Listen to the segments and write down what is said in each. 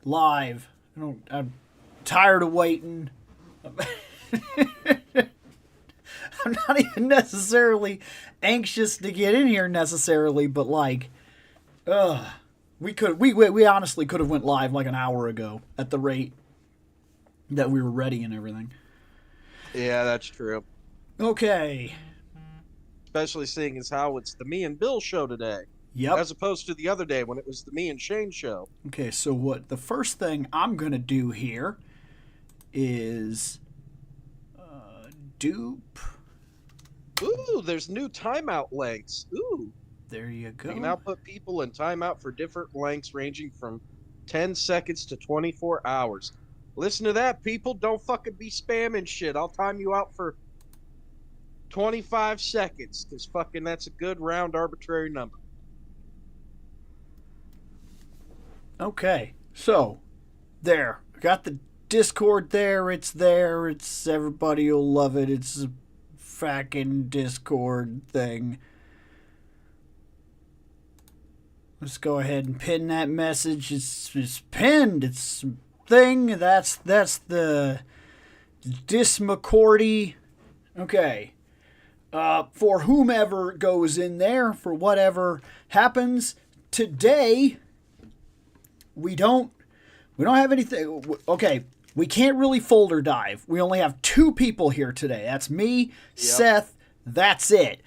live. I'm tired of waiting. I'm not even necessarily anxious to get in here necessarily, but like, we honestly could have went live like an hour ago at the rate that we were ready and everything. Yeah, that's true. Okay. Especially seeing as how it's the me and Bill show today. Yep. As opposed to the other day when it was the me and Shane show. Okay, so what the first thing I'm going to do here is dupe. Ooh, there's new timeout lengths. Ooh. There you go. You can now put people in timeout for different lengths ranging from 10 seconds to 24 hours. Listen to that, people. Don't fucking be spamming shit. I'll time you out for 25 seconds because fucking that's a good round arbitrary number. Okay, so there. Got the Discord there. It's there. It's everybody will love it. It's a fucking Discord thing. Let's go ahead and pin that message. It's pinned. It's a thing. That's the Dismacordy. Okay. For whomever goes in there, for whatever happens today, we don't have anything. Okay, we can't really folder dive. We only have 2 people here today. That's me, Seth. That's it.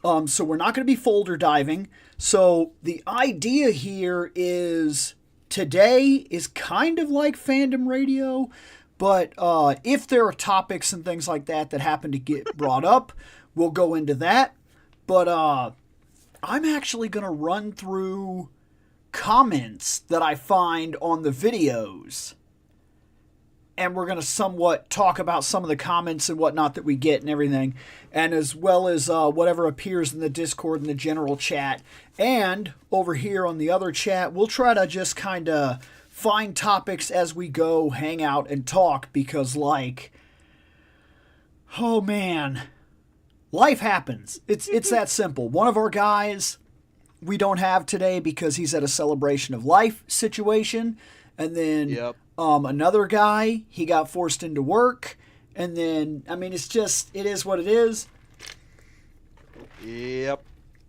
So we're not going to be folder diving. So the idea here is today is kind of like Fandom Radio, but if there are topics and things like that that happen to get brought up, we'll go into that. But I'm actually going to run through comments that I find on the videos. And we're going to somewhat talk about some of the comments and whatnot that we get and everything. And as well as whatever appears in the Discord and the general chat. And over here on the other chat, we'll try to just kind of find topics as we go, hang out, and talk. Because, like, oh man, life happens. It's that simple. One of our guys we don't have today because he's at a celebration of life situation. And then another guy, he got forced into work. And then, I mean, it is what it is. Yep.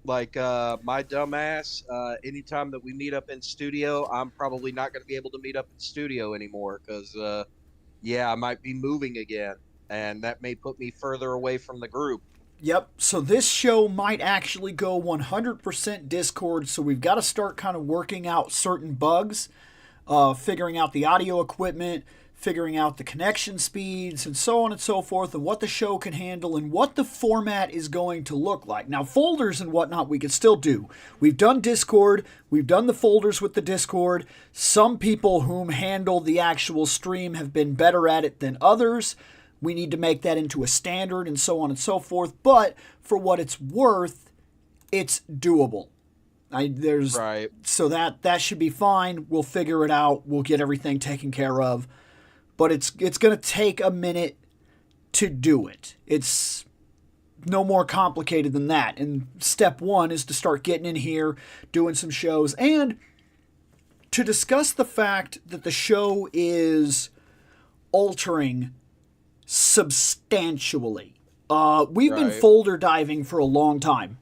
Like my dumbass, anytime that we meet up in studio, I'm probably not going to be able to meet up in studio anymore because, I might be moving again. And that may put me further away from the group. Yep, so this show might actually go 100% Discord, so we've got to start kind of working out certain bugs, figuring out the audio equipment, figuring out the connection speeds, and so on and so forth, and what the show can handle, and what the format is going to look like. Now, folders and whatnot we could still do. We've done Discord, we've done the folders with the Discord. Some people whom handle the actual stream have been better at it than others. We need to make that into a standard and so on and so forth. But for what it's worth, it's doable. Right. So that should be fine. We'll figure it out. We'll get everything taken care of. But it's going to take a minute to do it. It's no more complicated than that. And step 1 is to start getting in here, doing some shows, and to discuss the fact that the show is altering substantially. We've been folder diving for a long time.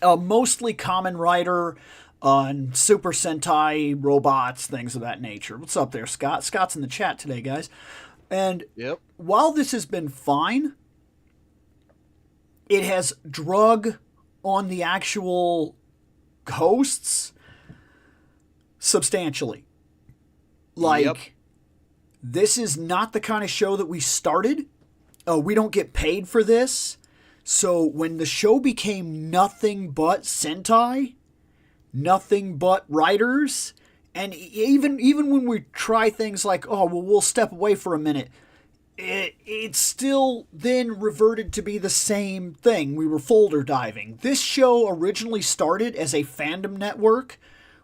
Mostly Kamen Rider, and Super Sentai, robots, things of that nature. What's up there, Scott? Scott's in the chat today, guys. And while this has been fine, it has drug on the actual hosts substantially. Like, this is not the kind of show that we started. We don't get paid for this. So when the show became nothing but Sentai, nothing but writers, and even when we try things like, we'll step away for a minute, it still then reverted to be the same thing. We were folder diving. This show originally started as a fandom network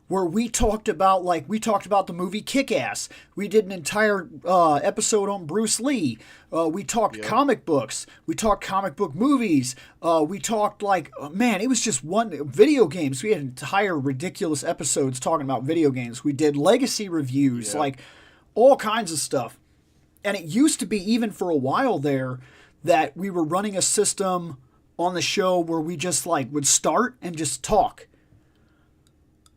where we talked about the movie Kick-Ass. We did an entire episode on Bruce Lee. We talked Yep. comic books. We talked comic book movies. We talked man, it was just one video games. We had entire ridiculous episodes talking about video games. We did legacy reviews, Yep. like all kinds of stuff. And it used to be, even for a while there, that we were running a system on the show where we just would start and just talk.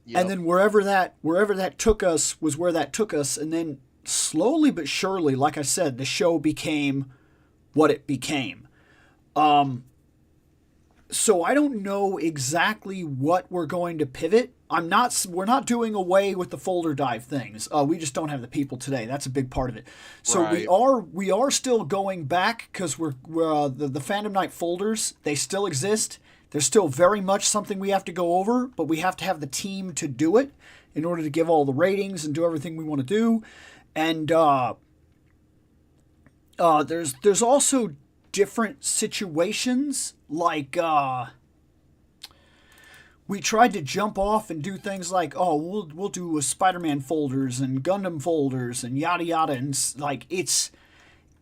Yep. And then wherever that took us was where that took us. And then slowly but surely, like I said, the show became what it became. So I don't know exactly what we're going to pivot. We're not doing away with the folder dive things. We just don't have the people today. That's a big part of it. So Right. we are still going back, because we're the Fandom Night folders. They still exist. They're still very much something we have to go over, but we have to have the team to do it in order to give all the ratings and do everything we want to do. And there's also different situations, we tried to jump off and do things like, we'll do Spider-Man folders and Gundam folders and yada yada, and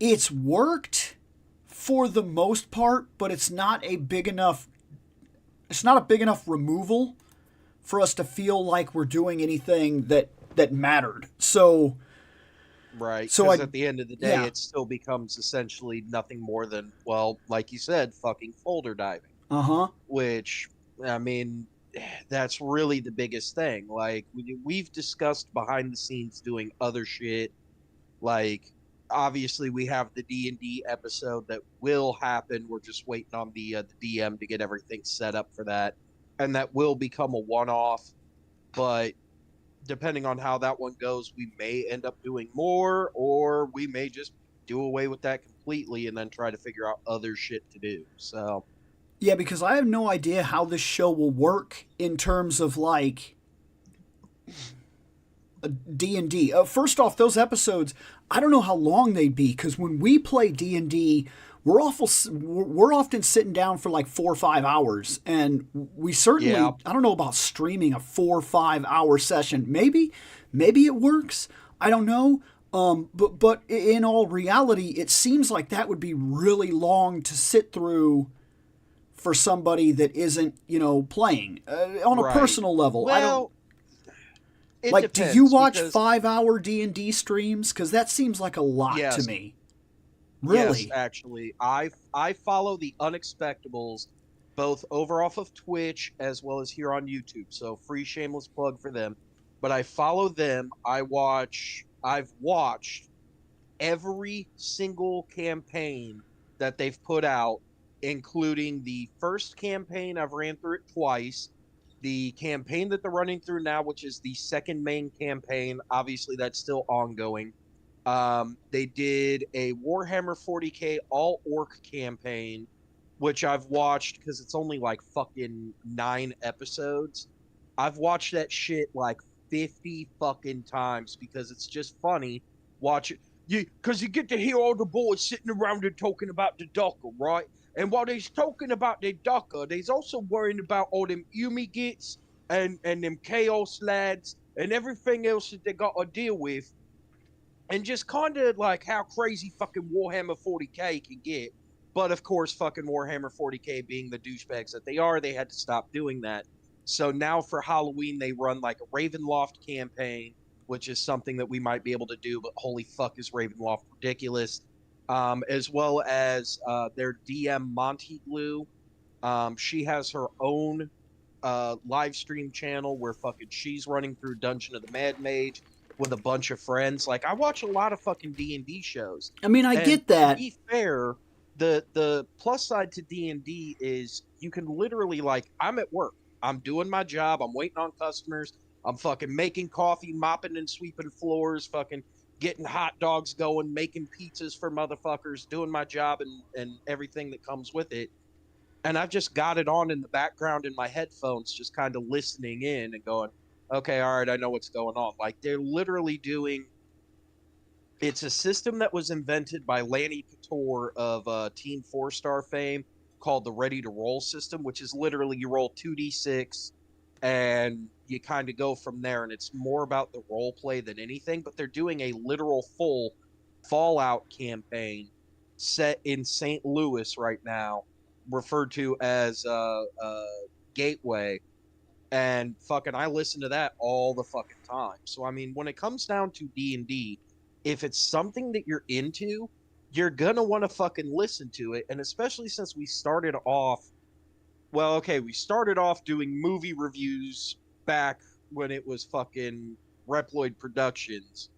it's worked for the most part, but it's not a big enough removal for us to feel like we're doing anything that mattered. So Right. So Because I- at the end of the day, yeah. it still becomes essentially nothing more than, well, like you said, fucking folder diving. Which, I mean, that's really the biggest thing. Like, we've discussed behind the scenes doing other shit. Like, obviously, we have the D&D episode that will happen. We're just waiting on the DM to get everything set up for that. And that will become a one-off. But depending on how that one goes, we may end up doing more, or we may just do away with that completely and then try to figure out other shit to do. So, Yeah, because I have no idea how this show will work in terms of D&D. First off, those episodes, I don't know how long they'd be, because when we play D&D, we're often sitting down for 4 or 5 hours, and we certainly, Yeah. I don't know about streaming a 4 or 5 hour session. Maybe it works. I don't know. But in all reality, it seems like that would be really long to sit through for somebody that isn't, playing on a Right. personal level. I don't. well, it Do depends, you watch because- 5-hour D&D streams? Because that seems like a lot Yes. to me. Really? Yes, actually, I follow the Unexpectables both over off of Twitch as well as here on YouTube. So free shameless plug for them. But I follow them. I've watched every single campaign that they've put out, including the first campaign. I've ran through it twice. The campaign that they're running through now, which is the second main campaign, obviously that's still ongoing. They did a Warhammer 40K all orc campaign, which I've watched because it's only fucking 9 episodes. I've watched that shit 50 fucking times because it's just funny. Watch it. Because you get to hear all the boys sitting around and talking about the Docker, right? And while they's talking about their Docker, they's also worrying about all them Umi gits and them Chaos lads and everything else that they got to deal with. And just kind of how crazy fucking Warhammer 40K can get. But of course, fucking Warhammer 40K being the douchebags that they are, they had to stop doing that. So now for Halloween, they run a Ravenloft campaign, which is something that we might be able to do, but holy fuck is Ravenloft ridiculous. As well as their DM Monty Glue. She has her own live stream channel where fucking she's running through Dungeon of the Mad Mage with a bunch of friends. I watch a lot of fucking D&D shows. I mean, I And get that. To be fair, the plus side to D&D is you can literally I'm at work. I'm doing my job. I'm waiting on customers. I'm fucking making coffee, mopping and sweeping floors, fucking getting hot dogs going, making pizzas for motherfuckers, doing my job and everything that comes with it. And I've just got it on in the background in my headphones, just kind of listening in and going, okay, all right, I know what's going on. They're literally doing. It's a system that was invented by Lanny Couture of Team 4-Star fame called the Ready to Roll system, which is literally you roll 2d6 and you kind of go from there, and it's more about the role play than anything. But they're doing a literal full Fallout campaign set in St. Louis right now, referred to as Gateway, and fucking I listen to that all the fucking time. So I mean, when it comes down to D&D, if it's something that you're into, you're gonna want to fucking listen to it. And especially since we started off, well, okay, we started off doing movie reviews back when it was fucking Reploid Productions.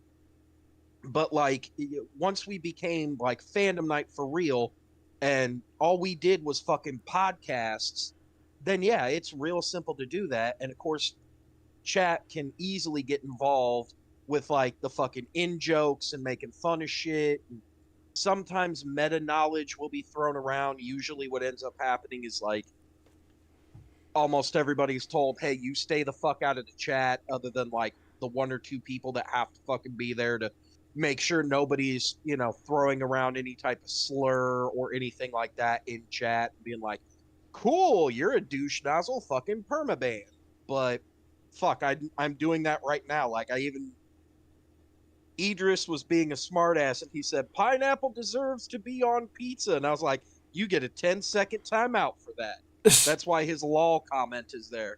But like once we became like Fandom Night for real, and all we did was fucking podcasts, then yeah, it's real simple to do that. And of course, chat can easily get involved with like the fucking in jokes and making fun of shit. And sometimes meta knowledge will be thrown around. Usually, what ends up happening is like almost everybody's told, hey, you stay the fuck out of the chat, other than like the one or two people that have to fucking be there to make sure nobody's, throwing around any type of slur or anything like that in chat, being like, cool, you're a douche nozzle, fucking permaban. But fuck, I'm doing that right now. Like, Idris was being a smartass and he said, pineapple deserves to be on pizza. And I was like, you get a 10-second timeout for that. That's why his lol comment is there.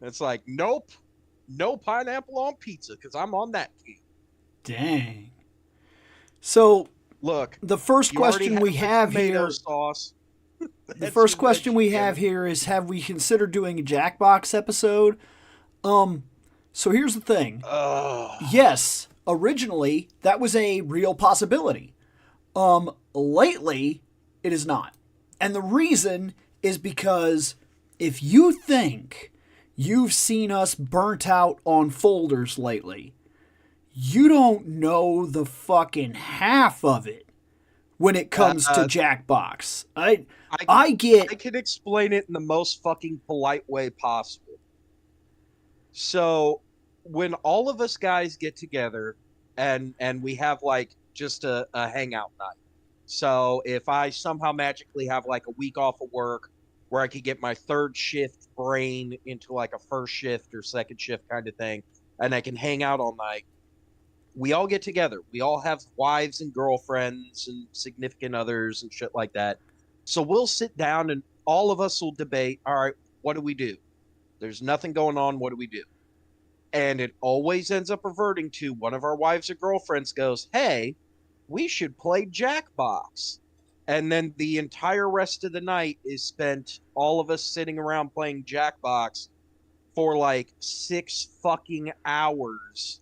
It's like, nope, no pineapple on pizza because I'm on that team. Dang. So, look, the first question we have here. Sauce. The first question we have here is: have we considered doing a Jackbox episode? So here's the thing. Yes, originally that was a real possibility. Lately it is not, and the reason is because if you think you've seen us burnt out on folders lately, you don't know the fucking half of it when it comes to Jackbox. I can explain it in the most fucking polite way possible. So when all of us guys get together and we have like just a hangout night. So if I somehow magically have like a week off of work where I could get my third shift brain into like a first shift or second shift kind of thing, and I can hang out all night, we all get together. We all have wives and girlfriends and significant others and shit like that. So we'll sit down and all of us will debate, all right, what do we do? There's nothing going on. What do we do? And it always ends up reverting to one of our wives or girlfriends goes, hey, we should play Jackbox. And then the entire rest of the night is spent all of us sitting around playing Jackbox for like 6 fucking hours.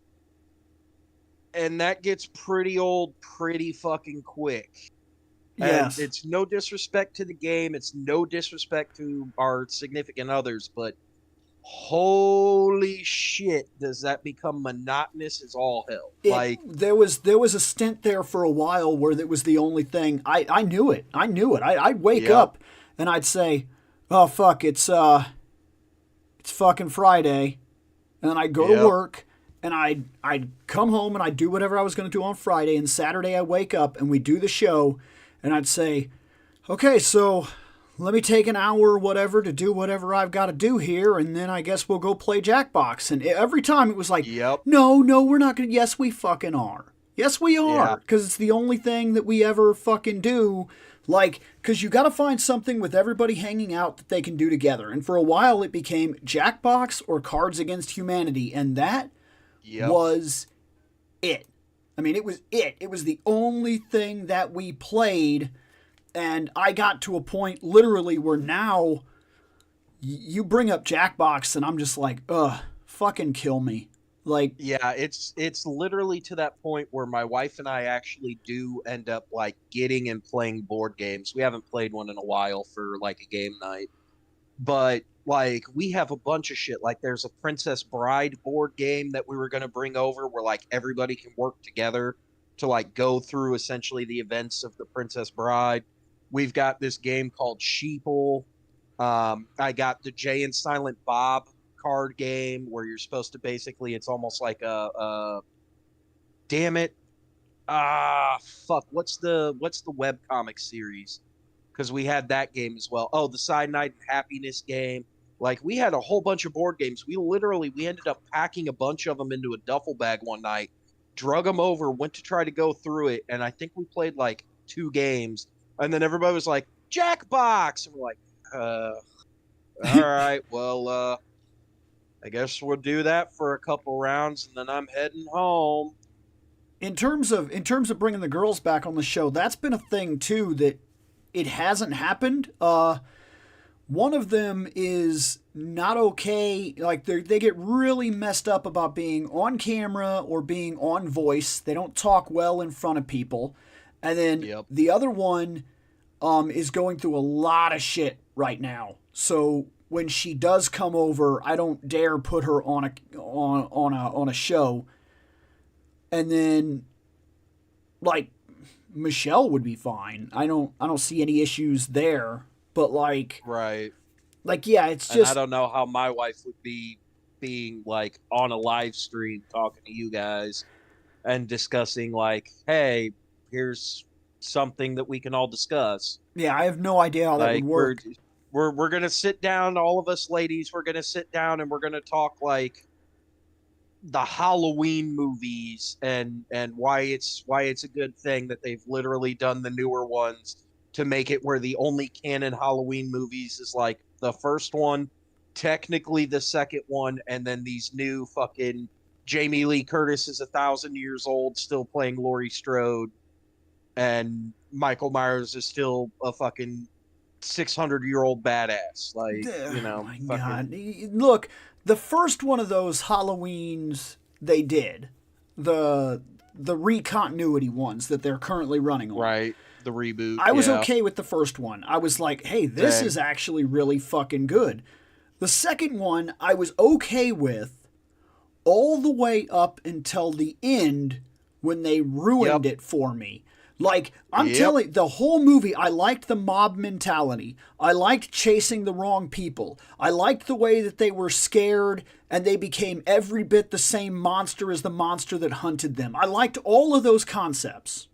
And that gets pretty old pretty fucking quick. Yes. And it's no disrespect to the game. It's no disrespect to our significant others, but holy shit, does that become monotonous as all hell. There was a stint there for a while where that was the only thing. I knew it. I'd wake up and I'd say, oh fuck, it's fucking Friday. And then I'd go to work and I'd come home and I'd do whatever I was going to do on Friday, and Saturday I wake up and we do the show and I'd say, okay, so let me take an hour or whatever to do whatever I've got to do here, and then I guess we'll go play Jackbox. And every time it was like, no, we're not going to. Yes, we fucking are. Yes, we are. Because it's the only thing that we ever fucking do. Like, because you got to find something with everybody hanging out that they can do together. And for a while it became Jackbox or Cards Against Humanity. And that was it. I mean, it was it. It was the only thing that we played. And I got to a point literally where now you bring up Jackbox and I'm just like, ugh, fucking kill me. Like, yeah, it's literally to that point where my wife and I actually do end up like getting and playing board games. We haven't played one in a while for like a game night, but like we have a bunch of shit. Like there's a Princess Bride board game that we were going to bring over where like everybody can work together to like go through essentially the events of the Princess Bride. We've got this game called Sheeple. I got the Jay and Silent Bob card game where you're supposed to basically, it's almost like damn it. Fuck. What's the webcomic series? Because we had that game as well. Oh, the Cyanide and Happiness game. Like, we had a whole bunch of board games. We ended up packing a bunch of them into a duffel bag one night, drug them over, went to try to go through it, and I think we played like 2 games. And then everybody was like, Jackbox! And we're like, all right, well, I guess we'll do that for a couple rounds, and then I'm heading home. In terms of bringing the girls back on the show, that's been a thing too, that it hasn't happened. One of them is not okay. Like, they get really messed up about being on camera or being on voice. They don't talk well in front of people. And then the other one is going through a lot of shit right now. So when she does come over, I don't dare put her on a show. And then, like, Michelle would be fine. I don't see any issues there. But right, yeah, it's just, and I don't know how my wife would be being like on a live stream talking to you guys and discussing like, hey, here's something that we can all discuss. Yeah, I have no idea how that would work. We're gonna sit down, all of us ladies. We're gonna sit down and we're gonna talk like the Halloween movies and why it's a good thing that they've literally done the newer ones to make it where the only canon Halloween movies is like the first one, technically the second one, and then these new fucking Jamie Lee Curtis is 1,000 years old, still playing Laurie Strode, and Michael Myers is still a fucking 600-year-old badass. Like, you know, my God. Look, the first one of those Halloweens they did, the re-continuity ones that they're currently running on. Right. The reboot. I was okay with the first one. I was like, hey, this is actually really fucking good. The second one I was okay with all the way up until the end when they ruined it for me. Like, I'm telling the whole movie, I liked the mob mentality. I liked chasing the wrong people. I liked the way that they were scared and they became every bit the same monster as the monster that hunted them. I liked all of those concepts.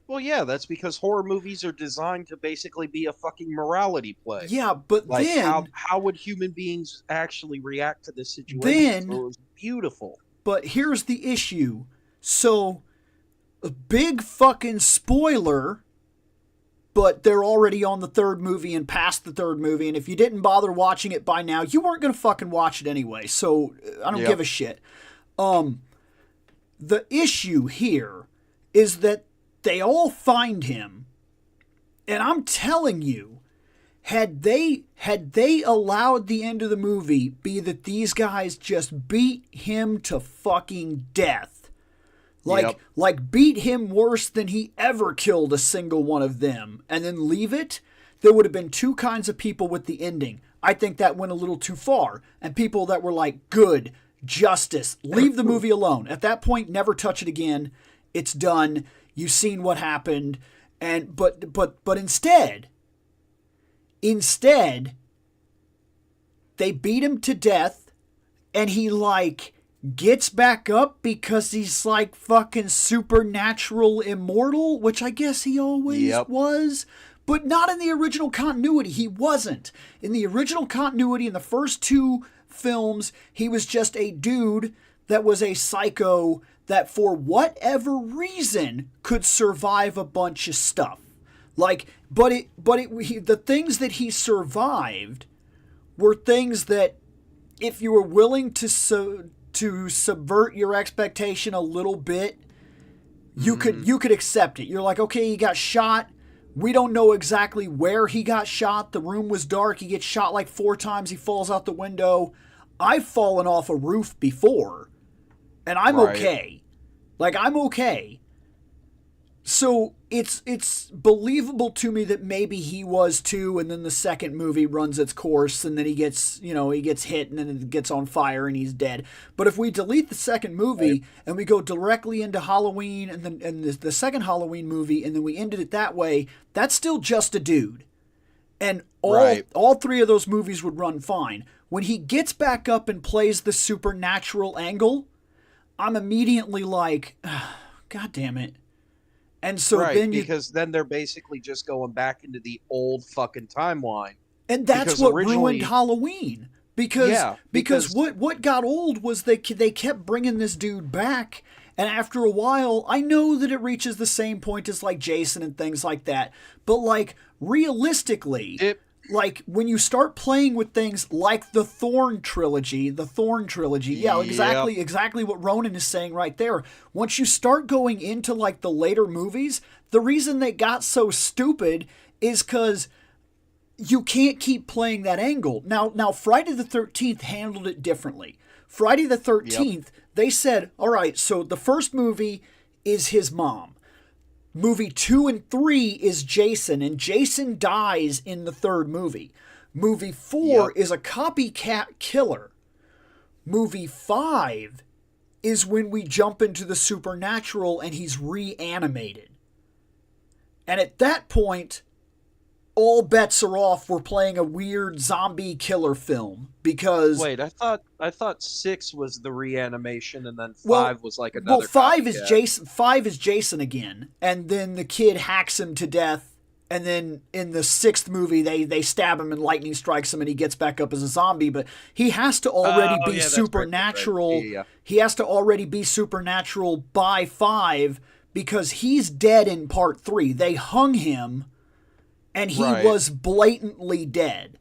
Well, yeah, that's because horror movies are designed to basically be a fucking morality play. Yeah, but like, then... how would human beings actually react to this situation? Then... So it was beautiful. But here's the issue. So, a big fucking spoiler, but they're already on the third movie and past the third movie, and if you didn't bother watching it by now, you weren't going to fucking watch it anyway, so I don't give a shit. The issue here is that they all find him, and I'm telling you, had they allowed the end of the movie be that these guys just beat him to fucking death, like beat him worse than he ever killed a single one of them, and then leave it, there would have been two kinds of people with the ending. I think that went a little too far, and people that were like, good, justice, leave the movie alone. At that point, never touch it again. It's done. You've seen what happened, and but instead, they beat him to death, and he like gets back up because he's like fucking supernatural immortal, which I guess he always was, but not in the original continuity. He wasn't. In the original continuity, in the first two films, he was just a dude that was a psycho that for whatever reason could survive a bunch of stuff. Like, the things that he survived were things that if you were willing to subvert your expectation a little bit, you could accept it. You're like, okay, he got shot. We don't know exactly where he got shot. The room was dark. He gets shot like 4 times. He falls out the window. I've fallen off a roof before, and I'm okay. Like, I'm okay. So it's believable to me that maybe he was too, and then the second movie runs its course, and then he gets hit, and then it gets on fire, and he's dead. But if we delete the second movie and we go directly into Halloween, and then the second Halloween movie, and then we ended it that way, that's still just a dude, and all 3 of those movies would run fine. When he gets back up and plays the supernatural angle, I'm immediately like, God damn it. And so because then they're basically just going back into the old fucking timeline. And that's what ruined Halloween. Because what got old was they kept bringing this dude back, and after a while, I know that it reaches the same point as like Jason and things like that, but like realistically, like when you start playing with things like the Thorn trilogy, yeah, exactly what Ronan is saying right there. Once you start going into like the later movies, the reason they got so stupid is because you can't keep playing that angle. Now Friday the 13th handled it differently. Friday the 13th, they said, all right, so the first movie is his mom. Movie 2 and 3 is Jason, and Jason dies in the third movie. Movie 4 is a copycat killer. Movie 5 is when we jump into the supernatural and he's reanimated. And at that point, all bets are off. We're playing a weird zombie killer film because wait, I thought 6 was the reanimation and then 5 was like another. Well, 5 is Jason. 5 is Jason again, and then the kid hacks him to death. And then in the 6th movie, they stab him and lightning strikes him, and he gets back up as a zombie. But he has to already be supernatural. Right. He has to already be supernatural by 5 because he's dead in part 3. They hung him. And he was blatantly dead.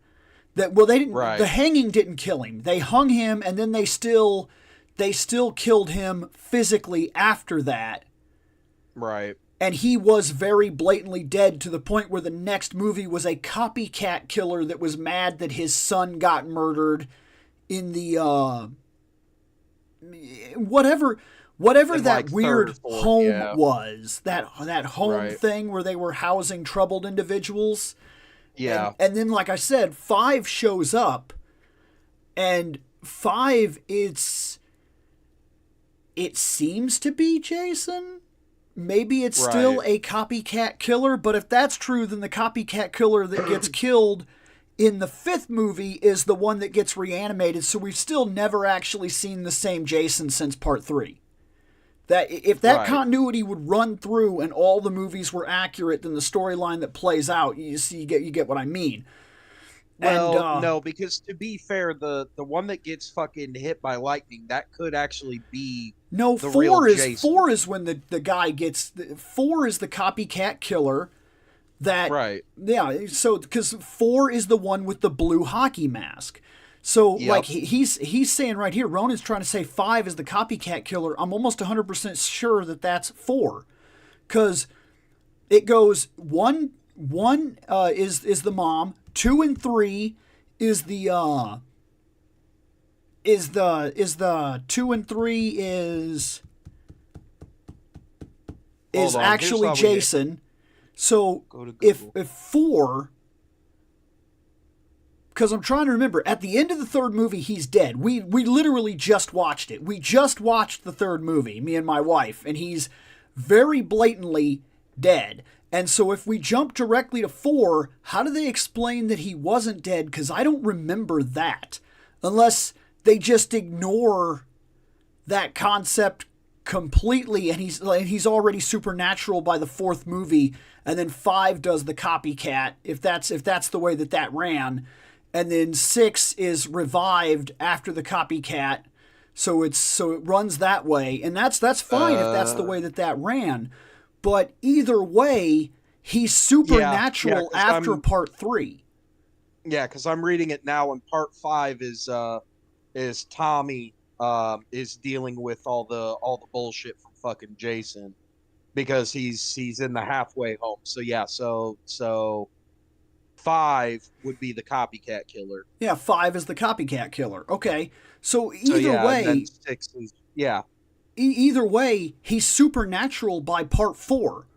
They didn't. The hanging didn't kill him. They hung him, and then they still killed him physically after that. Right. And he was very blatantly dead to the point where the next movie was a copycat killer that was mad that his son got murdered in the whatever that weird home was, that home thing where they were housing troubled individuals. Yeah. And then, like I said, 5 shows up, and 5, it seems to be Jason. Maybe it's still a copycat killer, but if that's true, then the copycat killer that gets killed in the 5th movie is the one that gets reanimated, so we've still never actually seen the same Jason since part 3. That if that continuity would run through and all the movies were accurate, then the storyline that plays out, you get what I mean. Well, no, because to be fair, the one that gets fucking hit by lightning, that could actually be the 4 real is Jason. 4 is when the guy gets 4 is the copycat killer. That yeah, so because 4 is the one with the blue hockey mask. So, like, he's saying right here, Ronan's trying to say 5 is the copycat killer. I'm almost 100% sure that that's 4. Because it goes, 1 is the mom, 2 and 3 is the 2 and 3 is actually Jason. So, if 4... Because I'm trying to remember, at the end of the third movie, he's dead. We literally just watched it. We just watched the third movie, me and my wife, and he's very blatantly dead. And so if we jump directly to 4, how do they explain that he wasn't dead? Because I don't remember that. Unless they just ignore that concept completely, and he's already supernatural by the 4th movie, and then 5 does the copycat, if that's the way that ran. And then 6 is revived after the copycat, so it runs that way, and that's fine if that's the way that ran. But either way, he's supernatural after part 3. Yeah, because I'm reading it now, and part 5 is Tommy is dealing with all the bullshit from fucking Jason, because he's in the halfway home. So yeah, so 5 would be the copycat killer. Yeah, 5 is the copycat killer. Okay. So either way... And then 6 is... Yeah. Either way, he's supernatural by part 4.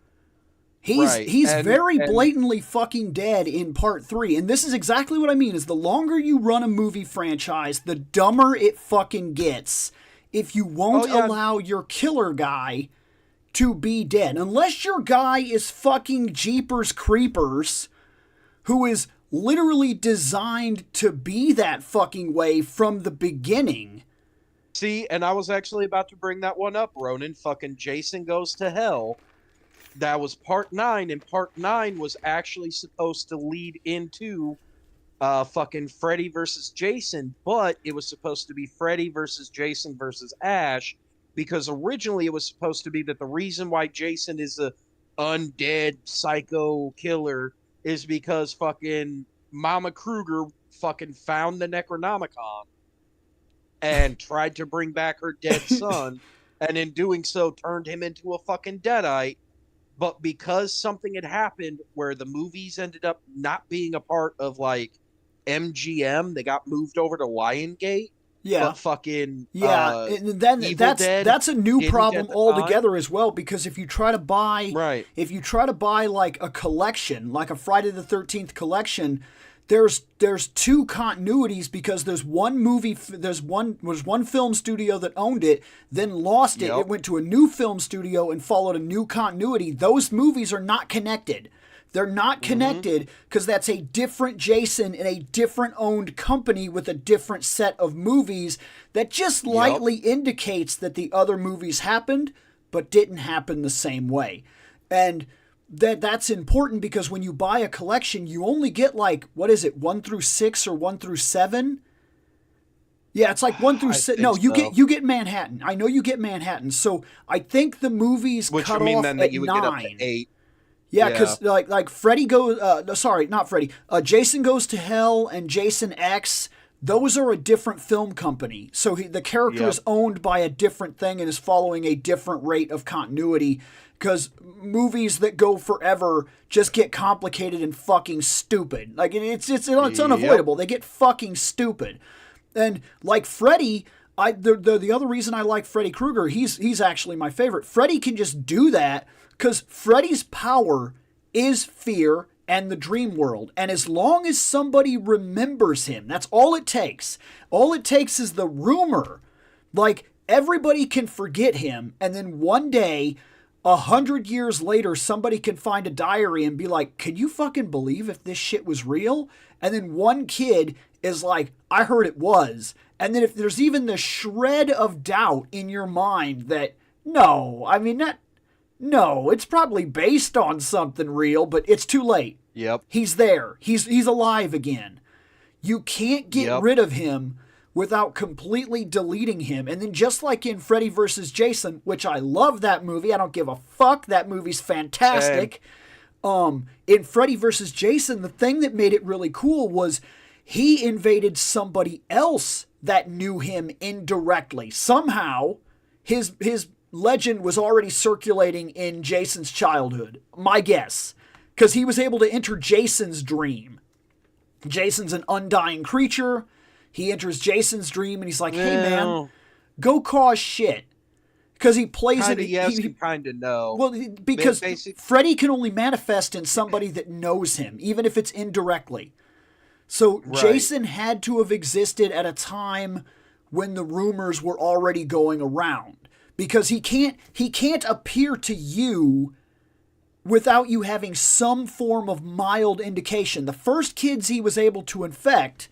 He's very blatantly fucking dead in part 3. And this is exactly what I mean, is the longer you run a movie franchise, the dumber it fucking gets if you won't allow your killer guy to be dead. Unless your guy is fucking Jeepers Creepers, who is literally designed to be that fucking way from the beginning. See, and I was actually about to bring that one up, Ronan. Fucking Jason Goes to Hell. That was part 9, and part 9 was actually supposed to lead into fucking Freddy versus Jason, but it was supposed to be Freddy versus Jason versus Ash because originally it was supposed to be that the reason why Jason is a undead psycho killer is because fucking Mama Kruger fucking found the Necronomicon and tried to bring back her dead son, and in doing so turned him into a fucking deadite. But because something had happened where the movies ended up not being a part of like MGM, they got moved over to Lionsgate. Yeah. But fucking Yeah, and then Evil Dead that's a new didn't problem at the time. altogether as well, because if you try to buy Right. like a collection, like a Friday the 13th collection, there's two continuities, because there's one movie, there's one film studio that owned it, then lost it. Yep. It went to a new film studio and followed a new continuity. Those movies are not connected. They're not connected because that's a different Jason in a different owned company with a different set of movies that just lightly indicates that the other movies happened but didn't happen the same way. And that's important because when you buy a collection, you only get like, what is it, 1 through 6 or 1 through 7? Yeah, it's like 1 through 6. No, you get Manhattan. I know you get Manhattan. So I think the movies Which cut would mean off then at that you would 9. get up to 8. Yeah, because like Freddy goes, sorry, not Freddy. Jason Goes to Hell and Jason X. Those are a different film company, so the character is owned by a different thing and is following a different rate of continuity. Because movies that go forever just get complicated and fucking stupid. Like it's unavoidable. They get fucking stupid. And like Freddy, the other reason I like Freddy Krueger, he's actually my favorite. Freddy can just do that because Freddy's power is fear and the dream world. And as long as somebody remembers him, that's all it takes. All it takes is the rumor. Like, everybody can forget him, and then one day, 100 years later, somebody can find a diary and be like, can you fucking believe if this shit was real? And then one kid is like, I heard it was. And then if there's even the shred of doubt in your mind that, no, I mean, no, it's probably based on something real, but it's too late. Yep. He's there. He's alive again. You can't get rid of him without completely deleting him. And then just like in Freddy vs. Jason, which I love that movie. I don't give a fuck. That movie's fantastic. In Freddy vs. Jason, the thing that made it really cool was he invaded somebody else that knew him indirectly. Somehow, his legend was already circulating in Jason's childhood. My guess. Because he was able to enter Jason's dream. Jason's an undying creature. He enters Jason's dream and he's like, hey man, go cause shit. Because he plays kinda it. Yes, and kind of no. Well, because Freddy can only manifest in somebody that knows him, even if it's indirectly. So Jason had to have existed at a time when the rumors were already going around. Because he can't appear to you without you having some form of mild indication. The first kids he was able to infect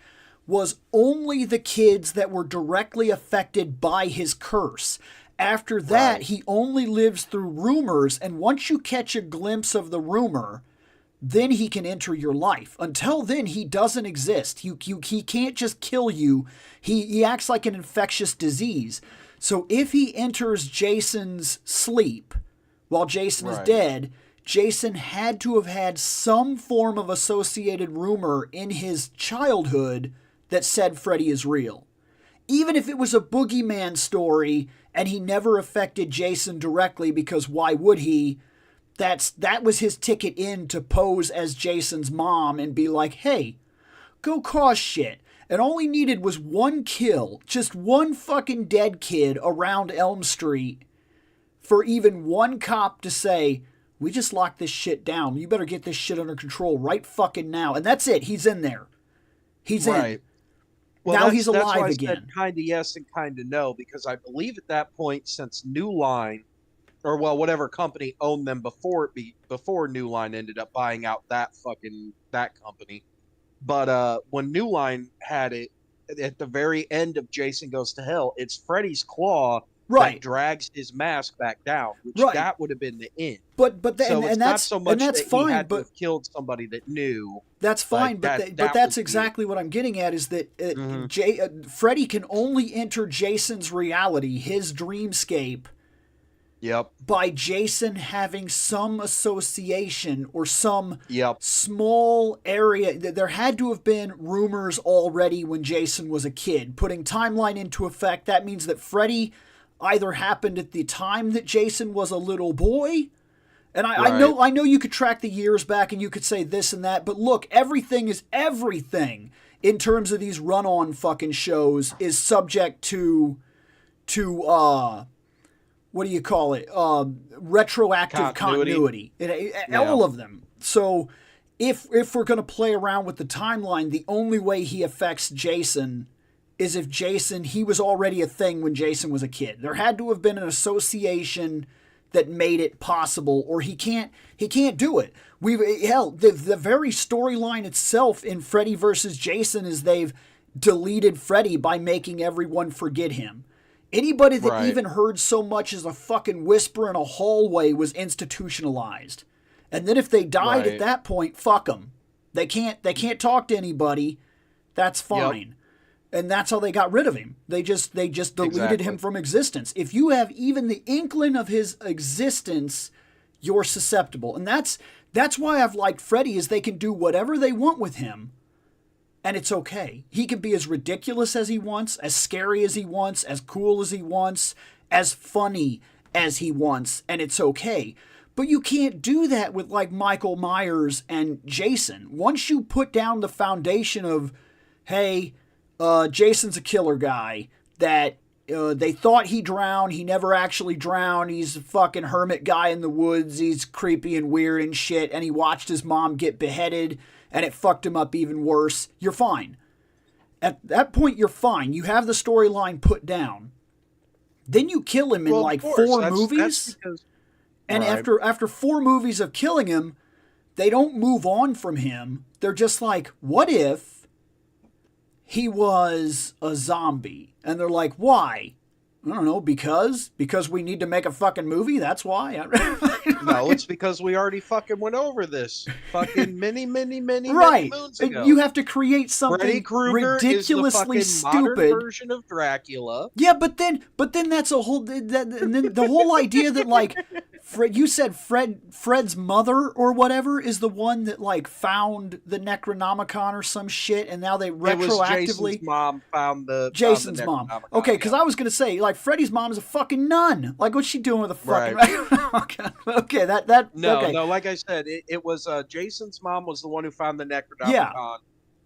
was only the kids that were directly affected by his curse. After that, he only lives through rumors, and once you catch a glimpse of the rumor, then he can enter your life. Until then, he doesn't exist. He can't just kill you. He acts like an infectious disease. So if he enters Jason's sleep while Jason is dead, Jason had to have had some form of associated rumor in his childhood that said Freddy is real. Even if it was a boogeyman story and he never affected Jason directly, because why would he? That was his ticket in to pose as Jason's mom and be like, hey, go cause shit. And all he needed was one kill, just one fucking dead kid around Elm Street for even one cop to say, we just locked this shit down. You better get this shit under control right fucking now. And that's it. He's in there. He's in. Well, now he's alive that's why again. I said kind of yes and kind of no, because I believe at that point, since New Line, or well, whatever company owned them before New Line ended up buying out that company. But when New Line had it, at the very end of Jason Goes to Hell, it's Freddy's claw Right. that drags his mask back down, which Right. that would have been the end. So it's not so much that's that he fine, had to but have killed somebody that knew. that's fine, but That that's was the end. exactly what I'm getting at is that Mhm. Freddy can only enter Jason's reality, his dreamscape, Yep. by Jason having some association or some Yep. small area. There had to have been rumors already when Jason was a kid. Putting timeline into effect, that means that Freddy either happened at the time that Jason was a little boy. And Right. I know you could track the years back and you could say this and that, but look, everything is everything in terms of these run-on fucking shows is subject to what do you call it? Retroactive continuity. All of them. So if we're going to play around with the timeline, the only way he affects Jason is if he was already a thing when Jason was a kid. There had to have been an association that made it possible, or he can't do it. The very storyline itself in Freddy versus Jason is they've deleted Freddy by making everyone forget him. Anybody that even heard so much as a fucking whisper in a hallway was institutionalized. And then if they died at that point, fuck them. They can't talk to anybody. That's fine. Yep. And that's how they got rid of him. They just deleted him from existence. If you have even the inkling of his existence, you're susceptible. And that's why I've liked Freddy, is they can do whatever they want with him. And it's okay. He can be as ridiculous as he wants, as scary as he wants, as cool as he wants, as funny as he wants, and it's okay. But you can't do that with like Michael Myers and Jason. Once you put down the foundation of, hey, Jason's a killer guy, that they thought he drowned, he never actually drowned, he's a fucking hermit guy in the woods, he's creepy and weird and shit, and he watched his mom get beheaded, and it fucked him up even worse, you're fine. At that point, you're fine. You have the storyline put down. Then you kill him in like 4 movies. And after 4 movies of killing him, they don't move on from him. They're just like, what if he was a zombie? And they're like, why? I don't know, because we need to make a fucking movie? That's why? No, it's because we already fucking went over this fucking many moons ago. You have to create something Freddy Krueger ridiculously is the stupid. modern version of Dracula. Yeah, but then that's a whole and then the whole idea that like you said Fred's mother or whatever is the one that like found the Necronomicon or some shit, and now they retroactively. Jason's mom found the mom. Okay, because I was gonna say like Freddy's mom is a fucking nun. Like what's she doing with a fucking? Okay, that no, okay. No. Like I said, it was Jason's mom was the one who found the Necronomicon,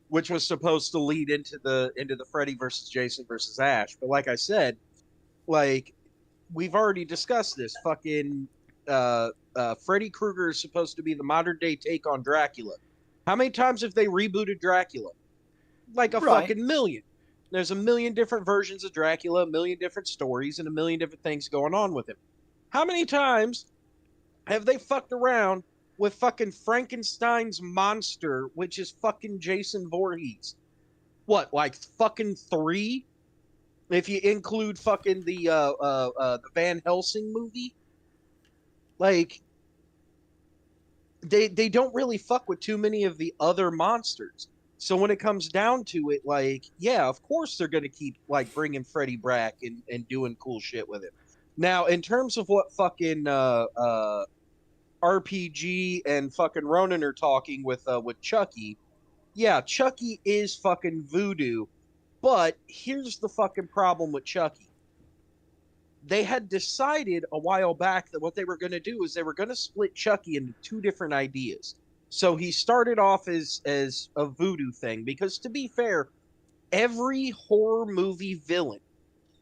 which was supposed to lead into the Freddy versus Jason versus Ash. But like I said, like we've already discussed this. Fucking Freddy Krueger is supposed to be the modern day take on Dracula. How many times have they rebooted Dracula? Like a fucking million. There's a million different versions of Dracula, a million different stories, and a million different things going on with him. How many times have they fucked around with fucking Frankenstein's monster, which is fucking Jason Voorhees? What, like fucking 3? If you include fucking the Van Helsing movie? Like, they don't really fuck with too many of the other monsters. So when it comes down to it, like, yeah, of course they're going to keep, like, bringing Freddy back and doing cool shit with him. Now, in terms of what fucking RPG and fucking Ronan are talking with Chucky, yeah, Chucky is fucking voodoo, but here's the fucking problem with Chucky. They had decided a while back that what they were going to do is they were going to split Chucky into 2 different ideas. So he started off as a voodoo thing, because to be fair, every horror movie villain,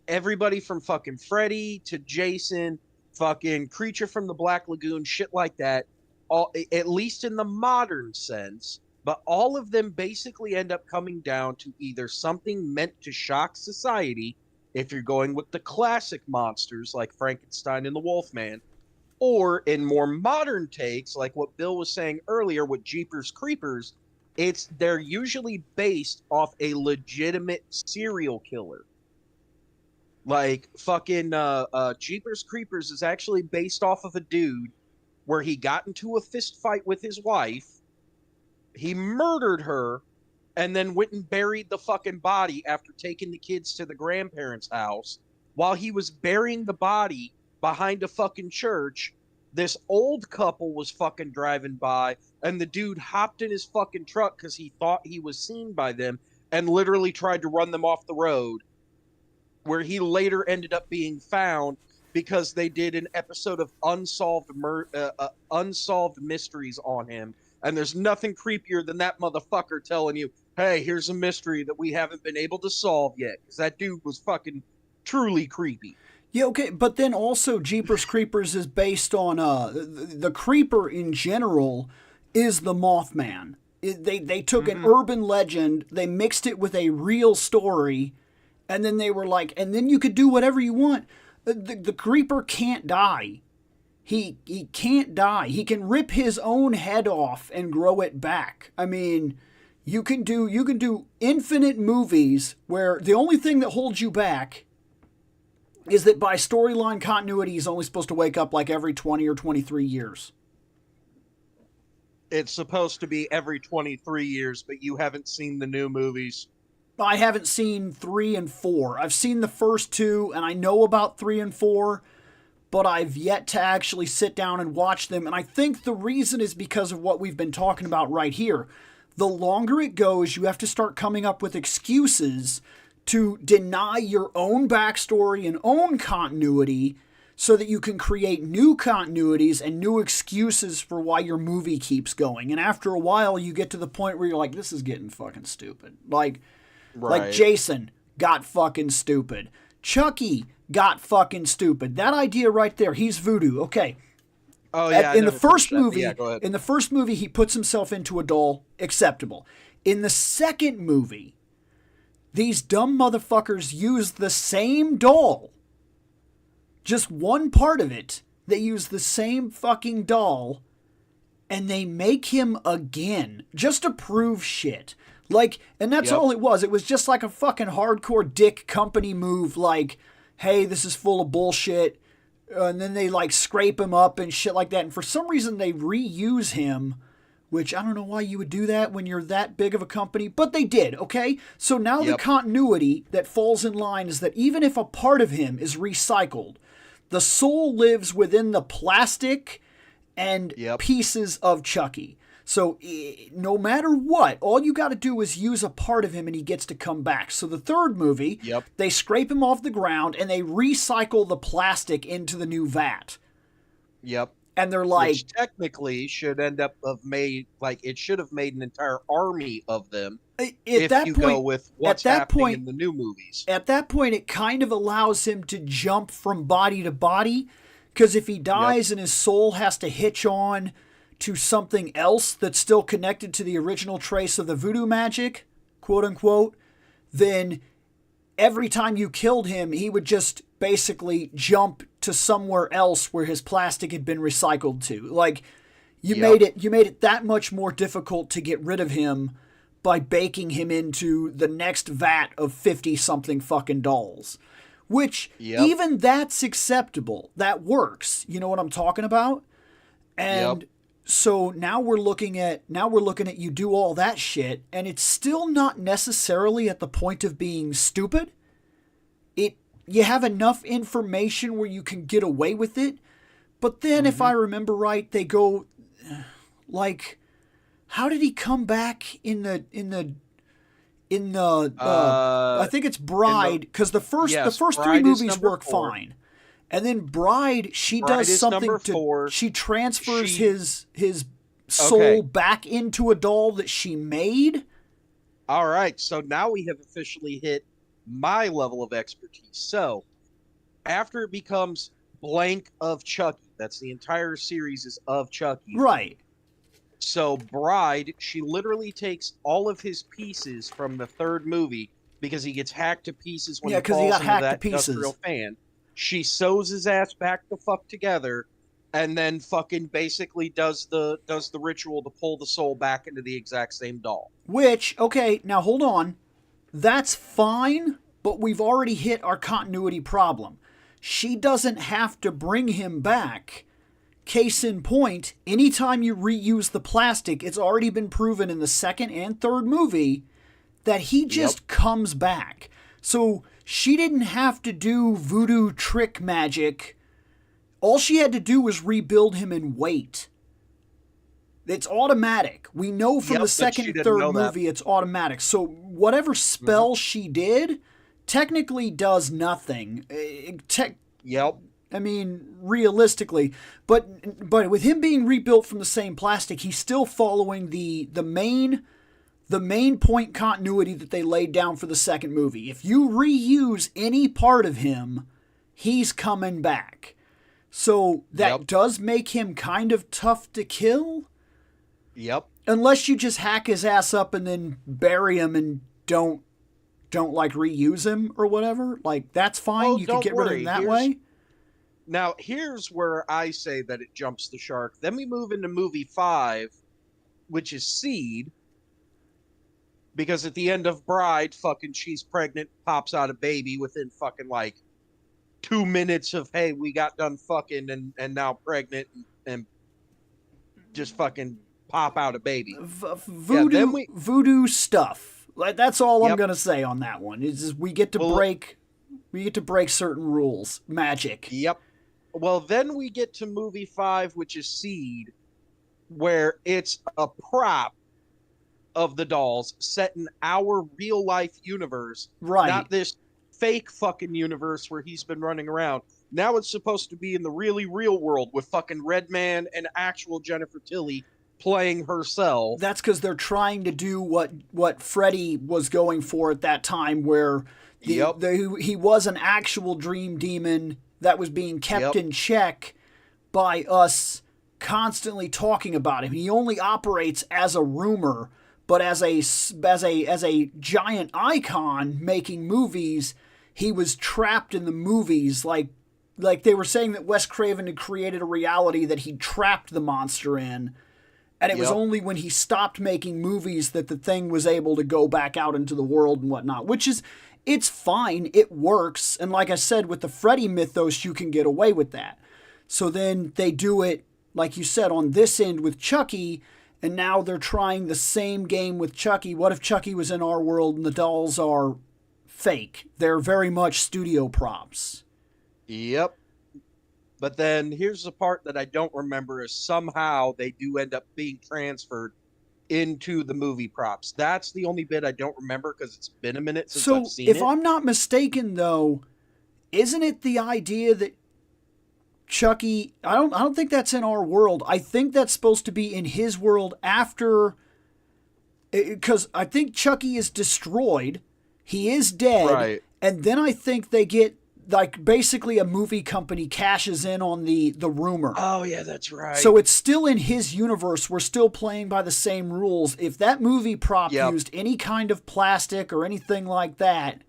everybody from fucking Freddy to Jason, fucking Creature from the Black Lagoon, shit like that, all, at least in the modern sense, but all of them basically end up coming down to either something meant to shock society, if you're going with the classic monsters like Frankenstein and the Wolfman, or in more modern takes, like what Bill was saying earlier with Jeepers Creepers, they're usually based off a legitimate serial killer. Like fucking Jeepers Creepers is actually based off of a dude where he got into a fist fight with his wife. He murdered her and then went and buried the fucking body after taking the kids to the grandparents' house. While he was burying the body behind a fucking church, this old couple was fucking driving by, and the dude hopped in his fucking truck because he thought he was seen by them and literally tried to run them off the road, where he later ended up being found because they did an episode of unsolved mysteries on him. And there's nothing creepier than that motherfucker telling you, hey, here's a mystery that we haven't been able to solve yet. Because that dude was fucking truly creepy. Yeah, okay, but then also Jeepers Creepers is based on the creeper in general is the Mothman. They took an urban legend, they mixed it with a real story, and then they were like, and then you could do whatever you want. The creeper can't die. He can't die. He can rip his own head off and grow it back. I mean, you can do infinite movies where the only thing that holds you back is that by storyline continuity he's only supposed to wake up like every 20 or 23 years. It's supposed to be every 23 years, but you haven't seen the new movies. I haven't seen 3 and 4. I've seen the first 2 and I know about 3 and 4, but I've yet to actually sit down and watch them. And I think the reason is because of what we've been talking about right here. The longer it goes, you have to start coming up with excuses to deny your own backstory and own continuity so that you can create new continuities and new excuses for why your movie keeps going. And after a while, you get to the point where you're like, this is getting fucking stupid. Like Jason got fucking stupid. Chucky got fucking stupid. That idea right there, he's voodoo. Okay. Oh yeah. In the first movie, yeah, go ahead. in the first movie, he puts himself into a doll. Acceptable. In the second movie, these dumb motherfuckers use the same doll. Just one part of it. They use the same fucking doll, and they make him again just to prove shit. Like, and that's all it was. It was just like a fucking hardcore dick company move. Like, hey, this is full of bullshit. And then they like scrape him up and shit like that. And for some reason they reuse him, which I don't know why you would do that when you're that big of a company, but they did, okay? So now the continuity that falls in line is that even if a part of him is recycled, the soul lives within the plastic and pieces of Chucky. So no matter what, all you got to do is use a part of him and he gets to come back. So the third movie, they scrape him off the ground and they recycle the plastic into the new vat. Yep. And they're like, which technically should end up it should have made an entire army of them. Go with what's happening in the new movies. At that point, it kind of allows him to jump from body to body, because if he dies and his soul has to hitch on to something else that's still connected to the original trace of the voodoo magic, quote unquote, then every time you killed him, he would just basically jump to somewhere else where his plastic had been recycled to. Like, you made it that much more difficult to get rid of him by baking him into the next vat of 50-something fucking dolls. Which, even that's acceptable. That works. You know what I'm talking about? And so now we're looking at you do all that shit, and it's still not necessarily at the point of being stupid. You have enough information where you can get away with it, but then if I remember right, they go like, how did he come back in the I think it's Bride, because the first 3 movies work 4. Fine. And then Bride, she does something she transfers his soul back into a doll that she made. All right, so now we have officially hit my level of expertise. So, after it becomes blank of Chucky, that's the entire series is of Chucky. Right. So, Bride, she literally takes all of his pieces from the third movie, because he gets hacked to pieces when he falls into that industrial fan. She sews his ass back the fuck together, and then fucking basically does the ritual to pull the soul back into the exact same doll. Which, okay, now hold on. That's fine, but we've already hit our continuity problem. She doesn't have to bring him back. Case in point, anytime you reuse the plastic, it's already been proven in the second and third movie that he just comes back. So she didn't have to do voodoo trick magic. All she had to do was rebuild him and wait. It's automatic. We know from the second and third movie it's automatic. So whatever spell she did technically does nothing. I mean, realistically. But with him being rebuilt from the same plastic, he's still following the main point continuity that they laid down for the second movie. If you reuse any part of him, he's coming back. So that does make him kind of tough to kill. Yep. Unless you just hack his ass up and then bury him and don't like reuse him or whatever. Like, that's fine. You can get rid of him that way. Now, here's where I say that it jumps the shark. Then we move into movie 5, which is Seed. Because at the end of Bride, fucking she's pregnant, pops out a baby within fucking like 2 minutes of, hey, we got done fucking and now pregnant and just fucking pop out a baby. Voodoo stuff. Like, that's all I'm gonna say on that one. Is just we get to break certain rules. Magic. Yep. Well, then we get to movie 5, which is Seed, where it's a prop of the dolls set in our real life universe. Right. Not this fake fucking universe where he's been running around. Now it's supposed to be in the really real world with fucking Redman and actual Jennifer Tilly playing herself. That's because they're trying to do what Freddy was going for at that time, where he was an actual dream demon that was being kept in check by us constantly talking about him. He only operates as a rumor, but as a giant icon making movies, he was trapped in the movies. Like they were saying that Wes Craven had created a reality that he trapped the monster in. And it was only when he stopped making movies that the thing was able to go back out into the world and whatnot, which is, it's fine. It works. And like I said, with the Freddy mythos, you can get away with that. So then they do it, like you said, on this end with Chucky, and now they're trying the same game with Chucky. What if Chucky was in our world and the dolls are fake? They're very much studio props. Yep. But then here's the part that I don't remember, is somehow they do end up being transferred into the movie props. That's the only bit I don't remember because it's been a minute since I've seen it. So if I'm not mistaken, though, isn't it the idea that Chucky, I don't think that's in our world. I think that's supposed to be in his world after, because I think Chucky is destroyed. He is dead. Right. And then I think they get, like, basically a movie company cashes in on the rumor. Oh, yeah, that's right. So it's still in his universe. We're still playing by the same rules. If that movie prop used any kind of plastic or anything like that,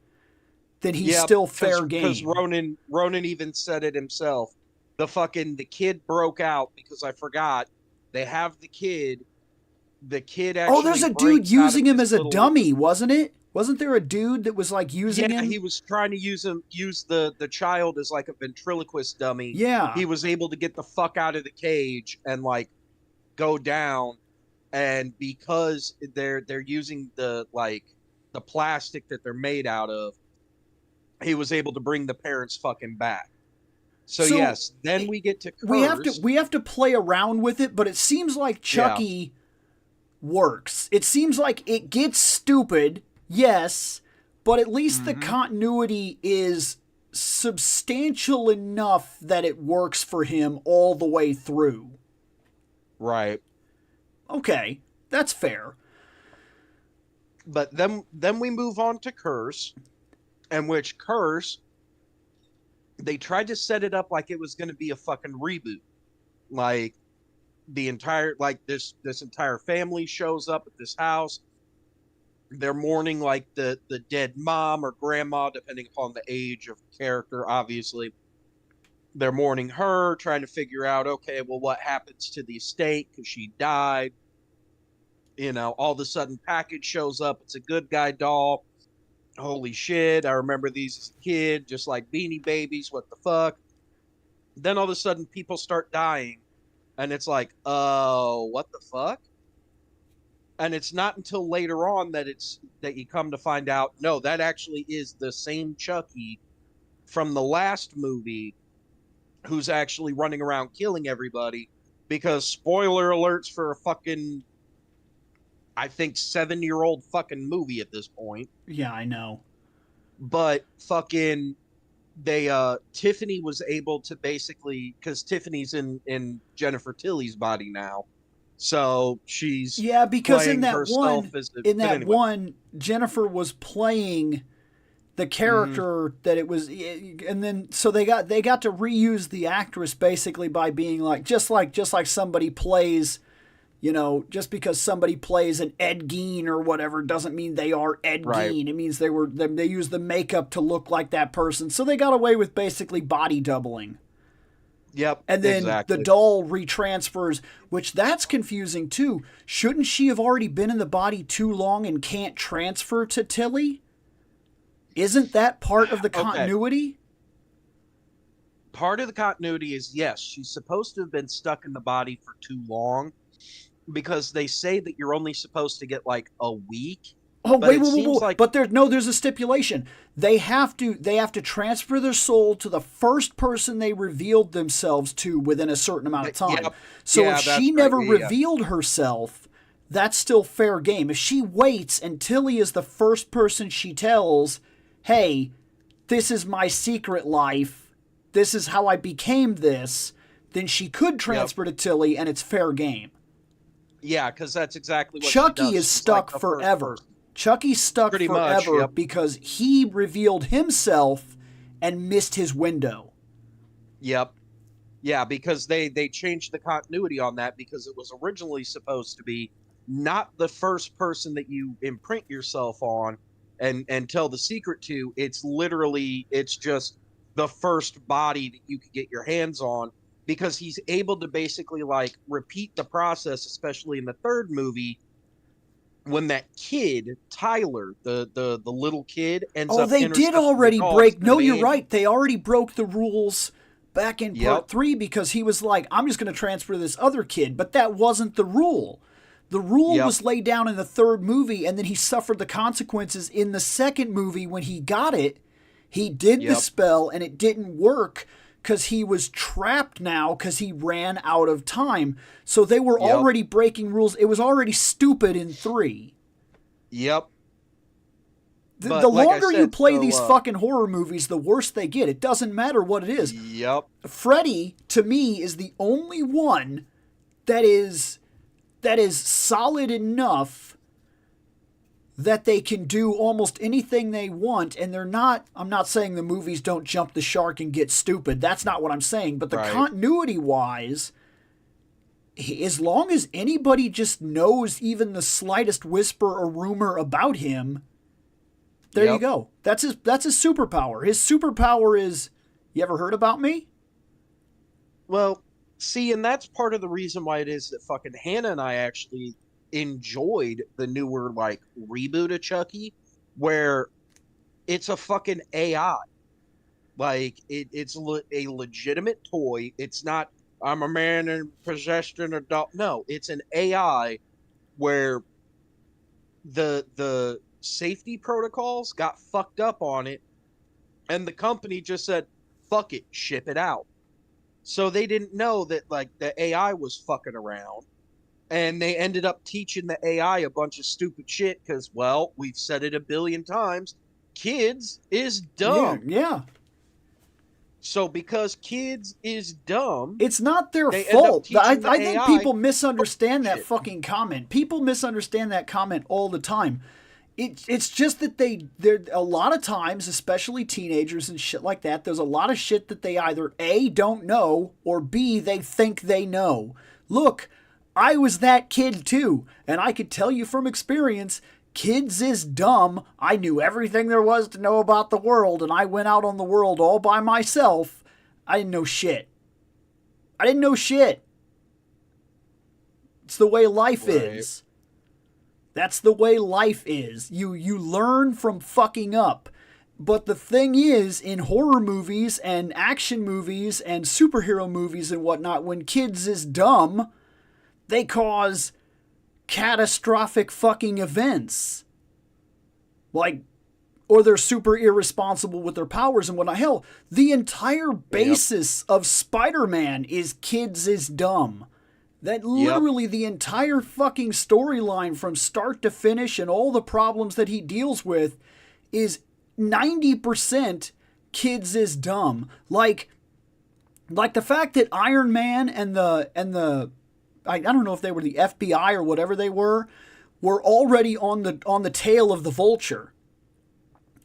then he's still fair game. Because Ronan even said it himself. The kid broke out because I forgot. They have the kid. The kid actually. Oh, there's a dude using him as a dummy, wasn't it? Wasn't there a dude that was like using him? Yeah, he was trying to use the child as like a ventriloquist dummy. Yeah. He was able to get the fuck out of the cage and like go down, and because they're using the plastic that they're made out of, he was able to bring the parents fucking back. So yes, then we get to Curse. We have to play around with it, but it seems like Chucky works. It seems like it gets stupid. Yes, but at least the continuity is substantial enough that it works for him all the way through. Right. Okay, that's fair. But then we move on to Curse, in which Curse, they tried to set it up like it was going to be a fucking reboot. Like, this entire family shows up at this house. They're mourning like the dead mom or grandma, depending upon the age of the character, obviously. They're mourning her, trying to figure out, okay, well, what happens to the estate because she died. You know, all of a sudden, package shows up. It's a good guy doll. holy shit, I remember these as a kid, just like Beanie Babies, what the fuck? Then all of a sudden people start dying, and it's like, oh, what the fuck? And it's not until later on that you come to find out, no, that actually is the same Chucky from the last movie who's actually running around killing everybody. Because spoiler alerts for a fucking, I think, 7-year-old fucking movie at this point. Yeah, I know. But fucking they Tiffany was able to basically, because Tiffany's in Jennifer Tilly's body now, so she's Yeah, because playing herself as in but that anyway. one, Jennifer was playing the Hmm. character that it was, and then so they got to reuse the actress basically by being like just like somebody plays, just because somebody plays an Ed Gein or whatever doesn't mean they are Ed Right. Gein. It means they used the makeup to look like that person. So they got away with basically body doubling. Yep, And then the exactly. doll retransfers, which that's confusing too. Shouldn't she have already been in the body too long and can't transfer to Tilly? Isn't that part of the Okay. continuity? Part of the continuity is, yes, she's supposed to have been stuck in the body for too long, because they say that you're only supposed to get like a week, Oh, but wait, it whoa, whoa, seems whoa. like, But there's a stipulation. They have to transfer their soul to the first person they revealed themselves to within a certain amount of time. yep, So if yeah, that's she right. never Yeah, yeah. revealed herself, that's still fair game. If she waits and Tilly is the first person she tells, "Hey, this is my secret life. This is how I became this," then she could Yep. transfer to Tilly and it's fair game. Yeah, because that's exactly what she Chucky does. is She's like stuck the first forever. person. Chucky's stuck Pretty much. forever Yep. because he revealed himself and missed his window. Yep. Yeah, because they changed the continuity on that, because it was originally supposed to be not the first person that you imprint yourself on and tell the secret to. It's just the first body that you could get your hands on, because he's able to basically like repeat the process, especially in the third movie, when that kid Tyler, the little kid, ends Oh, up they did intercepting the already doll break. instead No, of you're Andy. right. They already broke the rules back in part Yep. 3 because he was like, I'm just going to transfer this other kid. But that wasn't the rule. The rule Yep. was laid down in the third movie, and then he suffered the consequences in the second movie when he got it. He did the Yep. spell, and it didn't work because he was trapped now because he ran out of time. So they were Yep. already breaking rules. It was already stupid in 3. Yep. The But like I longer you said, play these fucking horror movies, the worse they get. It doesn't matter what it is. yep, Freddy, to me, is the only one that is solid enough that they can do almost anything they want, and they're not. I'm not saying the movies don't jump the shark and get stupid. That's not what I'm saying. But the right. continuity wise, as long as anybody just knows even the slightest whisper or rumor about him, there you Yep. go. That's his superpower. His superpower is, you ever heard about me? Well, see, and that's part of the reason why it is that fucking Hannah and I actually enjoyed the newer like reboot of Chucky, where it's a fucking AI. Like a legitimate toy. It's not, I'm a man and possessed an adult. No, it's an AI where the safety protocols got fucked up on it, and the company just said, "Fuck it, ship it out." So they didn't know that like the AI was fucking around, and they ended up teaching the AI a bunch of stupid shit because, well, we've said it a billion times, kids is Yeah, dumb. yeah. So because kids is dumb, It's not their they end up fault. teaching the I think AI people misunderstand that shit. fucking comment. People misunderstand that comment all the time. It's just that they're a lot of times, especially teenagers and shit like that, there's a lot of shit that they either A, don't know, or B, they think they know. Look, I was that kid too, and I could tell you from experience, kids is dumb. I knew everything there was to know about the world, and I went out on the world all by myself. I didn't know shit. I didn't know shit. It's the way life Right. is. That's the way life is. You learn from fucking up. But the thing is, in horror movies and action movies and superhero movies and whatnot, when kids is dumb, they cause catastrophic fucking events. Like, or they're super irresponsible with their powers and whatnot. Hell, the entire basis of Spider-Man is kids is dumb. That literally the entire fucking storyline from start to finish and all the problems that he deals with is 90% kids is dumb. Like the fact that Iron Man and the I don't know if they were the FBI or whatever they were already on the tail of the Vulture.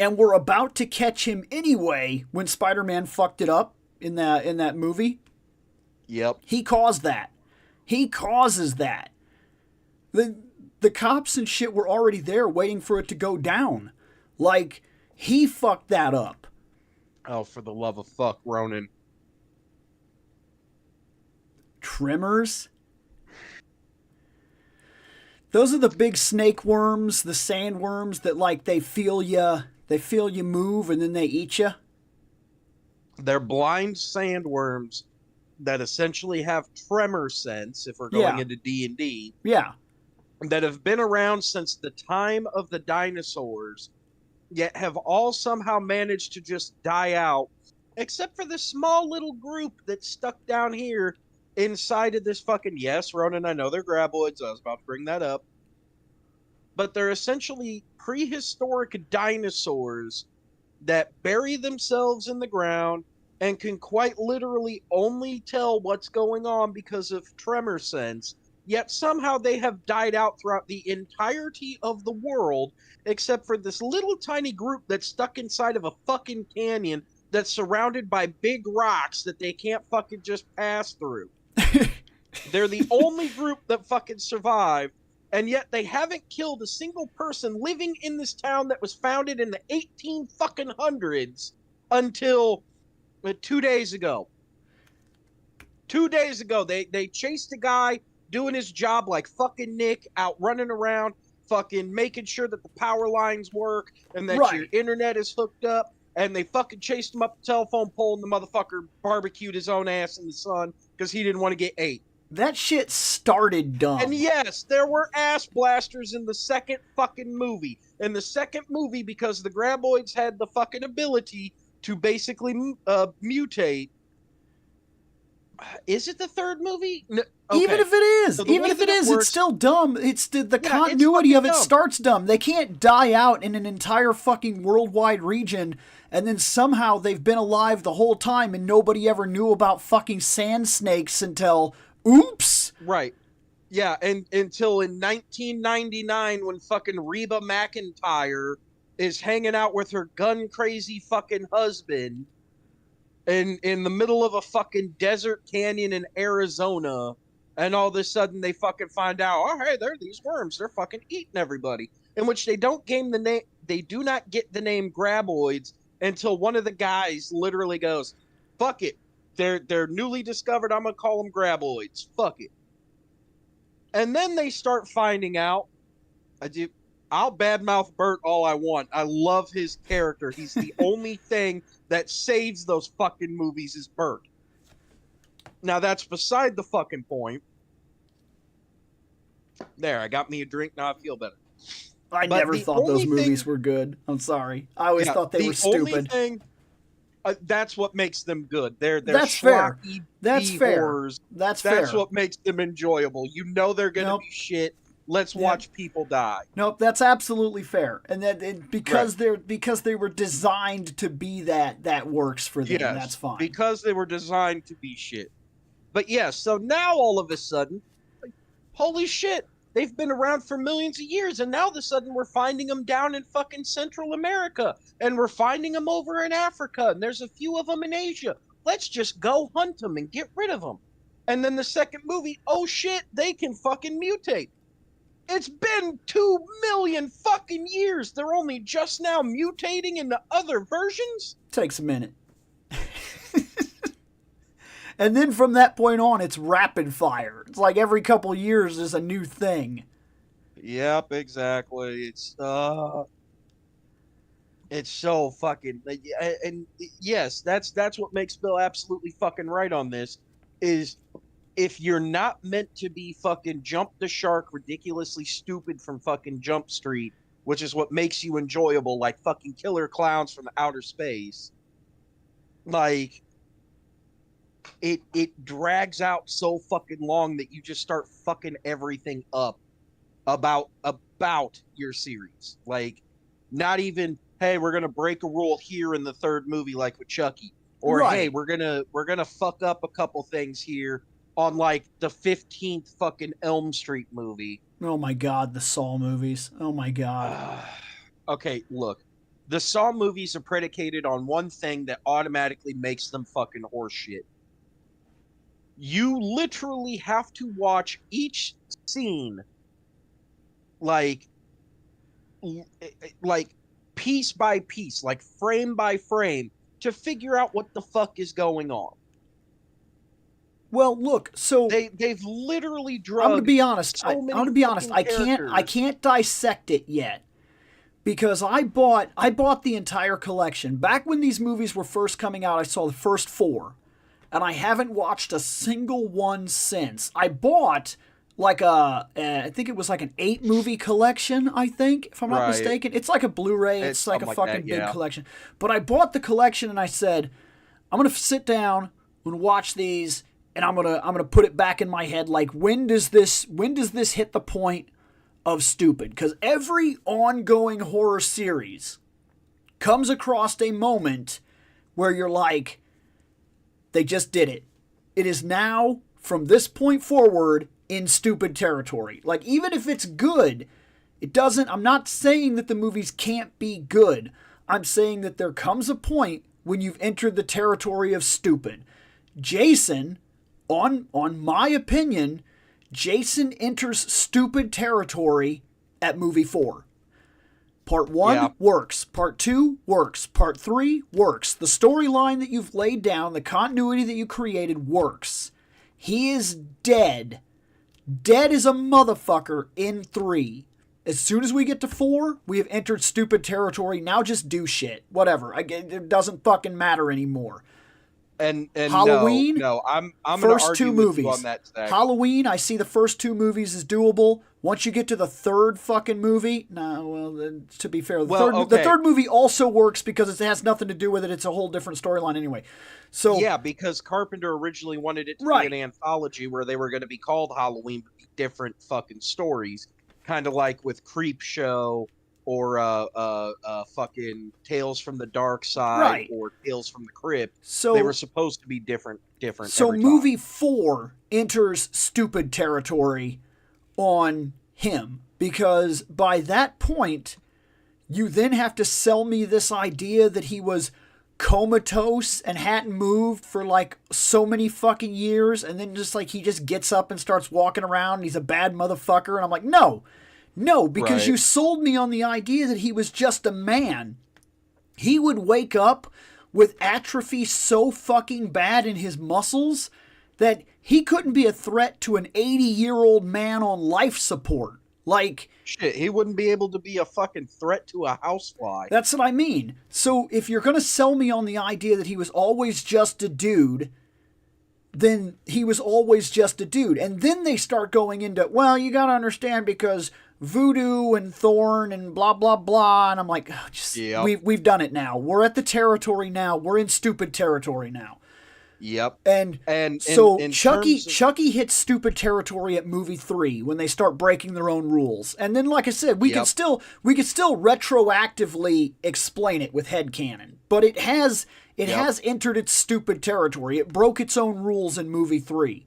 And were about to catch him anyway when Spider-Man fucked it up in that movie. Yep. He caused that. He causes that. The cops and shit were already there waiting for it to go down. Like, he fucked that up. Oh, for the love of fuck, Ronan. Tremors? Those are the big snake worms, the sandworms that, like, they feel you move and then they eat you. They're blind sandworms that essentially have tremor sense, if we're going into D&D. Yeah. That have been around since the time of the dinosaurs, yet have all somehow managed to just die out, except for this small little group that's stuck down here inside of this fucking... Yes, Ronan, I know they're graboids. I was about to bring that up. But they're essentially prehistoric dinosaurs that bury themselves in the ground and can quite literally only tell what's going on because of tremor sense, yet somehow they have died out throughout the entirety of the world, except for this little tiny group that's stuck inside of a fucking canyon that's surrounded by big rocks that they can't fucking just pass through. They're the only group that fucking survived, and yet they haven't killed a single person living in this town that was founded in the 1800s until 2 days ago. 2 days ago, they chased a guy doing his job like fucking Nick, out running around, fucking making sure that the power lines work and that your internet is hooked up, and they fucking chased him up the telephone pole, and the motherfucker barbecued his own ass in the sun because he didn't want to get ate. That shit started dumb. And yes, there were ass blasters in the second fucking movie. In the second movie, because the graboids had the fucking ability to basically mutate. Is it the third movie? No, okay. Even if it is, so it's still dumb. It's the continuity of it starts dumb. They can't die out in an entire fucking worldwide region, and then somehow they've been alive the whole time, and nobody ever knew about fucking sand snakes until, oops. Right. Yeah, and until in 1999 when fucking Reba McEntire is hanging out with her gun-crazy fucking husband in the middle of a fucking desert canyon in Arizona, and all of a sudden they fucking find out, oh, hey, there are these worms. They're fucking eating everybody. In which they don't game the name, they do not get the name graboids until one of the guys literally goes, fuck it. They're newly discovered. I'm going to call them graboids. Fuck it. And then they start finding out. I'll badmouth Bert all I want. I love his character. He's the only thing that saves those fucking movies is Bert. Now, that's beside the fucking point. There, I got me a drink. Now I feel better. I never thought those movies were good. I'm sorry. I always thought they were stupid. Only thing, that's what makes them good. They're that's fair. That's fair. That's fair. That's what makes them enjoyable. You know they're gonna be shit. Let's watch people die. Nope, that's absolutely fair, and because they were designed to be that works for them. Yes, that's fine. Because they were designed to be shit. But yes, so now all of a sudden, holy shit, they've been around for millions of years, and now all of a sudden we're finding them down in fucking Central America, and we're finding them over in Africa, and there's a few of them in Asia. Let's just go hunt them and get rid of them. And then the second movie, oh shit, they can fucking mutate. It's been 2 million fucking years. They're only just now mutating into other versions? Takes a minute. And then from that point on, it's rapid fire. It's like every couple years there's a new thing. Yep, exactly. It's so fucking and yes, that's what makes Bill absolutely fucking right on this is if you're not meant to be fucking jump the shark ridiculously stupid from fucking Jump Street, which is what makes you enjoyable like fucking killer clowns from outer space, like it drags out so fucking long that you just start fucking everything up about your series. Like, not even, hey, we're gonna break a rule here in the third movie, like with Chucky, or hey, Right. we're gonna fuck up a couple things here on like the 15th fucking Elm Street movie. Oh my God, the Saw movies. Oh my God. Okay, look, the Saw movies are predicated on one thing that automatically makes them fucking horseshit. You literally have to watch each scene like like piece by piece, like frame by frame, to figure out what the fuck is going on. Well, look, so They've literally I'm gonna drug be honest. so I'm many gonna be honest. fucking I characters. can't dissect it yet because I bought the entire collection back when these movies were first coming out. I saw the first four, and I haven't watched a single one since. I bought like I think it was like an 8 movie collection. I think, if I'm not Right. mistaken, it's like a Blu-ray. It's It's like a something like fucking that, big yeah. collection. But I bought the collection, and I said, I'm gonna sit down and watch these, and I'm gonna put it back in my head. Like, when does this hit the point of stupid? Because every ongoing horror series comes across a moment where you're like, they just did it. It is now, from this point forward, in stupid territory. Like, even if it's good, it doesn't. I'm not saying that the movies can't be good. I'm saying that there comes a point when you've entered the territory of stupid. Jason, on my opinion, Jason enters stupid territory at movie 4. Part Yeah. 1 works. Part 2 works. Part 3 works. The storyline that you've laid down, the continuity that you created works. He is dead. Dead as a motherfucker in 3. As soon as we get to 4, we have entered stupid territory. Now just do shit. Whatever. It doesn't fucking matter anymore. And no, Halloween, no, I'm gonna first 2 argue with you on movies. that, Zaggy. Halloween, I see the first 2 movies as doable. Once you get to the third fucking movie, no, well, to be fair, Well, the okay. third movie also works because it has nothing to do with it. It's a whole different storyline anyway. So, Yeah, because Carpenter originally wanted it to be an right, anthology where they were going to be called Halloween, but be different fucking stories, kind of like with Creep Show or fucking Tales from the Dark Side right. or Tales from the Crypt. They were So, supposed to be different so every time. movie 4 enters stupid territory on him because by that point, you then have to sell me this idea that he was comatose and hadn't moved for like so many fucking years, and then just like he just gets up and starts walking around and he's a bad motherfucker. And I'm like, no, no, because Right. you sold me on the idea that he was just a man. He would wake up with atrophy so fucking bad in his muscles that he couldn't be a threat to an 80-year-old man on life support. Like, Shit, he wouldn't be able to be a fucking threat to a housefly. that's what I mean. So if you're going to sell me on the idea that he was always just a dude, then he was always just a dude. And then they start going into, well, you got to understand because voodoo and thorn and blah blah blah, and I'm like, oh, just Yep. we've done it now. We're at the territory now. We're in stupid territory now. Yep. And And so in Chucky terms of Chucky hits stupid territory at movie 3 when they start breaking their own rules. And then like I said, yep. we could still retroactively explain it with headcanon. But Yep. has entered its stupid territory. It broke its own rules in movie 3.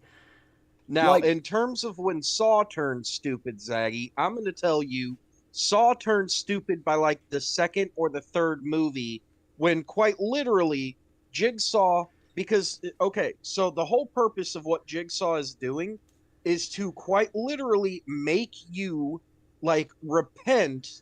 Now, Like, in terms of when Saw turned stupid, Zaggy, I'm going to tell you, Saw turned stupid by like the second or the third movie when quite literally Jigsaw, because, okay, so the whole purpose of what Jigsaw is doing is to quite literally make you like repent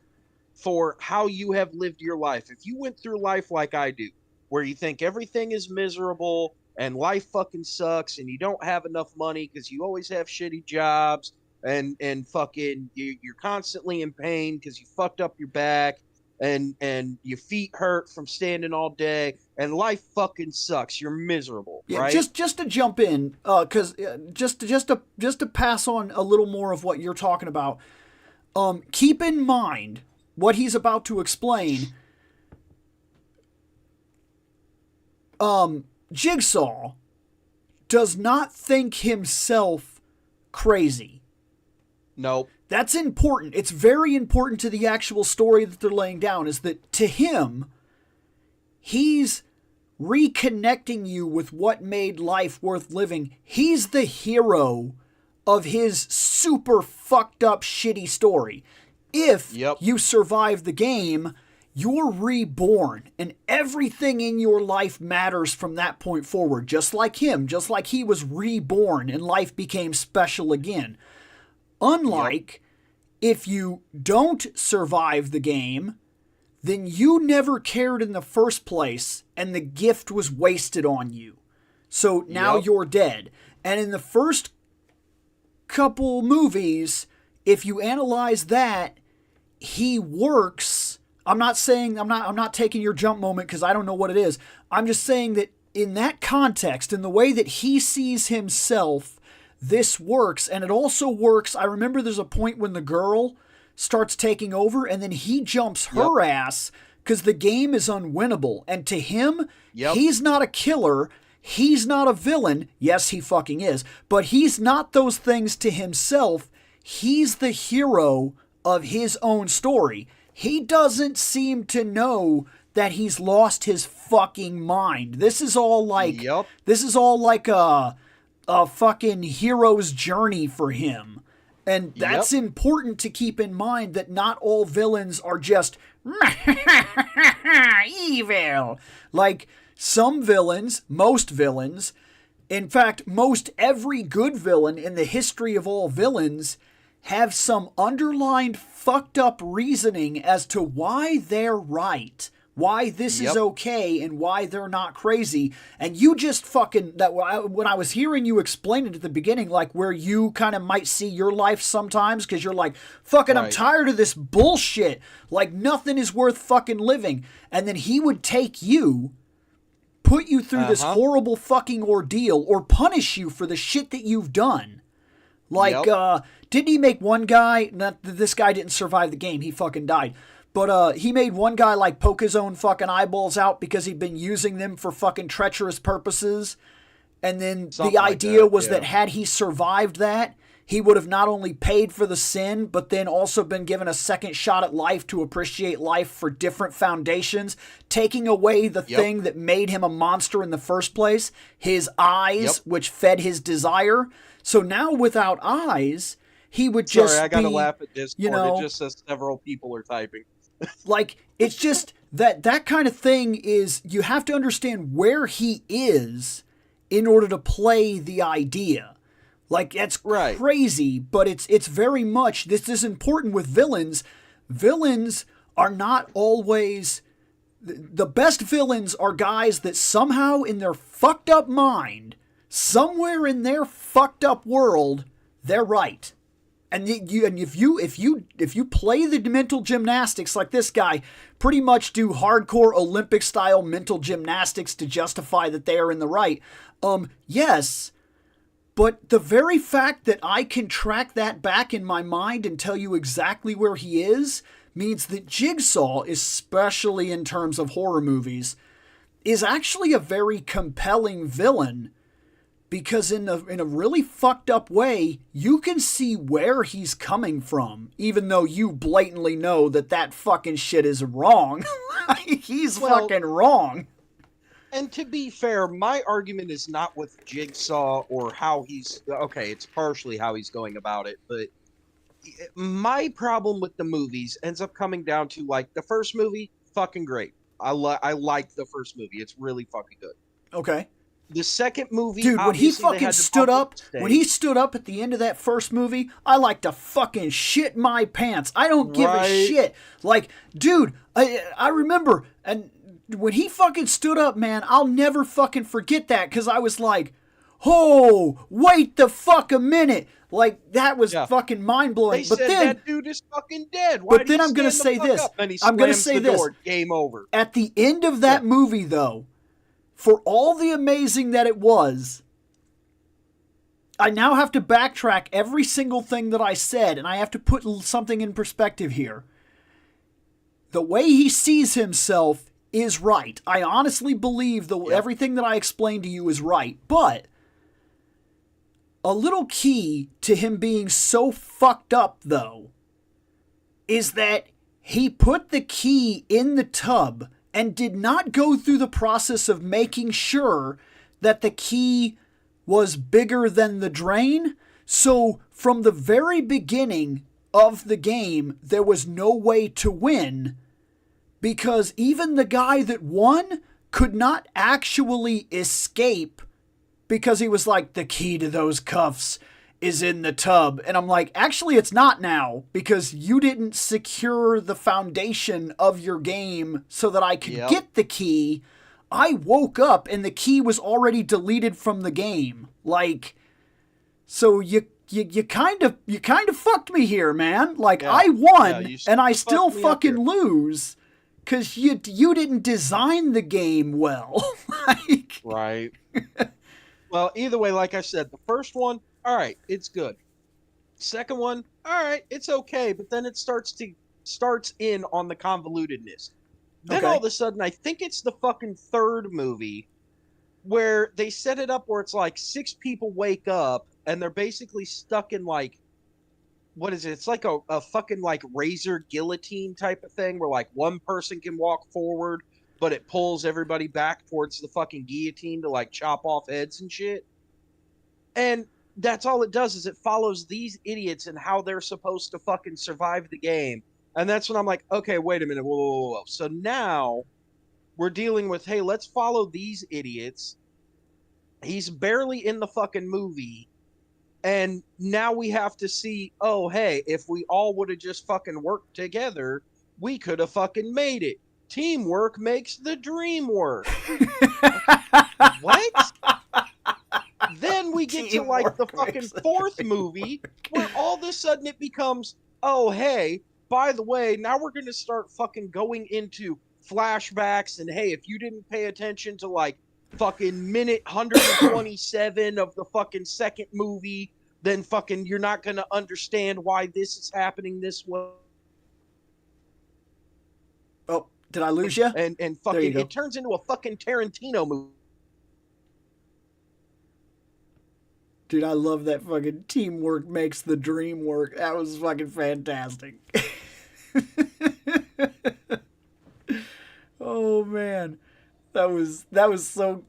for how you have lived your life. If you went through life like I do, where you think everything is miserable and life fucking sucks and you don't have enough money because you always have shitty jobs and fucking you're constantly in pain because you fucked up your back and your feet hurt from standing all day and life fucking sucks. You're miserable, Yeah, right? just to jump in, because just to pass on a little more of what you're talking about. Keep in mind what he's about to explain. Jigsaw does not think himself crazy. Nope. That's important. It's very important to the actual story that they're laying down, is that to him, he's reconnecting you with what made life worth living. He's the hero of his super fucked up shitty story. If you survive the game, you're reborn, and everything in your life matters from that point forward. Just like him, just like he was reborn and life became special again. Unlike if you don't survive the game, then you never cared in the first place and the gift was wasted on you. So now you're dead. And in the first couple movies, if you analyze that, he works. I'm not taking your jump moment because I don't know what it is. I'm just saying that in that context, in the way that he sees himself, this works. And it also works. I remember there's a point when the girl starts taking over and then he jumps her ass because the game is unwinnable. And to him, he's not a killer. He's not a villain. Yes, he fucking is. But he's not those things to himself. He's the hero of his own story. He doesn't seem to know that he's lost his fucking mind. This is all like a fucking hero's journey for him. And that's important to keep in mind, that not all villains are just evil. Like some villains, most villains, in fact, most every good villain in the history of all villains have some underlined fucked up reasoning as to why they're right, why this is okay, and why they're not crazy. And you just fucking, when I was hearing you explain it at the beginning, like where you kind of might see your life sometimes, because you're like, fucking, I'm tired of this bullshit. Like nothing is worth fucking living. And then he would take you, put you through this horrible fucking ordeal, or punish you for the shit that you've done. Like, didn't he make one guy, not that this guy didn't survive the game, he fucking died, but he made one guy like poke his own fucking eyeballs out because he'd been using them for fucking treacherous purposes. And then the idea was that had he survived that, he would have not only paid for the sin, but then also been given a second shot at life to appreciate life for different foundations, taking away the thing that made him a monster in the first place, his eyes, which fed his desire. So now without eyes, he would just I gotta laugh at Discord. It just says several people are typing. Like, it's just that kind of thing is, you have to understand where he is in order to play the idea. Like, that's crazy, but it's very much, this is important with villains. Villains are not always, the best villains are guys that somehow in their fucked up mind, somewhere in their fucked up world, they're right. And if you play the mental gymnastics like this guy, pretty much do hardcore Olympic style mental gymnastics to justify that they are in the right. Yes, but the very fact that I can track that back in my mind and tell you exactly where he is means that Jigsaw, especially in terms of horror movies, is actually a very compelling villain. Because in a really fucked up way, you can see where he's coming from, even though you blatantly know that fucking shit is wrong. He's fucking wrong. And to be fair, my argument is not with Jigsaw or how he's... Okay, it's partially how he's going about it, but my problem with the movies ends up coming down to, like, the first movie, fucking great. I like the first movie. It's really fucking good. Okay. The second movie, dude, when he fucking stood up at the end of that first movie, I like to fucking shit my pants. I don't give a shit. Like, dude, I remember, and when he fucking stood up, man, I'll never fucking forget that, because I was like, oh, wait the fuck a minute. Like, that was Yeah. fucking mind-blowing. They But said then, that dude is fucking dead. Why but then I'm going to say this. Then he I'm going to slams say the this. door. Game over. At the end of that Yeah. movie, though, for all the amazing that it was, I now have to backtrack every single thing that I said, and I have to put something in perspective here. The way he sees himself is right. I honestly believe everything that I explained to you is right. But a little key to him being so fucked up, though, is that he put the key in the tub and did not go through the process of making sure that the key was bigger than the drain. So from the very beginning of the game, there was no way to win, because even the guy that won could not actually escape, because he was like, the key to those cuffs is in the tub. And I'm like, actually it's not now, because you didn't secure the foundation of your game so that I could get the key. I woke up and the key was already deleted from the game. Like, so you kind of fucked me here, man. Like, I won and I still fucking lose because you didn't design the game well. Like, right. Well, either way, like I said, the first one, all right, it's good. Second one, all right, it's okay, but then it starts in on the convolutedness. Then all of a sudden, I think it's the fucking third movie where they set it up where it's like 6 people wake up and they're basically stuck in like, what is it? It's like a fucking like razor guillotine type of thing where like one person can walk forward, but it pulls everybody back towards the fucking guillotine to like chop off heads and shit. And that's all it does, is it follows these idiots and how they're supposed to fucking survive the game. And that's when I'm like, okay, wait a minute. Whoa. So now we're dealing with, hey, let's follow these idiots. He's barely in the fucking movie. And now we have to see, oh, hey, if we all would have just fucking worked together, we could have fucking made it. Teamwork makes the dream work. What? Then we get to like the fucking fourth movie where all of a sudden it becomes, oh, hey, by the way, now we're going to start fucking going into flashbacks. And hey, if you didn't pay attention to like fucking minute 127 of the fucking second movie, then fucking you're not going to understand why this is happening this way. Oh, did I lose you? And fucking it turns into a fucking Tarantino movie. Dude, I love that fucking teamwork makes the dream work. That was fucking fantastic. Oh man. That was so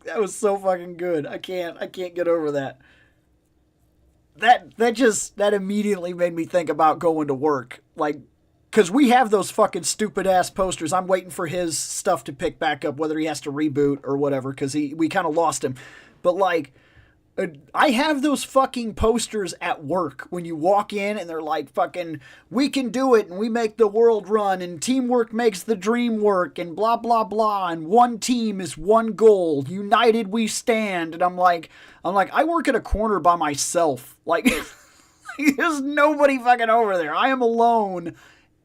fucking good. I can't get over that. That immediately made me think about going to work. Like, cause we have those fucking stupid ass posters. I'm waiting for his stuff to pick back up, whether he has to reboot or whatever, cause we kind of lost him. But like, I have those fucking posters at work when you walk in and they're like fucking, we can do it and we make the world run and teamwork makes the dream work and blah, blah, blah. And one team is one goal. United we stand. And I'm like, I work at a corner by myself. Like, there's nobody fucking over there. I am alone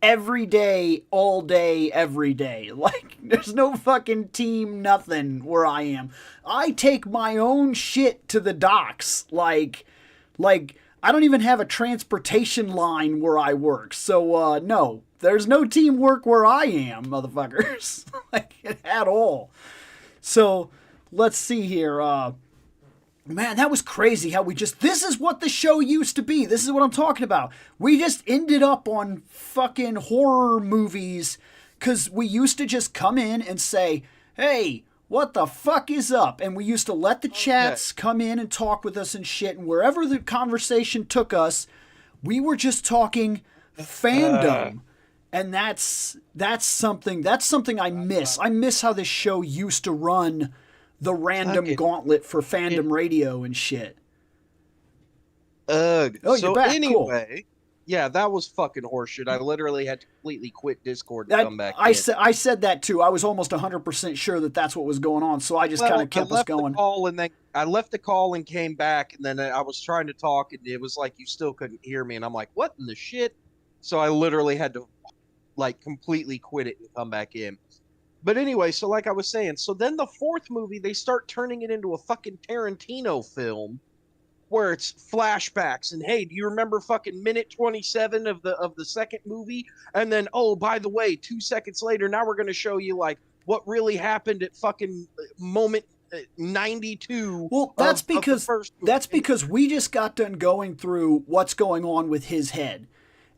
every day, all day, every day. Like, there's no fucking team, nothing where I am. I take my own shit to the docks. Like, I don't even have a transportation line where I work. So, no, there's no teamwork where I am, motherfuckers. Like, at all. So, let's see here. Man, that was crazy how this is what the show used to be. This is what I'm talking about. We just ended up on fucking horror movies because we used to just come in and say, hey, what the fuck is up? And we used to let the chats come in and talk with us and shit. And wherever the conversation took us, we were just talking fandom. And that's something I miss. I miss how this show used to run the random gauntlet for fandom radio and shit. Oh, you're back. Anyway, Yeah, that was fucking horseshit. I literally had to completely quit Discord and That come back I in. said I said that too. I was almost 100% sure that that's what was going on. So I just kind Well, of I kept us left the going. call and then I left the call and came back, and then I was trying to talk, and it was like you still couldn't hear me, and I'm like, what in the shit? So I literally had to like completely quit it and come back in. But anyway, so like I was saying, so then the fourth movie they start turning it into a fucking Tarantino film where it's flashbacks and hey, do you remember fucking minute 27 of the second movie? And then oh, by the way, 2 seconds later, now we're going to show you like what really happened at fucking moment 92 Well, of the first movie. that's because we just got done going through what's going on with his head.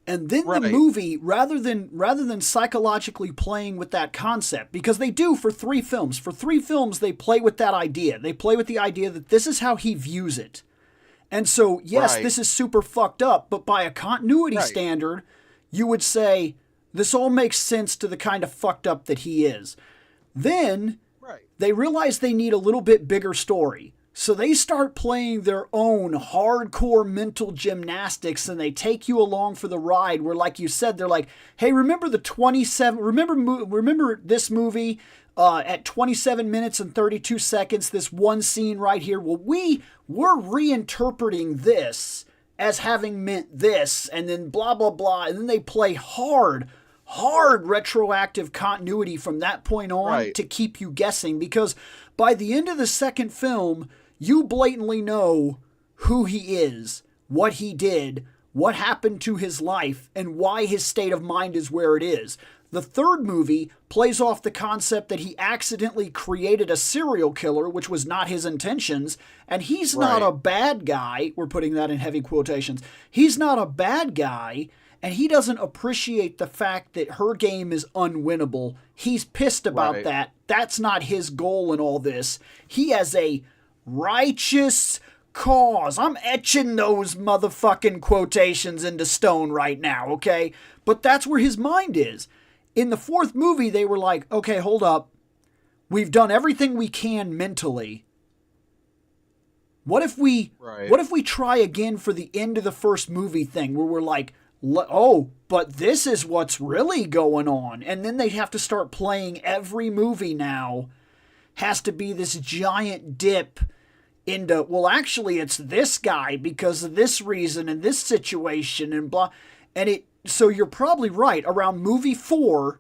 And then the Right, movie, rather than psychologically playing with that concept, because they do for 3 films. For 3 films, they play with that idea. They play with the idea that this is how he views it. And so, yes, right, this is super fucked up, but by a continuity right, standard, you would say this all makes sense to the kind of fucked up that he is. Then right, they realize they need a little bit bigger story. So they start playing their own hardcore mental gymnastics and they take you along for the ride where, like you said, they're like, hey, remember the 27, remember this movie at 27 minutes and 32 seconds, this one scene right here? Well, we're reinterpreting this as having meant this and then blah, blah, blah. And then they play hard retroactive continuity from that point on right, to keep you guessing because by the end of the second film, you blatantly know who he is, what he did, what happened to his life, and why his state of mind is where it is. The third movie plays off the concept that he accidentally created a serial killer, which was not his intentions, and he's not right, a bad guy. We're putting that in heavy quotations. He's not a bad guy, and he doesn't appreciate the fact that her game is unwinnable. He's pissed about right. that. That's not his goal in all this. He has a righteous cause. I'm etching those motherfucking quotations into stone right now, okay? But that's where his mind is. In the fourth movie, they were like, okay, hold up. We've done everything we can mentally. What if we Right. what if we try again for the end of the first movie thing where we're like, oh, but this is what's really going on. And then they have to start playing every movie now has to be this giant dip into, well, actually, it's this guy because of this reason and this situation and blah. And so you're probably right. Around movie 4,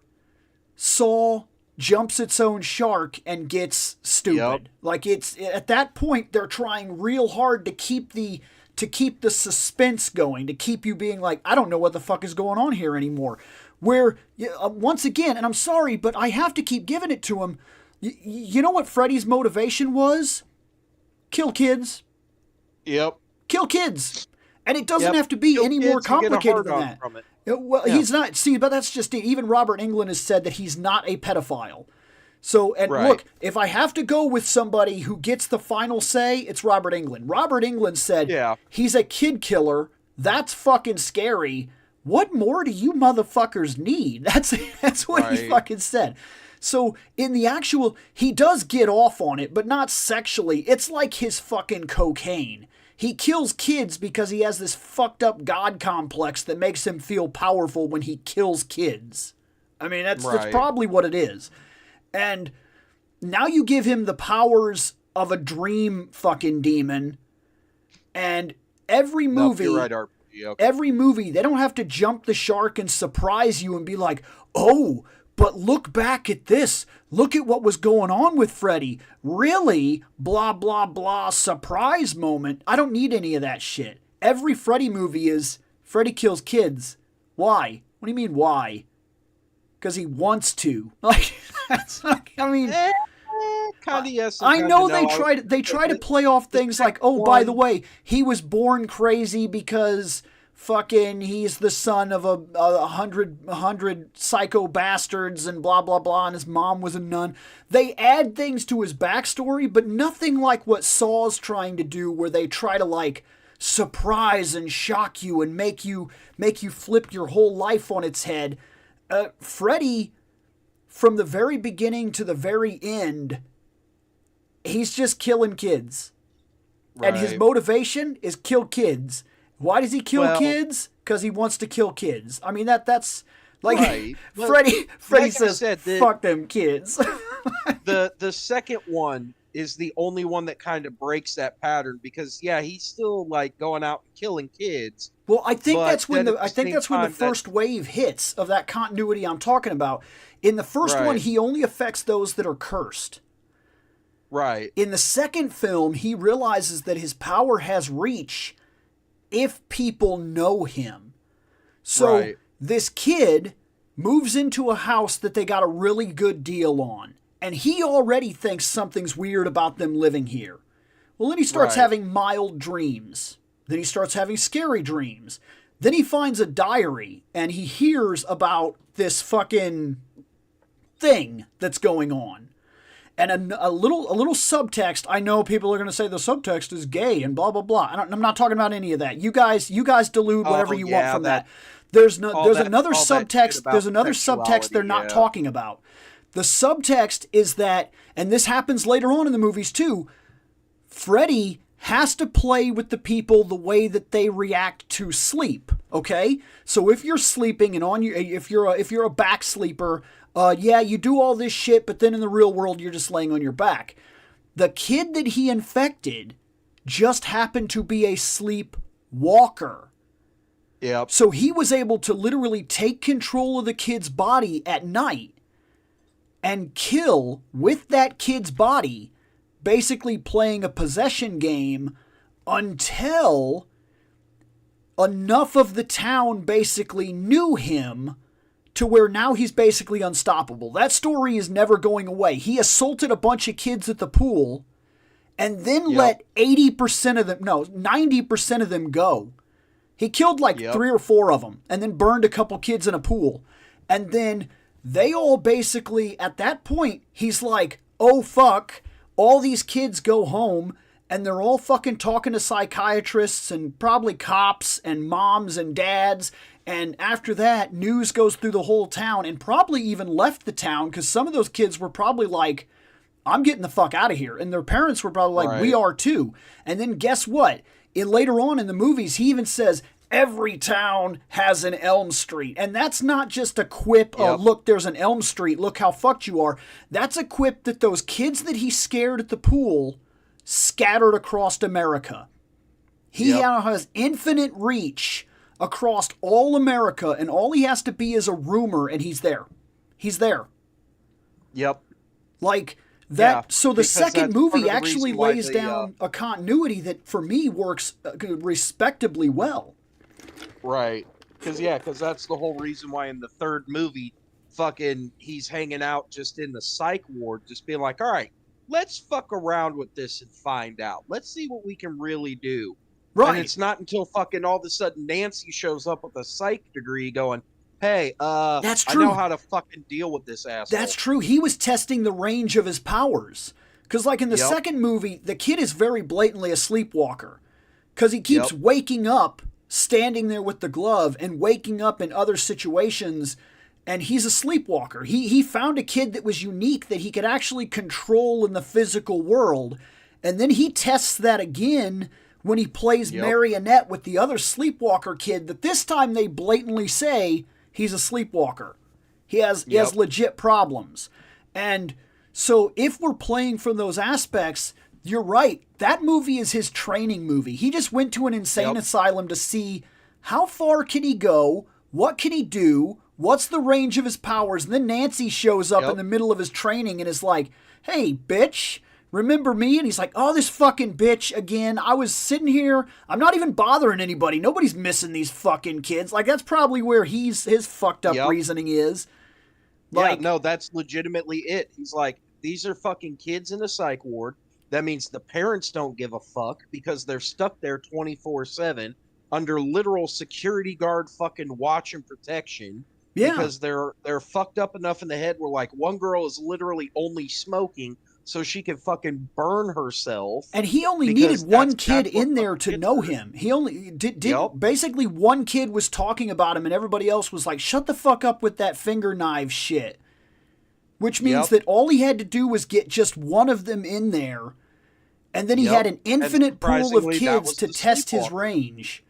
Saw jumps its own shark and gets Yep. stupid. Like it's at that point they're trying real hard to keep the suspense going, to keep you being like, I don't know what the fuck is going on here anymore. Where once again, and I'm sorry, but I have to keep giving it to him. You know what Freddy's motivation was? Kill kids. Yep. Kill kids. And it doesn't Yep. have to be Kill any more kids and get a complicated hard than on that. from it. Well, Yeah. he's not. See, but that's just it. Even Robert Englund has said that he's not a pedophile. So, and Right. look, if I have to go with somebody who gets the final say, it's Robert Englund. Robert Englund said Yeah. he's a kid killer. That's fucking scary. What more do you motherfuckers need? That's what he Right. fucking said. So in the actual, he does get off on it, but not sexually. It's like his fucking cocaine. He kills kids because he has this fucked up God complex that makes him feel powerful when he kills kids. I mean, that's Right. probably what it is. And now you give him the powers of a dream fucking demon, and every Nope, movie, you're right, RPG. Okay. every movie, they don't have to jump the shark and surprise you and be like, oh, but look back at this. Look at what was going on with Freddy. Really? Blah, blah, blah. Surprise moment. I don't need any of that shit. Every Freddy movie is Freddy kills kids. Why? What do you mean, why? Because he wants to. Like, that's not, I mean, Kind of yes. and I kinda know no. they try to play off things like, oh, by the way, he was born crazy because fucking he's the son of a hundred psycho bastards and blah blah blah, and his mom was a nun. They add things to his backstory, but nothing like what Saw's trying to do, where they try to like surprise and shock you and make you flip your whole life on its head. Freddy, from the very beginning to the very end, he's just killing kids. And his Right. motivation is kill kids. Why does he kill Well- kids? because he wants to kill kids. I mean, that's like Right. Freddy like I says, said, fuck them kids. The second one is the only one that kind of breaks that pattern because yeah, he's still like going out and killing kids. Well, I think But that's when then the at the same time, first wave hits of that continuity I'm talking about. In the first one, Right. he only affects those that are cursed. Right. In the second film, he realizes that his power has reach if people know him. So Right. this kid moves into a house that they got a really good deal on, and he already thinks something's weird about them living here. Well, then he starts Right. having mild dreams. Then he starts having scary dreams. Then he finds a diary, and he hears about this fucking thing that's going on. And a little subtext. I know people are going to say the subtext is gay and blah blah blah. I'm not talking about any of that. You guys delude whatever you want from that. There's another subtext. There's another subtext they're not talking about. The subtext is that, and this happens later on in the movies too, Freddy has to play with the people the way that they react to sleep. Okay, so if you're sleeping and if you're a back sleeper, yeah, you do all this shit, but then in the real world you're just laying on your back. The kid that he infected just happened to be a sleepwalker. Yep. So he was able to literally take control of the kid's body at night and kill with that kid's body, basically playing a possession game until enough of the town basically knew him to where now he's basically unstoppable. That story is never going away. He assaulted a bunch of kids at the pool and then let 80% of them, no, 90% of them go. He killed like 3 or 4 of them and then burned a couple kids in a pool. And then they all basically, at that point, he's like, oh fuck, all these kids go home and they're all fucking talking to psychiatrists and probably cops and moms and dads. And after that, news goes through the whole town and probably even left the town because some of those kids were probably like, I'm getting the fuck out of here. And their parents were probably like, we are too. And then guess what? Later on in the movies, he even says, every town has an Elm Street. And that's not just a quip of, look, there's an Elm Street, look how fucked you are. That's a quip that those kids that he scared at the pool scattered across America. He now has infinite reach across all America, and all he has to be is a rumor, and he's there. He's there. Yep. Like that. Yeah, so the because second that's part movie of the actually reason why lays they, down a continuity that, for me, works respectably well. Right. Because that's the whole reason why in the third movie, fucking, he's hanging out just in the psych ward, just being like, all right, let's fuck around with this and find out. Let's see what we can really do. Right. And it's not until fucking all of a sudden Nancy shows up with a psych degree going, hey, that's true. I know how to fucking deal with this asshole. That's true. He was testing the range of his powers. Because like in the second movie, the kid is very blatantly a sleepwalker. Because he keeps waking up, standing there with the glove, and waking up in other situations, and he's a sleepwalker. He found a kid that was unique that he could actually control in the physical world. And then he tests that again when he plays marionette with the other sleepwalker kid, that this time they blatantly say he's a sleepwalker. He has legit problems. And so if we're playing from those aspects, you're right. That movie is his training movie. He just went to an insane asylum to see how far can he go, what can he do, what's the range of his powers. And then Nancy shows up in the middle of his training and is like, hey, bitch, remember me? And he's like, oh, this fucking bitch again. I was sitting here. I'm not even bothering anybody. Nobody's missing these fucking kids. Like, that's probably where his fucked up reasoning is. Like, no, that's legitimately it. He's like, these are fucking kids in a psych ward. That means the parents don't give a fuck because they're stuck there 24/7 under literal security guard fucking watch and protection. Yeah. Because they're fucked up enough in the head where like one girl is literally only smoking so she can fucking burn herself. And he only needed one kid in there to know him. He only did basically one kid was talking about him and everybody else was like, shut the fuck up with that finger knife shit. Which means that all he had to do was get just one of them in there, and then he had an infinite pool of kids to test his range.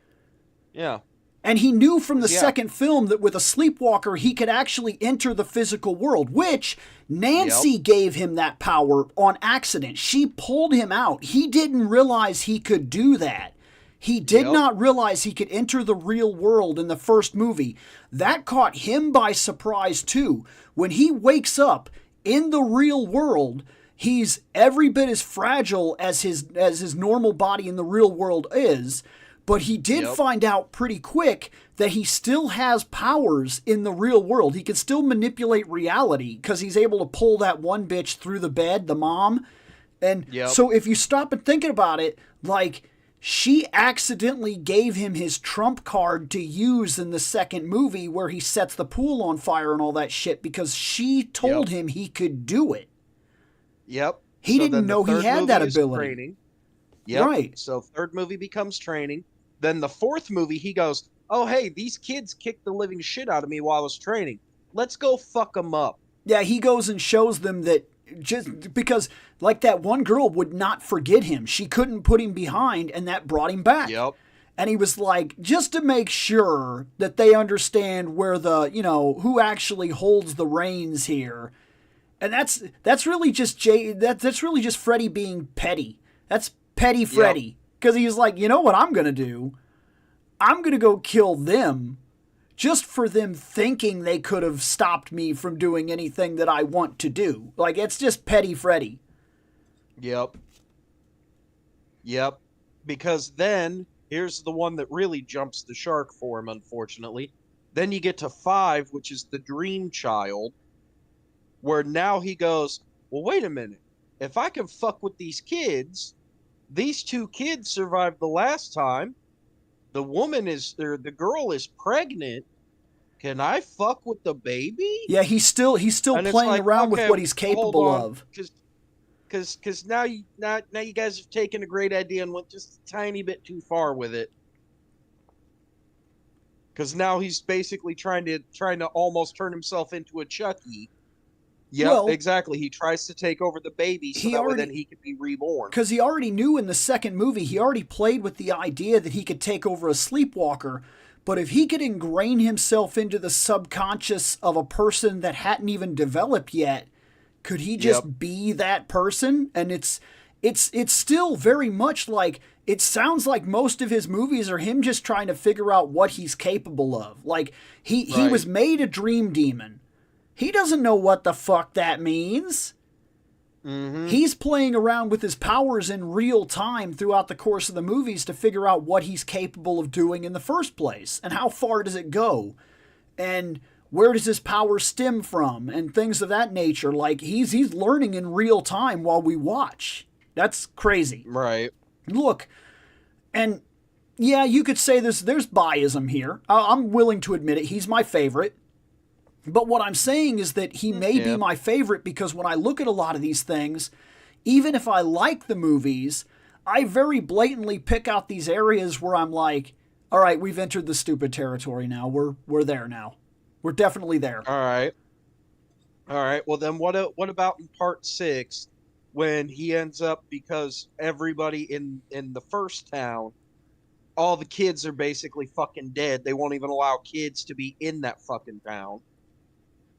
Yeah. And he knew from the Yeah. second film that with a sleepwalker, he could actually enter the physical world, which Nancy gave him that power on accident. She pulled him out. He didn't realize he could do that. He did not realize he could enter the real world in the first movie. That caught him by surprise, too. When he wakes up in the real world, he's every bit as fragile as his normal body in the real world is. But he did find out pretty quick that he still has powers in the real world. He can still manipulate reality because he's able to pull that one bitch through the bed, the mom. And so if you stop and think about it, like, she accidentally gave him his trump card to use in the second movie where he sets the pool on fire and all that shit because she told him he could do it. He didn't know he had that ability. Right. So third movie becomes training. Then the fourth movie, he goes, oh, hey, these kids kicked the living shit out of me while I was training. Let's go fuck them up. Yeah, he goes and shows them that just because, like, that one girl would not forget him. She couldn't put him behind, and that brought him back. And he was like, just to make sure that they understand where the, who actually holds the reins here. And that's really just that's really just Freddy being petty. That's petty Freddy. Because he's like, you know what I'm going to do? I'm going to go kill them just for them thinking they could have stopped me from doing anything that I want to do. Like, it's just petty Freddy. Because then, here's the one that really jumps the shark for him, unfortunately. Then you get to 5, which is the Dream Child, where now he goes, well, wait a minute. If I can fuck with these kids... These 2 kids survived the last time. The girl is pregnant. Can I fuck with the baby? Yeah, he's still playing around with what he's capable of. Because now you guys have taken a great idea and went just a tiny bit too far with it. Because now he's basically trying to almost turn himself into a Chucky. Exactly. He tries to take over the baby so that way then he can be reborn. Because he already knew in the second movie, he already played with the idea that he could take over a sleepwalker. But if he could ingrain himself into the subconscious of a person that hadn't even developed yet, could he just be that person? And it's still very much like, it sounds like most of his movies are him just trying to figure out what he's capable of. Like, he was made a dream demon. He doesn't know what the fuck that means. He's playing around with his powers in real time throughout the course of the movies to figure out what he's capable of doing in the first place. And how far does it go? And where does his power stem from? And things of that nature. Like, he's learning in real time while we watch. That's crazy. Right. Look, and yeah, you could say there's biasm here. I'm willing to admit it. He's my favorite. But what I'm saying is that he may be my favorite because when I look at a lot of these things, even if I like the movies, I very blatantly pick out these areas where I'm like, all right, we've entered the stupid territory now. We're there now. We're definitely there. All right. Well, then what about in part 6 when he ends up, because everybody in the first town, all the kids are basically fucking dead. They won't even allow kids to be in that fucking town.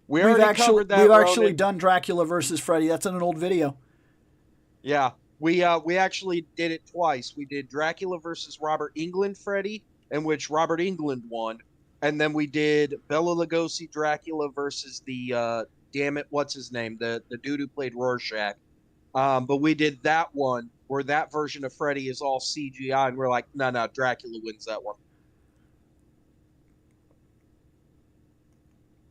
We've actually done Dracula versus Freddy. That's in an old video. Yeah, we actually did it twice. We did Dracula versus Robert Englund Freddy, in which Robert Englund won, and then we did Bela Lugosi Dracula versus the what's his name, the dude who played Rorschach. But we did that one where that version of Freddy is all CGI, and we're like, no, Dracula wins that one.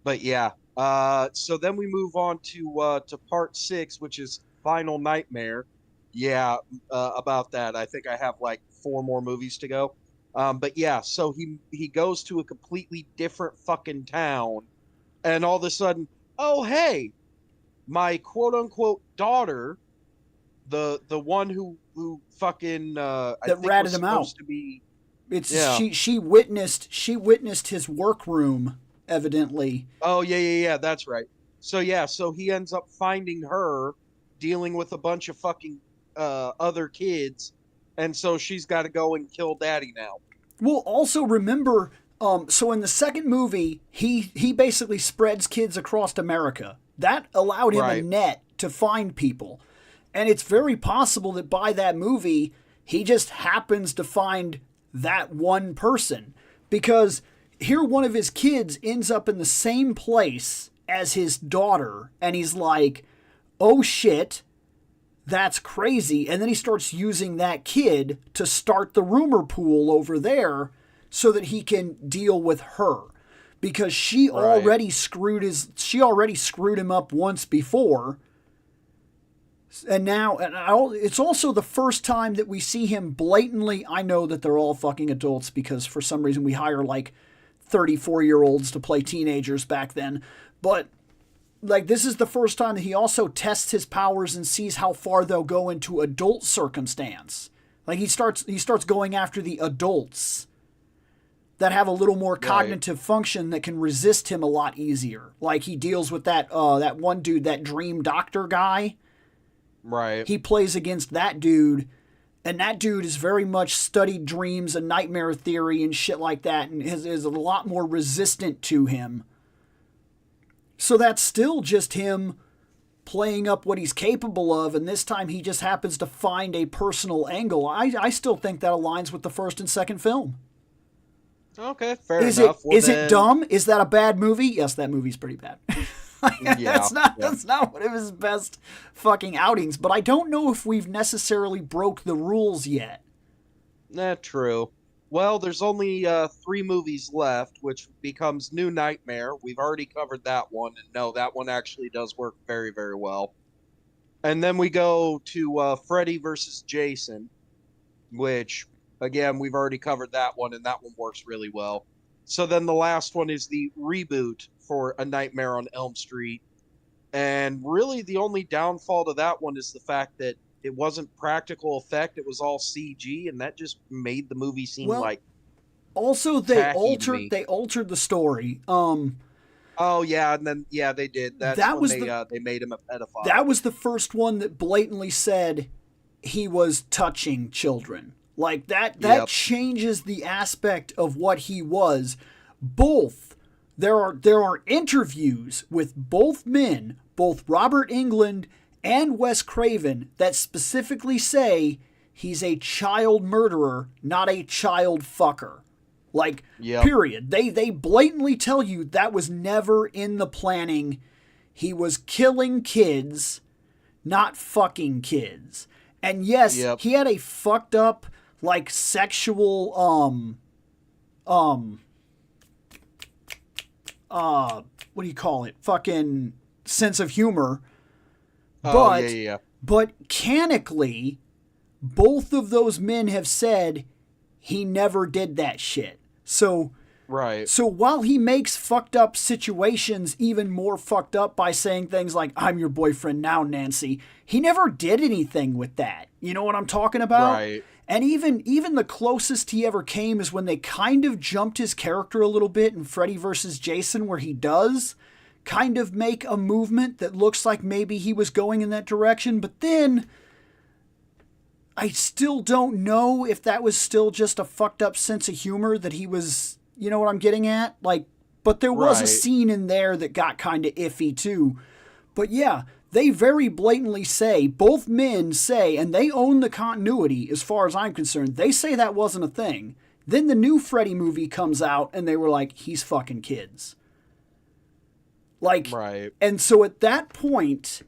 But yeah. So then we move on to part 6, which is Final Nightmare. Yeah, about that. I think I have like 4 more movies to go. But yeah, so he goes to a completely different fucking town, and all of a sudden, oh hey, my quote unquote daughter, the one who fucking that ratted him out. She witnessed his workroom. Evidently. Oh, yeah, that's right. So he ends up finding her, dealing with a bunch of fucking other kids, and so she's got to go and kill Daddy now. Well, also remember, So in the second movie, he basically spreads kids across America. That allowed him a Right. net to find people. And it's very possible that by that movie, he just happens to find that one person. Because here one of his kids ends up in the same place as his daughter. And he's like, oh shit, that's crazy. And then he starts using that kid to start the rumor pool over there so that he can deal with her. Because she already screwed him up once before. And now, it's also the first time that we see him blatantly. I know that they're all fucking adults because for some reason we hire like 34-year-olds to play teenagers back then. But like, this is the first time that he also tests his powers and sees how far they'll go into adult circumstance. Like, he starts going after the adults that have a little more cognitive function that can resist him a lot easier. Like, he deals with that one dude, that dream doctor guy. Right. He plays against that dude, and that dude is very much studied dreams and nightmare theory and shit like that, and is a lot more resistant to him. So that's still just him playing up what he's capable of, and this time he just happens to find a personal angle. I still think that aligns with the first and second film. Okay, fair Is enough. Is it dumb? Is that a bad movie? Yes, that movie's pretty bad. That's not one of his best fucking outings, but I don't know if we've necessarily broke the rules yet. True. Well, there's only 3 movies left, which becomes New Nightmare. We've already covered that one, and no, that one actually does work very, very well. And then we go to Freddy versus Jason, which, again, we've already covered that one, and that one works really well. So then the last one is the reboot for A Nightmare on Elm Street. And really the only downfall to that one is the fact that it wasn't practical effect, it was all CG, and that just made the movie seem like also they altered the story. Oh yeah, and then they did. That was they made him a pedophile. That was the first one that blatantly said he was touching children. Like that changes the aspect of what he was. There are interviews with both men, both Robert Englund and Wes Craven, that specifically say he's a child murderer, not a child fucker. Like, period. They blatantly tell you that was never in the planning. He was killing kids, not fucking kids. And yes, he had a fucked up, like, sexual, what do you call it? Fucking sense of humor. But canonically, both of those men have said he never did that shit. So while he makes fucked up situations even more fucked up by saying things like, I'm your boyfriend now, Nancy, he never did anything with that. You know what I'm talking about? Right. And even the closest he ever came is when they kind of jumped his character a little bit in Freddy vs. Jason, where he does kind of make a movement that looks like maybe he was going in that direction. But then I still don't know if that was still just a fucked up sense of humor that he was, you know what I'm getting at? Like, but there was a scene in there that got kind of iffy too. But yeah, they very blatantly say, both men say, and they own the continuity as far as I'm concerned, they say that wasn't a thing. Then the new Freddy movie comes out and they were like, he's fucking kids. Like, and so at that point,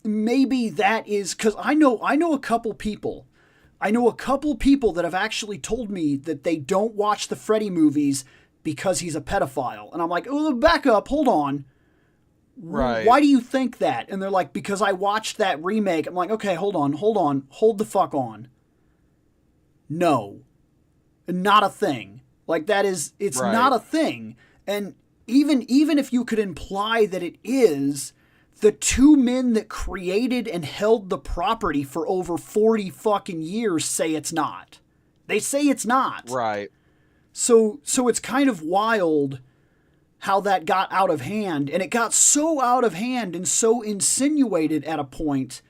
maybe that is, because I know a couple people that have actually told me that they don't watch the Freddy movies because he's a pedophile. And I'm like, oh, back up, hold on. Right. Why do you think that? And they're like, because I watched that remake. I'm like, okay, hold the fuck on. No. Not a thing. Like, it's not a thing. And even if you could imply that it is, the two men that created and held the property for over 40 fucking years say it's not. They say it's not. Right. So it's kind of wild how that got out of hand. And it got so out of hand and so insinuated at a point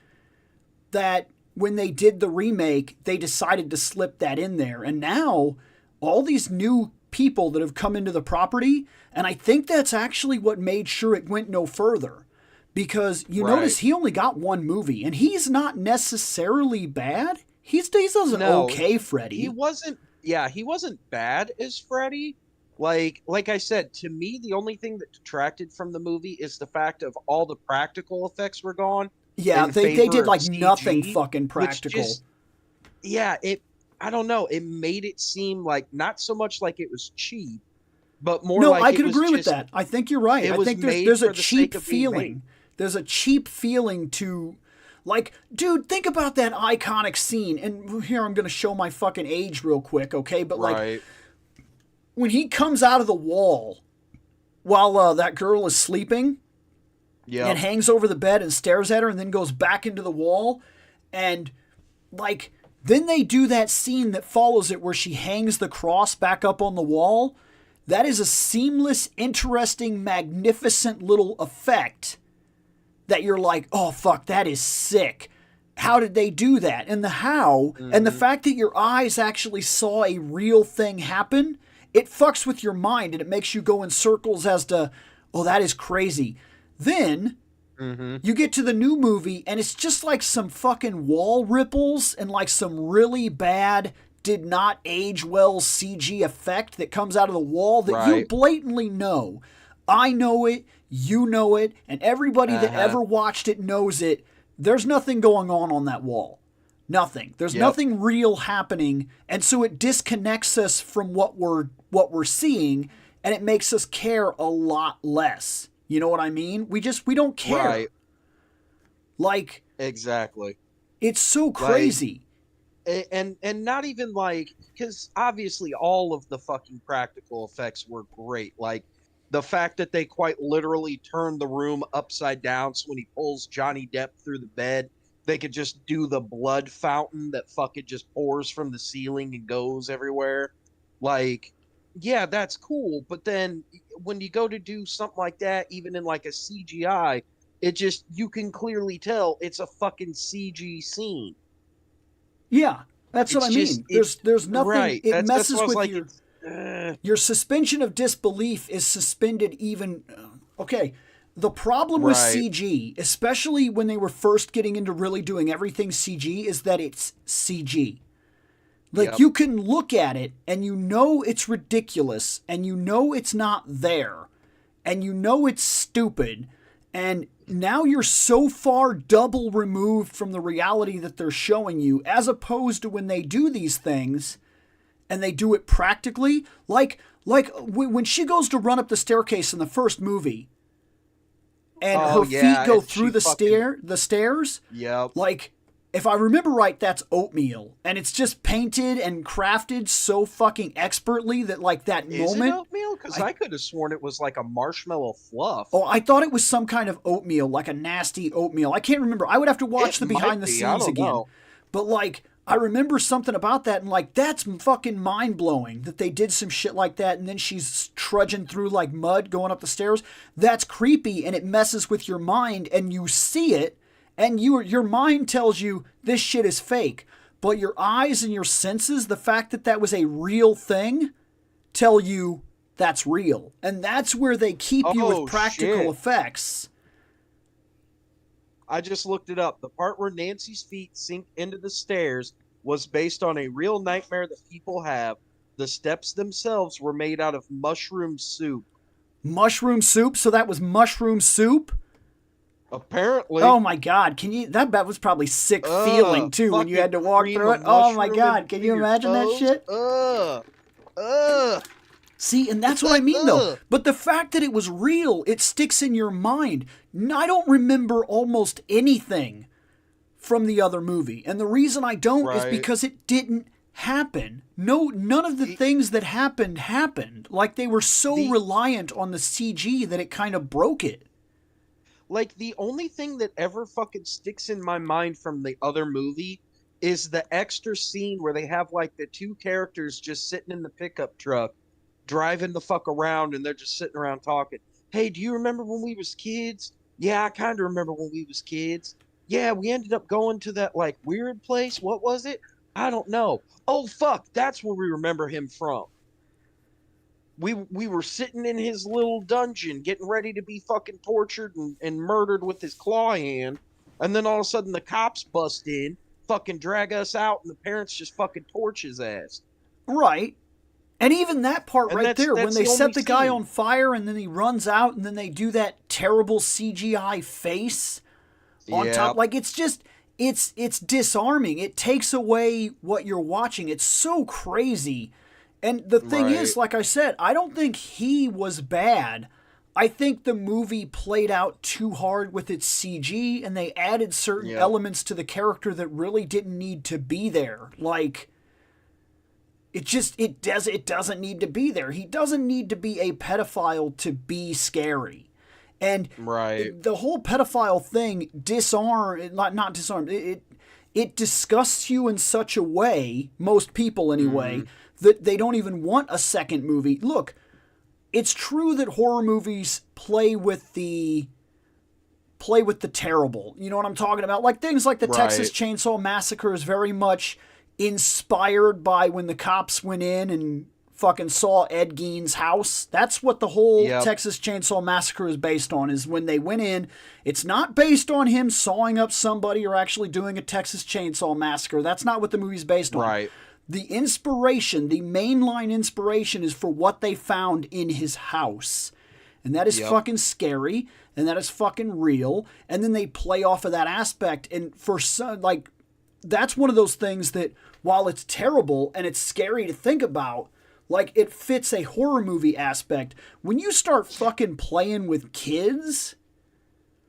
that when they did the remake, they decided to slip that in there. And now all these new people that have come into the property, and I think that's actually what made sure it went no further. Because you notice he only got one movie, and he's not necessarily bad. He does an okay Freddy. He wasn't. Yeah, he wasn't bad as Freddy. Like I said, to me, the only thing that detracted from the movie is the fact of all the practical effects were gone. Yeah, they did like CG, nothing fucking practical. I don't know. It made it seem like not so much like it was cheap, but more no, like I could agree with that. I think you're right. I think there's a cheap feeling. There's a cheap feeling to, like, dude, think about that iconic scene. And here I'm going to show my fucking age real quick, okay? But, like, when he comes out of the wall while that girl is sleeping and hangs over the bed and stares at her and then goes back into the wall. And, like, then they do that scene that follows it where she hangs the cross back up on the wall. That is a seamless, interesting, magnificent little effect that you're like, oh, fuck, that is sick. How did they do that? And the how, and the fact that your eyes actually saw a real thing happen, it fucks with your mind and it makes you go in circles as to, oh, that is crazy. Then you get to the new movie and it's just like some fucking wall ripples and like some really bad, did not age well CG effect that comes out of the wall that you blatantly know. I know it, you know it, and everybody that ever watched it knows it. There's nothing going on that wall. Nothing. There's nothing real happening, and so it disconnects us from what we're seeing, and it makes us care a lot less. You know what I mean? We don't care. Right. Like, exactly. It's so crazy. Like, and not even like, because obviously all of the fucking practical effects were great. Like, the fact that they quite literally turned the room upside down so when he pulls Johnny Depp through the bed, they could just do the blood fountain that fucking just pours from the ceiling and goes everywhere. Like, yeah, that's cool. But then when you go to do something like that, even in like a CGI, it just, you can clearly tell it's a fucking CG scene. Yeah, that's what I mean. There's nothing. Right. It messes with like, your suspension of disbelief is suspended even. Okay, the problem with CG, especially when they were first getting into really doing everything CG, is that it's CG. Like, you can look at it and you know it's ridiculous and you know it's not there and you know it's stupid, and now you're so far double removed from the reality that they're showing you, as opposed to when they do these things and they do it practically. Like when she goes to run up the staircase in the first movie and her feet go through the stairs. Yep. Like, if I remember right, that's oatmeal, and it's just painted and crafted so fucking expertly that, like, that moment. Is it oatmeal? Because I could have sworn it was like a marshmallow fluff. Oh, I thought it was some kind of oatmeal, like a nasty oatmeal. I can't remember. I would have to watch the behind the scenes again. Know. But, like, I remember something about that, and, like, that's fucking mind blowing that they did some shit like that, and then she's trudging through like mud going up the stairs. That's creepy, and it messes with your mind, and you see it. And your mind tells you this shit is fake. But your eyes and your senses, the fact that that was a real thing, tell you that's real. And that's where they keep you with practical effects. I just looked it up. The part where Nancy's feet sink into the stairs was based on a real nightmare that people have. The steps themselves were made out of mushroom soup. Mushroom soup? So that was mushroom soup? Apparently. Oh my God! That was probably sick feeling too when you had to walk through it. Oh my God! Can you imagine that shit? See, and that's what I mean though. But the fact that it was real, it sticks in your mind. I don't remember almost anything from the other movie, and the reason I don't is because it didn't happen. None of the things that happened. Like, they were so reliant on the CG that it kind of broke it. Like, the only thing that ever fucking sticks in my mind from the other movie is the extra scene where they have, like, the two characters just sitting in the pickup truck, driving the fuck around, and they're just sitting around talking. Hey, do you remember when we was kids? Yeah, I kind of remember when we was kids. Yeah, we ended up going to that, like, weird place. What was it? I don't know. Oh, fuck, that's where we remember him from. we were sitting in his little dungeon getting ready to be fucking tortured and murdered with his claw hand, and then all of a sudden the cops bust in, fucking drag us out, and the parents just fucking torch his ass. Right. And even that part And right there, when that's they the set only the guy scene. on fire and then he runs out and then they do that terrible CGI face on top, Yep. like it's just it's disarming. It takes away what you're watching. It's so crazy. And the thing is, Right. like I said, I don't think he was bad. I think the movie played out too hard with its CG and they added certain Yep. elements to the character that really didn't need to be there. Like it doesn't need to be there. He doesn't need to be a pedophile to be scary. And Right. the whole pedophile thing not disarm it disgusts you in such a way, most people anyway, that they don't even want a second movie. Look, it's true that horror movies play with the terrible. You know what I'm talking about? Like things like the Right. Texas Chainsaw Massacre is very much inspired by when the cops went in and fucking saw Ed Gein's house. That's what the whole Yep. Texas Chainsaw Massacre is based on, is when they went in. It's not based on him sawing up somebody or actually doing a Texas Chainsaw Massacre. That's not what the movie's based on. Right. The inspiration, the mainline inspiration, is for what they found in his house. And that is Yep. fucking scary, and that is fucking real. And then they play off of that aspect. And for some, like, that's one of those things that, while it's terrible and it's scary to think about, like, it fits a horror movie aspect. When you start fucking playing with kids,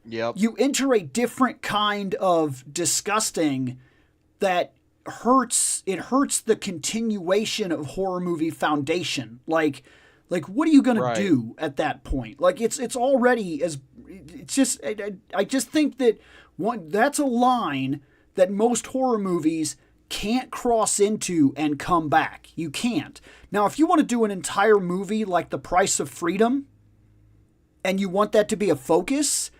Yep. you enter a different kind of disgusting that hurts. It hurts the continuation of horror movie foundation. Like what are you gonna Right. do at that point? Like it's already as it's just I just think that that's a line that most horror movies can't cross into and come back. You can't. Now, if you want to do an entire movie like The Price of Freedom, and you want that to be a focus,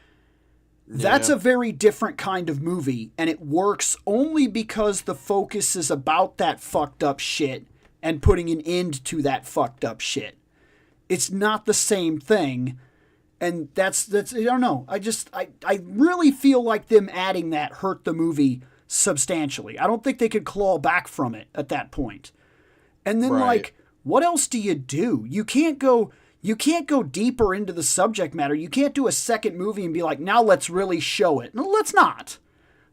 that's Yeah. a very different kind of movie, and it works only because the focus is about that fucked up shit and putting an end to that fucked up shit. It's not the same thing, and that's I don't know. I really feel like them adding that hurt the movie substantially. I don't think they could claw back from it at that point. And then Right. like, what else do you do? You can't go deeper into the subject matter. You can't do a second movie and be like, now let's really show it. No, let's not.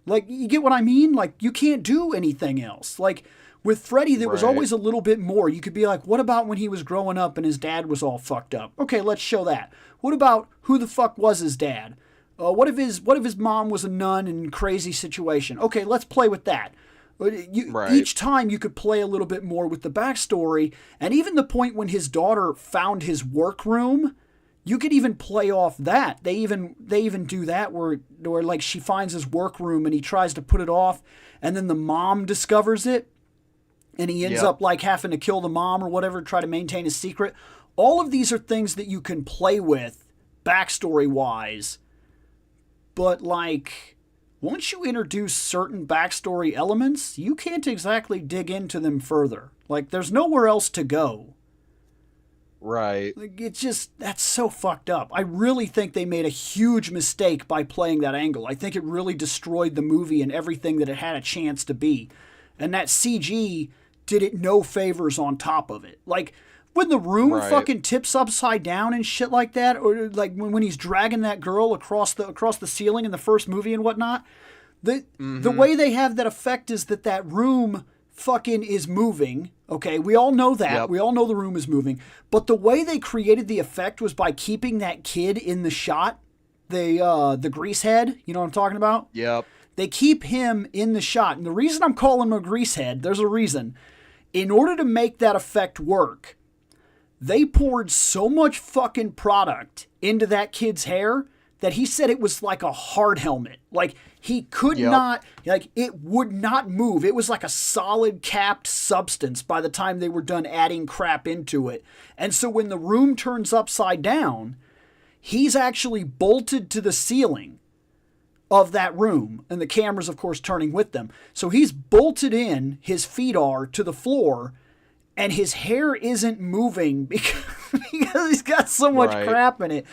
Like, you get what I mean? Like, you can't do anything else. Like, with Freddy, there was Right. always a little bit more. You could be like, what about when he was growing up and his dad was all fucked up? Okay, let's show that. What about who the fuck was his dad? What if his mom was a nun in a crazy situation? Okay, let's play with that. Right. Each time you could play a little bit more with the backstory, and even the point when his daughter found his workroom, you could even play off that. They even do that where like she finds his workroom and he tries to put it off, and then the mom discovers it, and he ends Yep. up like having to kill the mom or whatever to try to maintain his secret. All of these are things that you can play with backstory wise, but like, once you introduce certain backstory elements, you can't exactly dig into them further. Like, there's nowhere else to go. Right. Like, it's just, that's so fucked up. I really think they made a huge mistake by playing that angle. I think it really destroyed the movie and everything that it had a chance to be. And that CG did it no favors on top of it. Like, when the room Right. fucking tips upside down and shit like that, or like when he's dragging that girl across the ceiling in the first movie and whatnot, the way they have that effect is that room fucking is moving. Okay, we all know that. Yep. We all know the room is moving. But the way they created the effect was by keeping that kid in the shot, the grease head. You know what I'm talking about? Yep. They keep him in the shot. And the reason I'm calling him a grease head, there's a reason. In order to make that effect work, they poured so much fucking product into that kid's hair that he said it was like a hard helmet. Like, he could Yep. not, like, it would not move. It was like a solid capped substance by the time they were done adding crap into it. And so when the room turns upside down, he's actually bolted to the ceiling of that room, and the camera's of course turning with them. So he's bolted in, his feet are, to the floor, and his hair isn't moving because he's got so much Right. crap in it.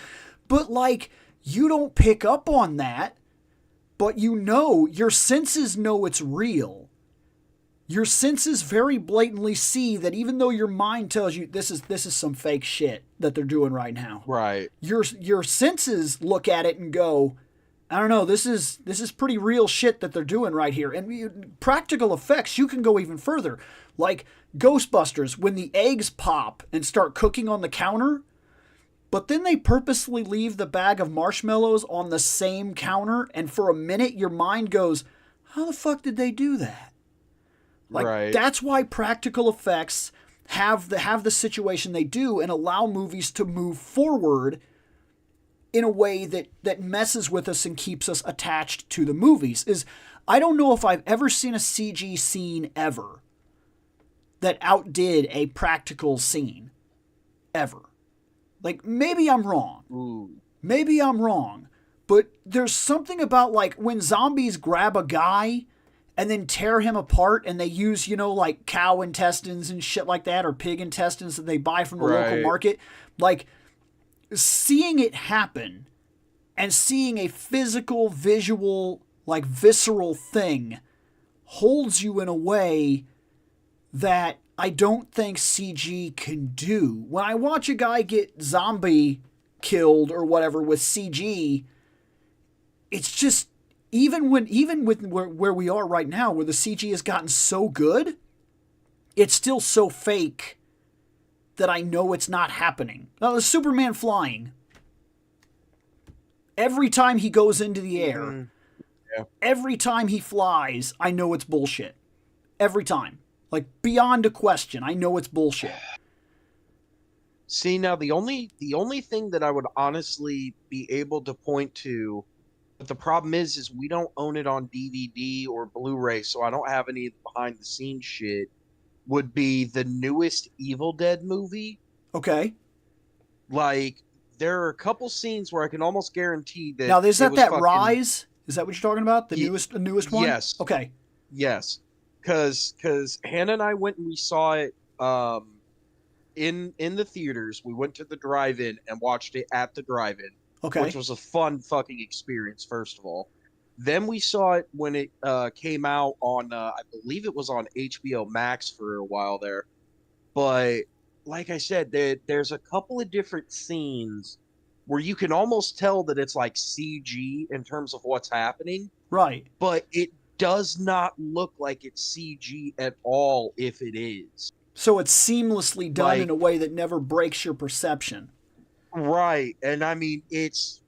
But like, you don't pick up on that, but you know, your senses know it's real. Your senses very blatantly see that even though your mind tells you this is some fake shit that they're doing right now. Right. Your senses look at it and go, I don't know, this is pretty real shit that they're doing right here. And practical effects, you can go even further. Like Ghostbusters, when the eggs pop and start cooking on the counter, but then they purposely leave the bag of marshmallows on the same counter, and for a minute your mind goes, how the fuck did they do that? Like, right. That's why practical effects have the situation they do and allow movies to move forward in a way that messes with us and keeps us attached to the movies. I don't know if I've ever seen a CG scene ever that outdid a practical scene. Ever. Like, maybe I'm wrong. Ooh. Maybe I'm wrong. But there's something about, like, when zombies grab a guy and then tear him apart, and they use, like cow intestines and shit like that, or pig intestines that they buy from the local market. Like, seeing it happen and seeing a physical, visual, like visceral thing holds you in a way that I don't think CG can do. When I watch a guy get zombie killed or whatever with CG, it's just, even with where we are right now, where the CG has gotten so good, it's still so fake that I know it's not happening. Now, the Superman flying, every time he goes into the air, every time he flies, I know it's bullshit. Every time. Like, beyond a question, I know it's bullshit. See, now the only thing that I would honestly be able to point to, but the problem is we don't own it on DVD or Blu-ray, so I don't have any behind the scenes shit, would be the newest Evil Dead movie. Okay. Like, there are a couple scenes where I can almost guarantee that. Now, is that fucking... Rise? Is that what you're talking about? The newest one? Yes. Okay. Yes. Because Hannah and I went and we saw it in the theaters. We went to the drive-in and watched it at the drive-in. Okay. Which was a fun fucking experience, first of all. Then we saw it when it came out on, I believe it was on HBO Max for a while there. But like I said, there's a couple of different scenes where you can almost tell that it's like CG in terms of what's happening. Right. But it does not look like it's CG at all if it is. So it's seamlessly done in a way that never breaks your perception. Right. And I mean, it's,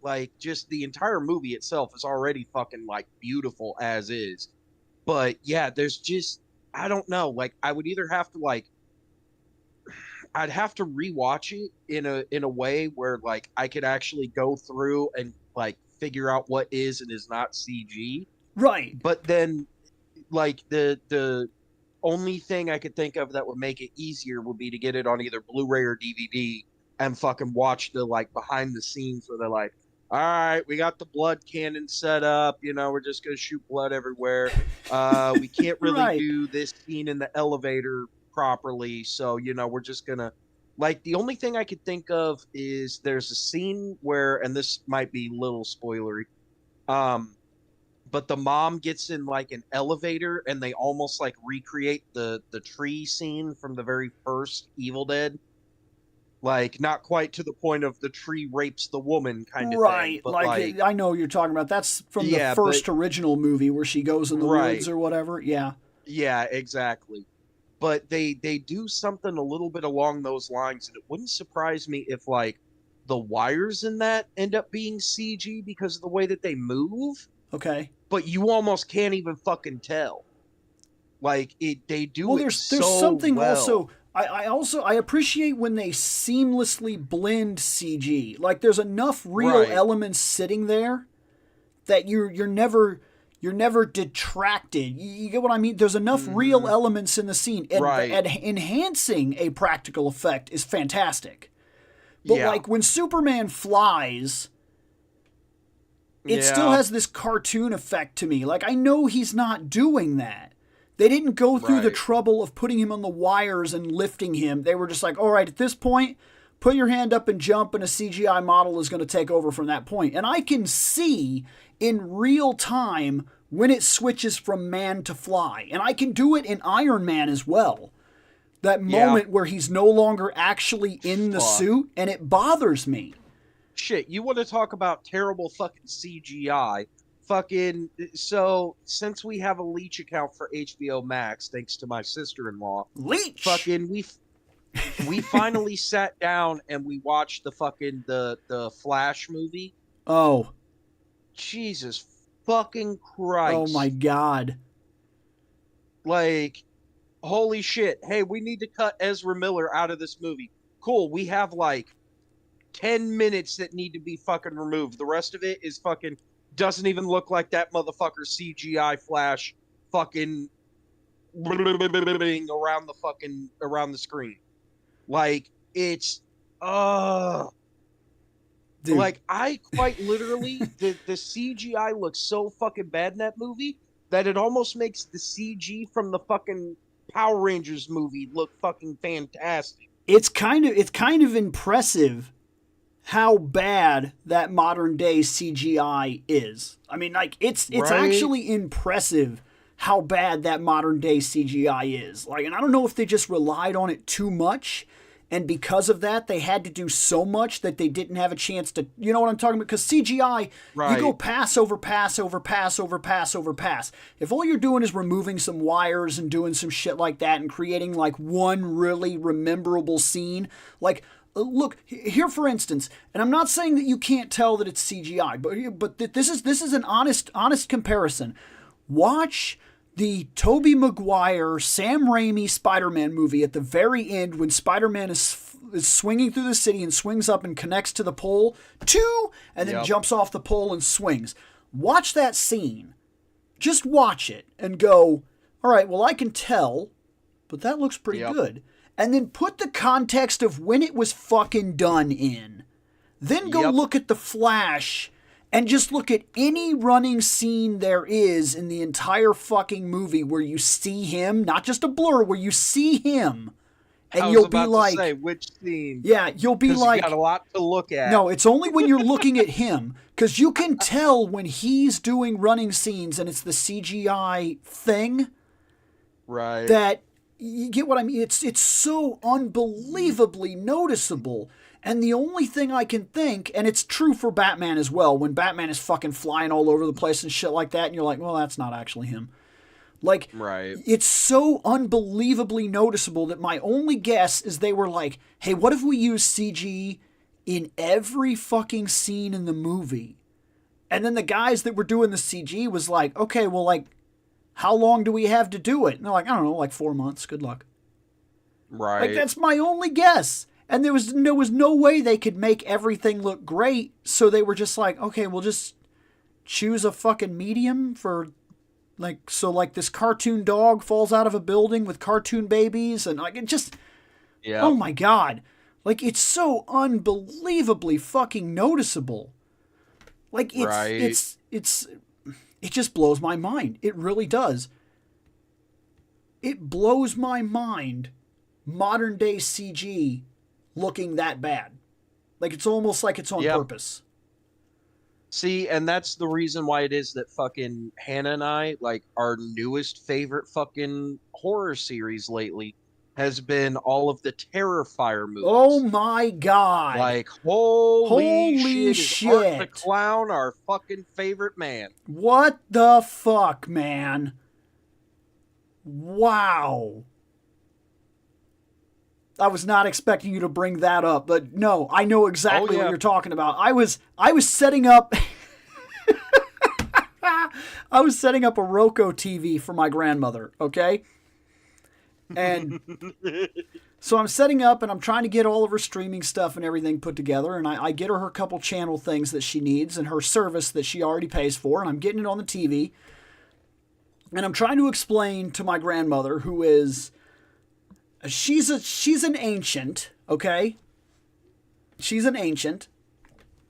like, just the entire movie itself is already fucking, like, beautiful as is. But, yeah, there's just, I don't know. Like, I would either have to, like, I'd have to rewatch it in a way where, like, I could actually go through and, like, figure out what is and is not CG. Right. But then, like, the only thing I could think of that would make it easier would be to get it on either Blu-ray or DVD and fucking watch the, like, behind the scenes where they're like, all right, we got the blood cannon set up, we're just going to shoot blood everywhere. We can't really do this scene in the elevator properly, so, we're just going to, like, the only thing I could think of is there's a scene where, and this might be a little spoilery, but the mom gets in, like, an elevator and they almost, like, recreate the tree scene from the very first Evil Dead. Like, not quite to the point of the tree rapes the woman kind of thing. But like, I know what you're talking about. That's from the first original movie where she goes in the woods or whatever. Yeah. Yeah, exactly. But they do something a little bit along those lines, and it wouldn't surprise me if, like, the wires in that end up being CG because of the way that they move. Okay. But you almost can't even fucking tell. Like, they do it there's so something well. also... I appreciate when they seamlessly blend CG. Like, there's enough real elements sitting there that you're never detracted. You get what I mean? There's enough real elements in the scene, and enhancing a practical effect is fantastic. But like when Superman flies, it still has this cartoon effect to me. Like, I know he's not doing that. They didn't go through the Right. trouble of putting him on the wires and lifting him. They were just like, all right, at this point, put your hand up and jump, and a CGI model is going to take over from that point. And I can see in real time when it switches from man to fly. And I can do it in Iron Man as well. That moment where he's no longer actually in the suit, and it bothers me. Shit, you want to talk about terrible fucking CGI? Fucking, so since we have a Leech account for HBO Max, thanks to my sister-in-law, Leech! fucking we finally sat down and we watched the Flash movie. Oh. Jesus fucking Christ. Oh my God. Like, holy shit. Hey, we need to cut Ezra Miller out of this movie. Cool, we have like 10 minutes that need to be fucking removed. The rest of it is fucking doesn't even look like that motherfucker CGI Flash fucking around the screen. Like, it's Dude. like, I quite literally the CGI looks so fucking bad in that movie that it almost makes the CG from the fucking Power Rangers movie look fucking fantastic. It's kind of impressive how bad that modern day CGI is. I mean, like, it's Right? actually impressive how bad that modern day CGI is. Like, and I don't know if they just relied on it too much, and because of that they had to do so much that they didn't have a chance to, you know what I'm talking about? Because CGI, you go pass over pass over pass over pass over pass. If all you're doing is removing some wires and doing some shit like that and creating like one really rememberable scene, like, look here for instance, and I'm not saying that you can't tell that it's CGI, but this is an honest comparison. Watch the Tobey Maguire, Sam Raimi Spider-Man movie at the very end when Spider-Man is swinging through the city and swings up and connects to the pole, and then jumps off the pole and swings. Watch that scene. Just watch it and go, all right, well, I can tell, but that looks pretty good. And then put the context of when it was fucking done in. Then go look at the Flash and just look at any running scene there is in the entire fucking movie where you see him, not just a blur, where you see him. And you'll be like, to say, which scene? Yeah, you'll be like, you got a lot to look at. No, it's only when you're looking at him, because you can tell when he's doing running scenes and it's the CGI thing. Right. That, you get what I mean? It's so unbelievably noticeable. And the only thing I can think, and it's true for Batman as well, when Batman is fucking flying all over the place and shit like that, and you're like, well, that's not actually him. Like, it's so unbelievably noticeable that my only guess is they were like, hey, what if we use CG in every fucking scene in the movie? And then the guys that were doing the CG was like, okay, well, like, how long do we have to do it? And they're like, I don't know, like 4 months. Good luck. Right. Like, that's my only guess. And there was no way they could make everything look great. So they were just like, okay, we'll just choose a fucking medium for, like, so like this cartoon dog falls out of a building with cartoon babies. And like, it just, oh my God. Like, it's so unbelievably fucking noticeable. Like, it just blows my mind. It really does. It blows my mind, modern day CG looking that bad. Like, it's almost like it's on purpose. See, and that's the reason why it is that fucking Hannah and I, like, our newest favorite fucking horror series lately has been all of the Terrifier movies. Oh my God. Like, holy shit. Is Art the Clown our fucking favorite man? What the fuck, man? Wow. I was not expecting you to bring that up, but no, I know exactly what you're talking about. I was setting up I was setting up a Roku TV for my grandmother, okay? And so I'm setting up and I'm trying to get all of her streaming stuff and everything put together, and I get her couple channel things that she needs and her service that she already pays for, and I'm getting it on the TV. And I'm trying to explain to my grandmother, who is she's an ancient, okay? She's an ancient.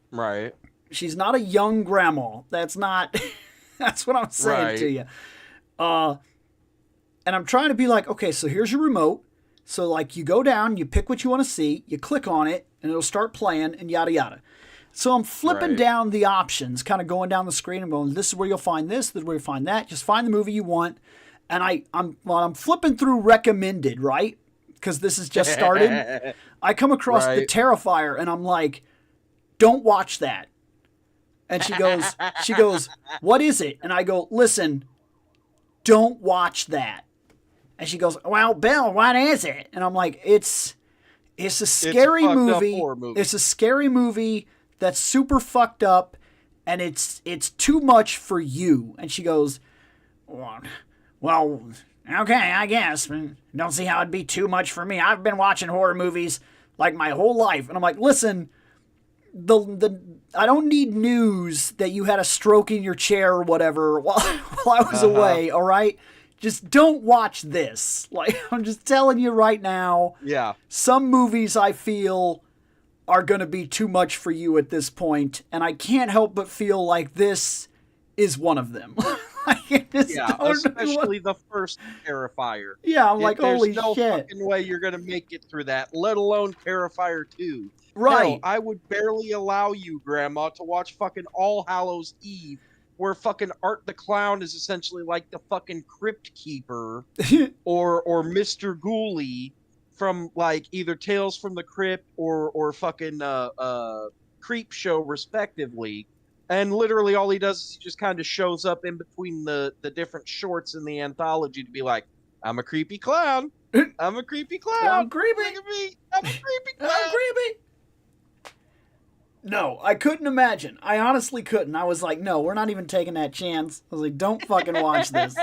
Right. She's not a young grandma. That's what I'm saying to you. And I'm trying to be like, okay, so here's your remote. So like you go down, you pick what you want to see, you click on it, and it'll start playing, and yada yada. So I'm flipping Right. down the options, kind of going down the screen and going, this is where you'll find this is where you'll find that. Just find the movie you want. And I'm flipping through recommended, right? Because this has just started. I come across the Right. Terrifier, and I'm like, don't watch that. And she goes, what is it? And I go, listen, don't watch that. And she goes, well, Bill, what is it? And I'm like, it's a scary fucked up movie. horror movie. It's a scary movie that's super fucked up, and it's too much for you. And she goes, well, okay, I guess. Don't see how it'd be too much for me. I've been watching horror movies like my whole life. And I'm like, listen, I don't need news that you had a stroke in your chair or whatever while I was away, all right? Just don't watch this. Like, I'm just telling you right now. Yeah. Some movies I feel are going to be too much for you at this point, and I can't help but feel like this is one of them. Especially the first Terrifier. Yeah, I'm like, holy There's no shit. fucking way you're gonna make it through that, let alone Terrifier 2. Right. Hell, I would barely allow you, Grandma, to watch fucking All Hallows Eve, where fucking Art the Clown is essentially like the fucking Crypt Keeper or Mr. Ghoulie from like either Tales from the Crypt or fucking Creep Show, respectively. And literally all he does is he just kind of shows up in between the different shorts in the anthology to be like, I'm a creepy clown. I'm a creepy clown. I'm creepy. Look at me. I'm a creepy clown. I'm creepy. No, I couldn't imagine. I honestly couldn't. I was like, no, we're not even taking that chance. I was like, don't fucking watch this.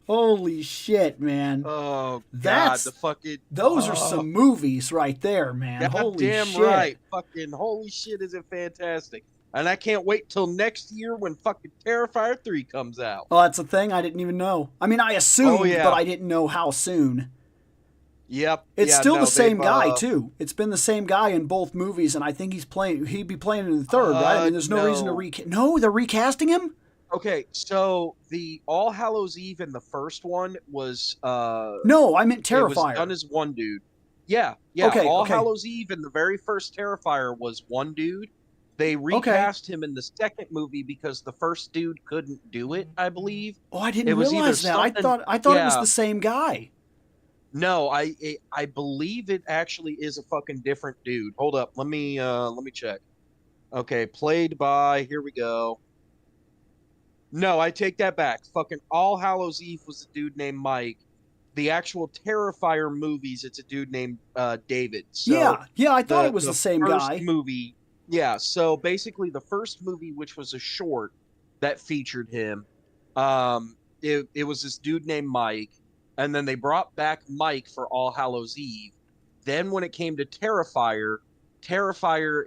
Holy shit, man. Oh, That's, God, the fucking... Those are some movies right there, man. Holy damn shit. right. Fucking holy shit, is it fantastic. And I can't wait till next year when fucking Terrifier 3 comes out. Oh, that's a thing? I didn't even know. I mean, I assumed, but I didn't know how soon. Yep. It's still the same guy, too. It's been the same guy in both movies, and I think he'd be playing in the third, right? I mean, there's no reason to recast. No, they're recasting him? Okay, so the All Hallows Eve in the first one was no, I meant Terrifier. It was done as one dude. Yeah. Okay, All Hallows Eve in the very first Terrifier was one dude. They recast him in the second movie because the first dude couldn't do it, I believe. Oh, I didn't realize that. I thought it was the same guy. No, I believe it actually is a fucking different dude. Hold up, let me check. Okay, played by, here we go. No, I take that back. Fucking All Hallows Eve was a dude named Mike. The actual Terrifier movies, it's a dude named David. So yeah, I thought it was the same guy. Movie, yeah. So basically, the first movie, which was a short that featured him, it was this dude named Mike, and then they brought back Mike for All Hallows Eve. Then when it came to Terrifier,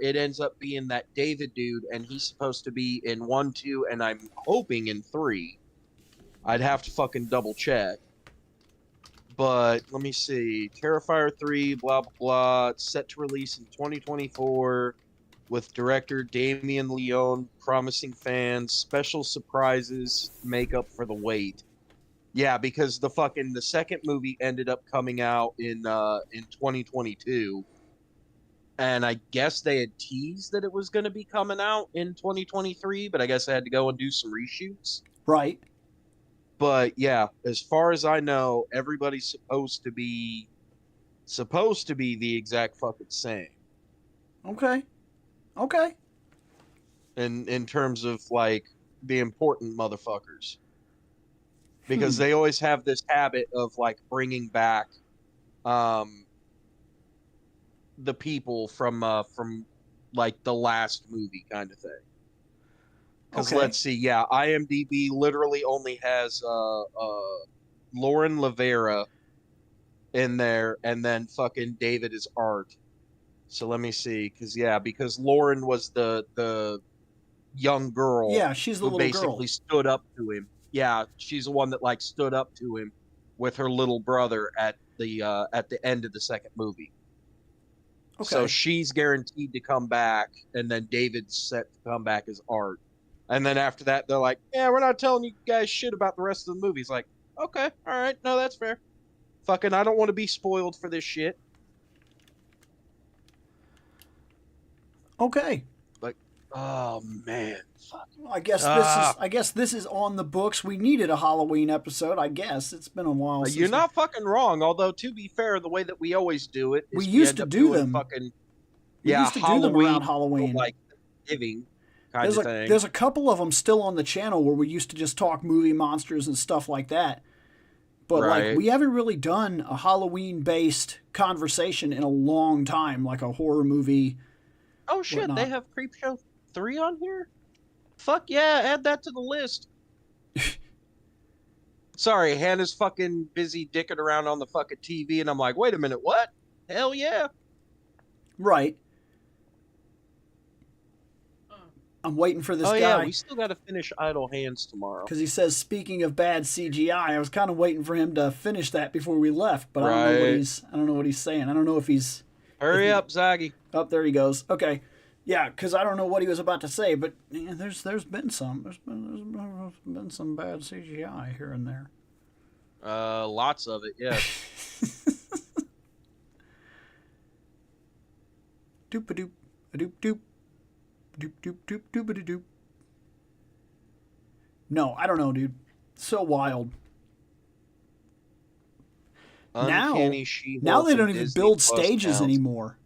it ends up being that David dude, and he's supposed to be in 1, 2, and I'm hoping in 3. I'd have to fucking double check. But let me see. Terrifier 3, blah, blah, blah. It's set to release in 2024 with director Damien Leone promising fans special surprises to make up for the wait. Yeah, because the second movie ended up coming out in 2022. And I guess they had teased that it was going to be coming out in 2023, but I guess I had to go and do some reshoots. Right. But yeah, as far as I know, everybody's supposed to be the exact fucking same. Okay. In terms of like the important motherfuckers. Because they always have this habit of like bringing back the people from like the last movie kind of thing. Because let's see, IMDb literally only has Lauren Lavera in there, and then fucking David is Art. So let me see, because Lauren was the young girl. Yeah, she's the who little basically girl. stood up to him. Yeah, she's the one that like stood up to him with her little brother at the end of the second movie. Okay. So she's guaranteed to come back, and then David's set to come back as Art. And then after that, they're like, yeah, we're not telling you guys shit about the rest of the movies. Like, okay, all right, no, that's fair. Fucking, I don't want to be spoiled for this shit. Okay. Like, oh man, fuck. I guess Ah, this is on the books. We needed a Halloween episode. I guess it's been a while you're since not fucking wrong. Although to be fair, the way that we always do it we is we used end to up do doing them. fucking We yeah used to do them around Halloween, Halloween. like Thanksgiving kind of thing. There's a couple of them still on the channel where we used to just talk movie monsters and stuff like that. But like Right. we haven't really done a Halloween based conversation in a long time, like a horror movie, Oh shit, they whatnot. have Creepshow 3 on here? Fuck yeah, add that to the list. Sorry, Hannah's fucking busy dicking around on the fucking TV, and I'm like, wait a minute, what? Hell yeah. Right. I'm waiting for this Oh yeah, guy we still got to finish Idle Hands tomorrow. because he says, speaking of bad CGI, I was kind of waiting for him to finish that before we left, but Right. I don't know what he's saying. I don't know if he's Hurry up, Zaggy. up there. He goes. Okay, yeah, because I don't know what he was about to say, but yeah, there's been some bad CGI here and there. Lots of it, yeah. Doop a doop a doop doop doop doop doop doop a doop. No, I don't know, dude. So wild. Uncanny She-Hulk Now they don't and even Disney build Plus stages counts. anymore.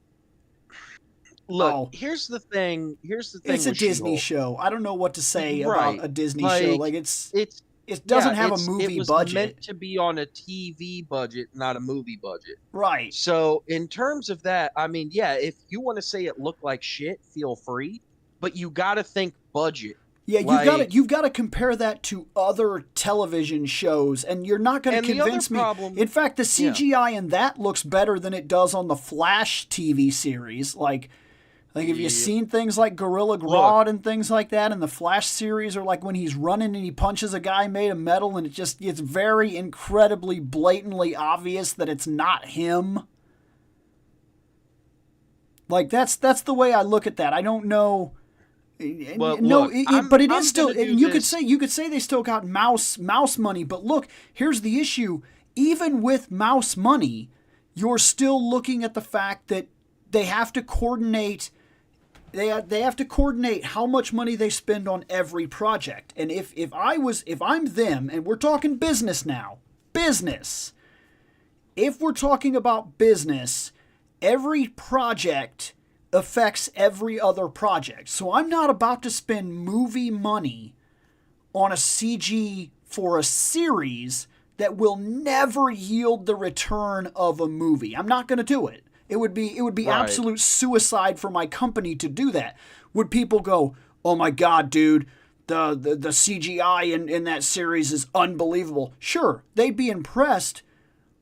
Look, Oh. here's the thing. It's a with Disney She-Hulk. show. I don't know what to say Right. about a Disney show. Like it doesn't have a it movie was budget. meant to be on a TV budget, not a movie budget. Right. So in terms of that, I mean, yeah, if you want to say it looked like shit, feel free, but you got to think budget. Yeah, Like- you've got to compare that to other television shows, and you're not going And to the other convince me. problem- In fact, the CGI in that looks better than it does on the Flash TV series. Like have you Yeah. seen things like Gorilla Grodd and things like that in the Flash series, or like when he's running and he punches a guy made of metal, and it's very incredibly blatantly obvious that it's not him. Like that's the way I look at that. I don't know. Well, No, look, but it I'm is still. gonna do You could this. say they still got mouse money, but look, here's the issue. Even with mouse money, you're still looking at the fact that they have to coordinate. They have to coordinate how much money they spend on every project. And if I'm them, and we're talking business now, business. If we're talking about business, every project affects every other project. So I'm not about to spend movie money on a CG for a series that will never yield the return of a movie. I'm not going to do it. It would be Right. absolute suicide for my company to do that. Would people go, "Oh my god, dude, the CGI in that series is unbelievable." Sure, they'd be impressed,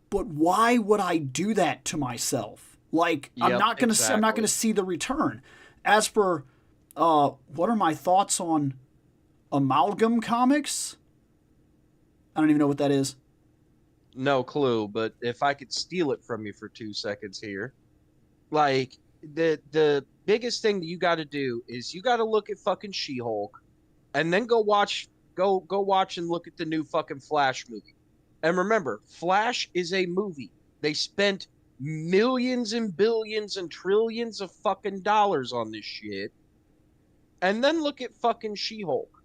but why would I do that to myself? Like I'm Yep, not going exactly. to see the return. As for what are my thoughts on Amalgam Comics? I don't even know what that is. No clue, but if I could steal it from you for 2 seconds here, like the biggest thing that you got to do is you got to look at fucking She-Hulk, and then go watch and look at the new fucking Flash movie. And remember, Flash is a movie. They spent millions and billions and trillions of fucking dollars on this shit. And then look at fucking She-Hulk,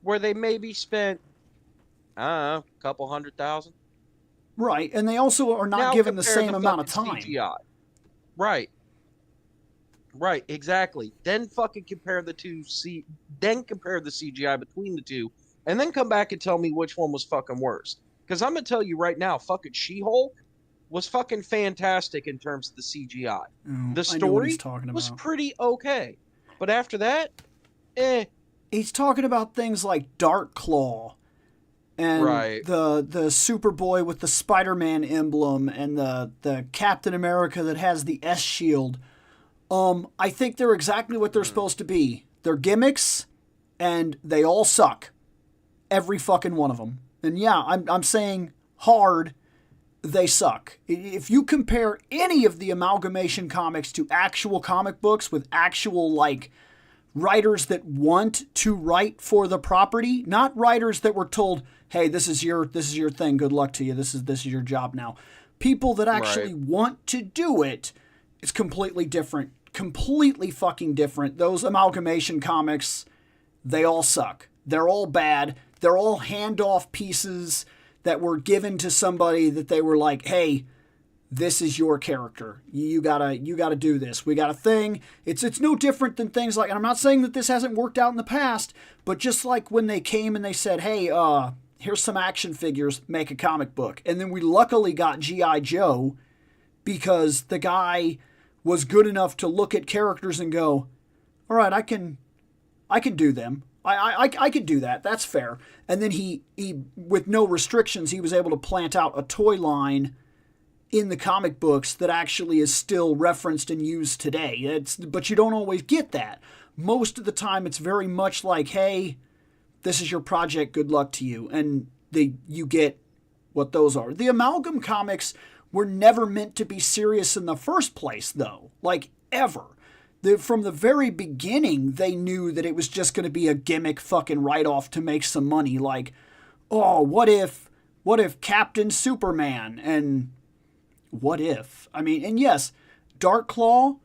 where they maybe spent, I don't know, a couple $100,000. Right, and they also are not Now given the compare same amount of fucking time. CGI. Right. Right, exactly. Then fucking compare the two. Then compare the CGI between the two, and then come back and tell me which one was fucking worse. Because I'm gonna tell you right now, fucking She-Hulk was fucking fantastic in terms of the CGI. Oh, The I know what story he's talking was about. pretty okay, but after that, He's talking about things like Dark Claw and Right. the Superboy with the Spider-Man emblem and the Captain America that has the S shield. I think they're exactly what they're supposed to be. They're gimmicks, and they all suck. Every fucking one of them. And yeah, I'm saying hard, they suck. If you compare any of the amalgamation comics to actual comic books with actual, like, writers that want to write for the property, not writers that were told, "Hey, this is your thing. Good luck to you. This is your job now." People that actually want to do it, it's completely different. Completely fucking different. Those amalgamation comics, they all suck. They're all bad. They're all handoff pieces that were given to somebody that they were like, "Hey, this is your character. You gotta do this. We got a thing." It's no different than things like, and I'm not saying that this hasn't worked out in the past, but just like when they came and they said, "Hey, here's some action figures, make a comic book." And then we luckily got G.I. Joe because the guy was good enough to look at characters and go, "All right, I can do them. I could do that. That's fair." And then he with no restrictions, he was able to plant out a toy line in the comic books that actually is still referenced and used today. But you don't always get that. Most of the time, it's very much like, "Hey, this is your project. Good luck to you." And you get what those are. The amalgam comics were never meant to be serious in the first place, though. Like, ever. From the very beginning, they knew that it was just going to be a gimmick fucking write-off to make some money. Like, oh, what if Captain Superman? And what if? I mean, and yes, Dark Claw,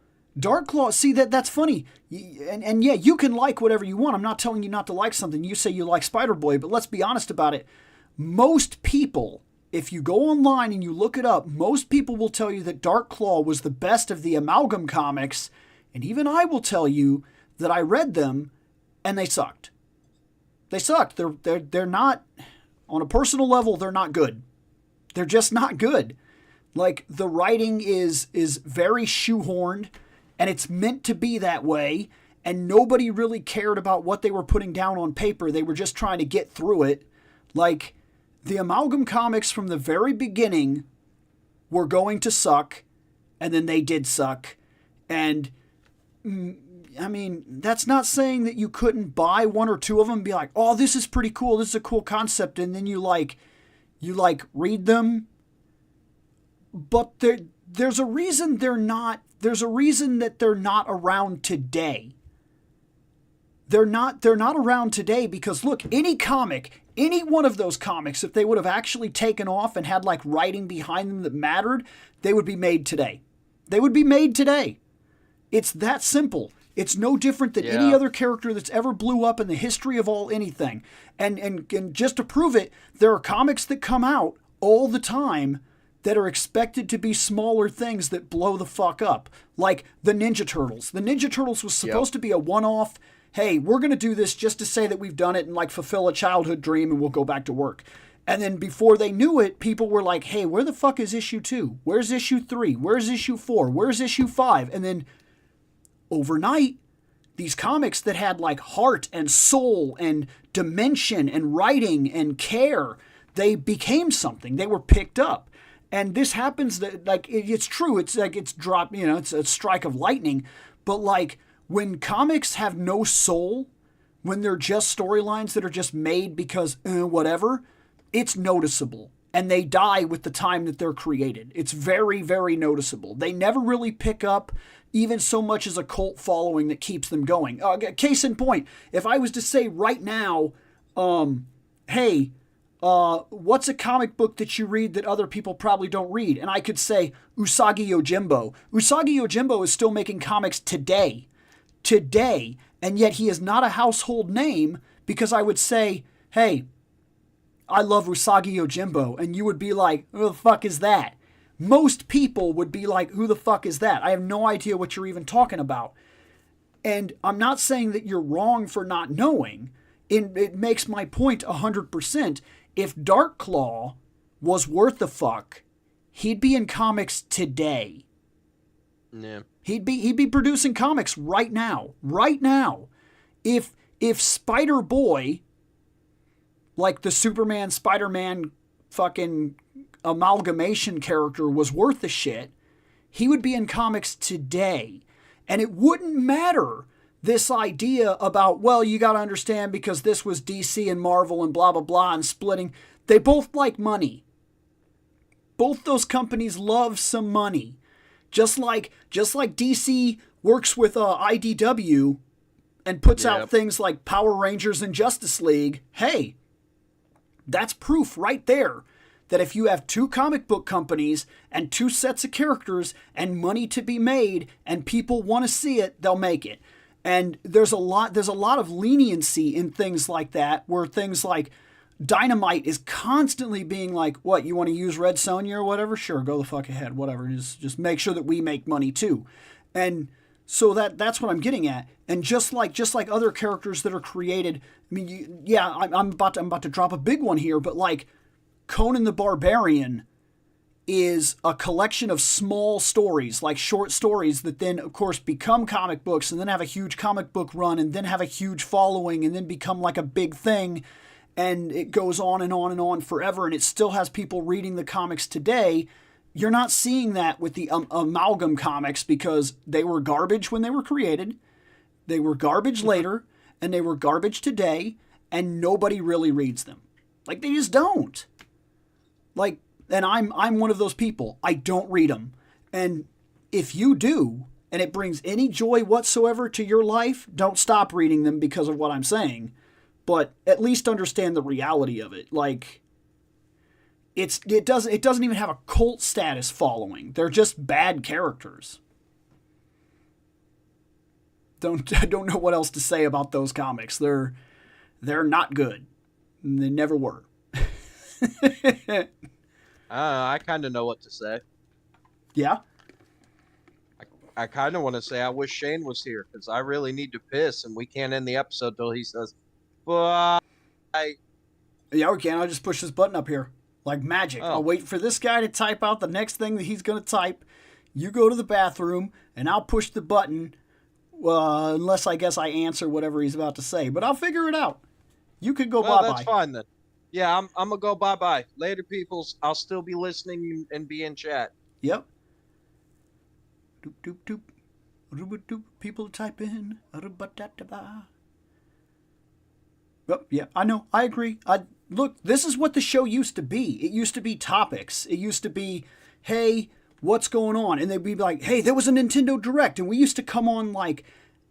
see, that's funny. And yeah, you can like whatever you want. I'm not telling you not to like something. You say you like Spider-Boy, but let's be honest about it. Most people, if you go online and you look it up, most people will tell you that Dark Claw was the best of the amalgam comics. And even I will tell you that I read them and they sucked. They sucked. They're not, on a personal level, they're not good. They're just not good. Like, the writing is very shoehorned, and it's meant to be that way, and nobody really cared about what they were putting down on paper. They were just trying to get through it. Like, the amalgam comics from the very beginning were going to suck, and then they did suck. And I mean, that's not saying that you couldn't buy one or two of them and be like, "Oh, this is pretty cool. This is a cool concept." And then you read them. But there's a reason that they're not around today. They're not around today because, look, any one of those comics, if they would have actually taken off and had like writing behind them that mattered, they would be made today. They would be made today. It's that simple. It's no different than any other character that's ever blew up in the history of all anything. And just to prove it, there are comics that come out all the time that are expected to be smaller things that blow the fuck up. Like the Ninja Turtles. The Ninja Turtles was supposed to be a one-off. Hey, we're going to do this just to say that we've done it and like fulfill a childhood dream and we'll go back to work. And then before they knew it, people were like, "Hey, where the fuck is issue 2? Where's issue 3? Where's issue 4? Where's issue 5? And then overnight, these comics that had like heart and soul and dimension and writing and care, they became something. They were picked up. And this happens that, like, it's true. It's like it's dropped, it's a strike of lightning. But like when comics have no soul, when they're just storylines that are just made because whatever, it's noticeable. And they die with the time that they're created. It's very, very noticeable. They never really pick up even so much as a cult following that keeps them going. Case in point, if I was to say right now, hey, what's a comic book that you read that other people probably don't read? And I could say Usagi Yojimbo. Usagi Yojimbo is still making comics today. And yet he is not a household name because I would say, "Hey, I love Usagi Yojimbo." And you would be like, "Who the fuck is that?" Most people would be like, "Who the fuck is that? I have no idea what you're even talking about." And I'm not saying that you're wrong for not knowing. It makes my point 100%. If Dark Claw was worth the fuck, he'd be in comics today. Yeah. He'd be producing comics right now. Right now. If Spider-Boy, like the Superman, Spider-Man fucking amalgamation character, was worth the shit, he would be in comics today. And it wouldn't matter this idea about, well, you got to understand because this was DC and Marvel and blah, blah, blah and splitting. They both like money. Both those companies love some money. Just like DC works with IDW and puts out things like Power Rangers and Justice League, hey, that's proof right there that if you have two comic book companies and two sets of characters and money to be made and people want to see it, they'll make it. And there's a lot of leniency in things like that, where things like Dynamite is constantly being like, what, you want to use Red Sonja or whatever? Sure, go the fuck ahead, whatever. Just make sure that we make money too. And so that's what I'm getting at. And just like other characters that are created, I mean, I'm about to drop a big one here, but like Conan the Barbarian is a collection of small stories, like short stories that then, of course, become comic books and then have a huge comic book run and then have a huge following and then become like a big thing. And it goes on and on and on forever, and it still has people reading the comics today. You're not seeing that with the amalgam comics because they were garbage when they were created, they were garbage later, and they were garbage today, and nobody really reads them. Like, they just don't. Like, and I'm one of those people. I don't read them. And if you do, and it brings any joy whatsoever to your life, don't stop reading them because of what I'm saying. But at least understand the reality of it. Like, it doesn't even have a cult status following. They're just bad characters. I don't know what else to say about those comics. They're not good. They never were. I kind of know what to say. Yeah? I kind of want to say I wish Shane was here because I really need to piss and we can't end the episode till he says, bye. Yeah, we can. I'll just push this button up here. Like magic. I'll wait for this guy to type out the next thing that he's going to type. You go to the bathroom, and I'll push the button, unless I guess I answer whatever he's about to say. But I'll figure it out. You could go bye-bye. That's fine then. Yeah, I'm going to go bye-bye. Later, peoples. I'll still be listening and be in chat. Yep. Doop, doop, doop. Doop, doop. People type in. Oh, yeah, I know. I agree. Look, this is what the show used to be. It used to be topics. It used to be, hey, what's going on? And they'd be like, hey, there was a Nintendo Direct. And we used to come on like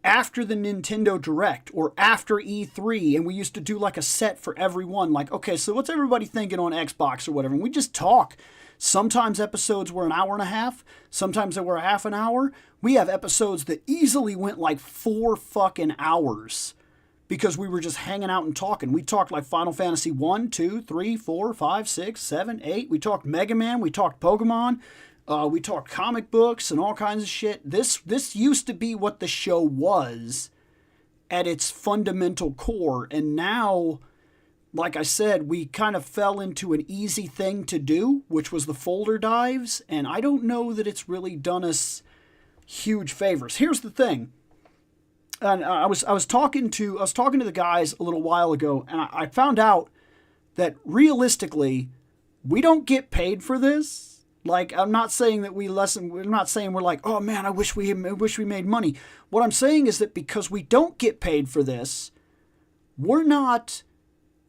after the Nintendo Direct or after E3. And we used to do like a set for everyone. Like, okay, so what's everybody thinking on Xbox or whatever? And we just talk. Sometimes episodes were an hour and a half. Sometimes they were a half an hour. We have episodes that easily went like 4 fucking hours. Because we were just hanging out and talking. We talked like Final Fantasy 1, 2, 3, 4, 5, 6, 7, 8. We talked Mega Man. We talked Pokemon. We talked comic books and all kinds of shit. This used to be what the show was at its fundamental core. And now, like I said, we kind of fell into an easy thing to do, which was the folder dives. And I don't know that it's really done us huge favors. Here's the thing. And I was talking to the guys a little while ago, and I found out that realistically, we don't get paid for this. Like, I'm not saying that we're not saying we're like, oh man, I wish we made money. What I'm saying is that because we don't get paid for this, we're not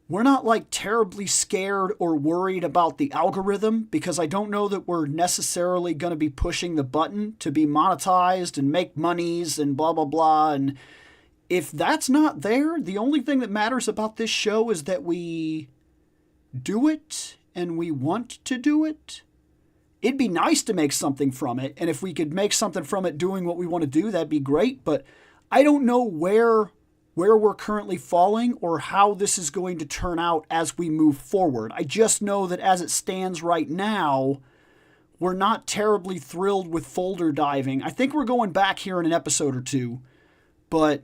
like terribly scared or worried about the algorithm, because I don't know that we're necessarily going to be pushing the button to be monetized and make monies and blah, blah, blah. And if that's not there, the only thing that matters about this show is that we do it and we want to do it. It'd be nice to make something from it. And if we could make something from it doing what we want to do, that'd be great. But I don't know where we're currently falling or how this is going to turn out as we move forward. I just know that as it stands right now, we're not terribly thrilled with folder diving. I think we're going back here in an episode or two, but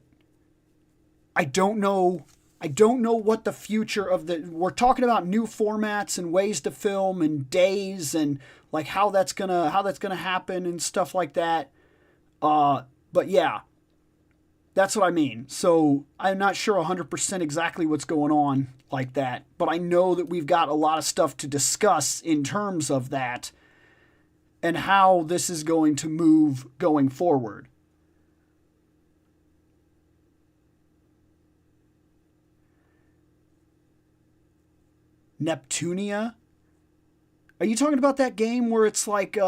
I don't know what the future of we're talking about new formats and ways to film and days and like how that's gonna happen and stuff like that. But yeah. That's what I mean. So I'm not sure 100% exactly what's going on like that, but I know that we've got a lot of stuff to discuss in terms of that and how this is going to move going forward. Neptunia? Are you talking about that game where it's like,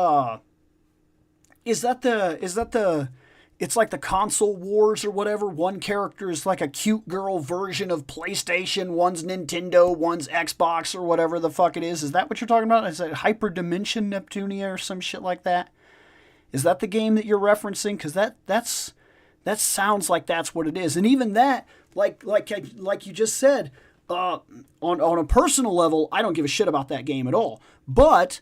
is that the it's like the console wars or whatever. One character is like a cute girl version of PlayStation, one's Nintendo, one's Xbox, or whatever the fuck it is. Is that what you're talking about? Is it Hyperdimension Neptunia or some shit like that? Is that the game that you're referencing? Because that sounds like that's what it is. And even that, like you just said, on a personal level, I don't give a shit about that game at all. But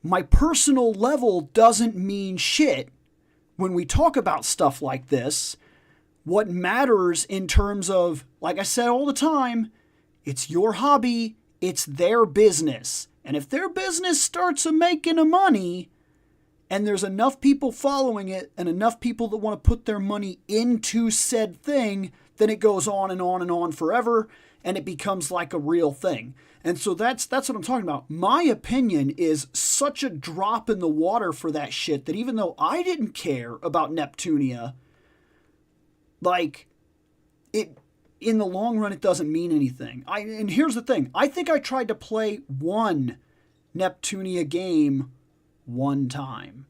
my personal level doesn't mean shit when we talk about stuff like this. What matters in terms of, like I said all the time, it's your hobby, it's their business. And if their business starts making a money, and there's enough people following it and enough people that want to put their money into said thing, then it goes on and on and on forever, and it becomes like a real thing. And so that's what I'm talking about. My opinion is such a drop in the water for that shit that even though I didn't care about Neptunia, like, it, in the long run, it doesn't mean anything. And here's the thing. I think I tried to play one Neptunia game one time.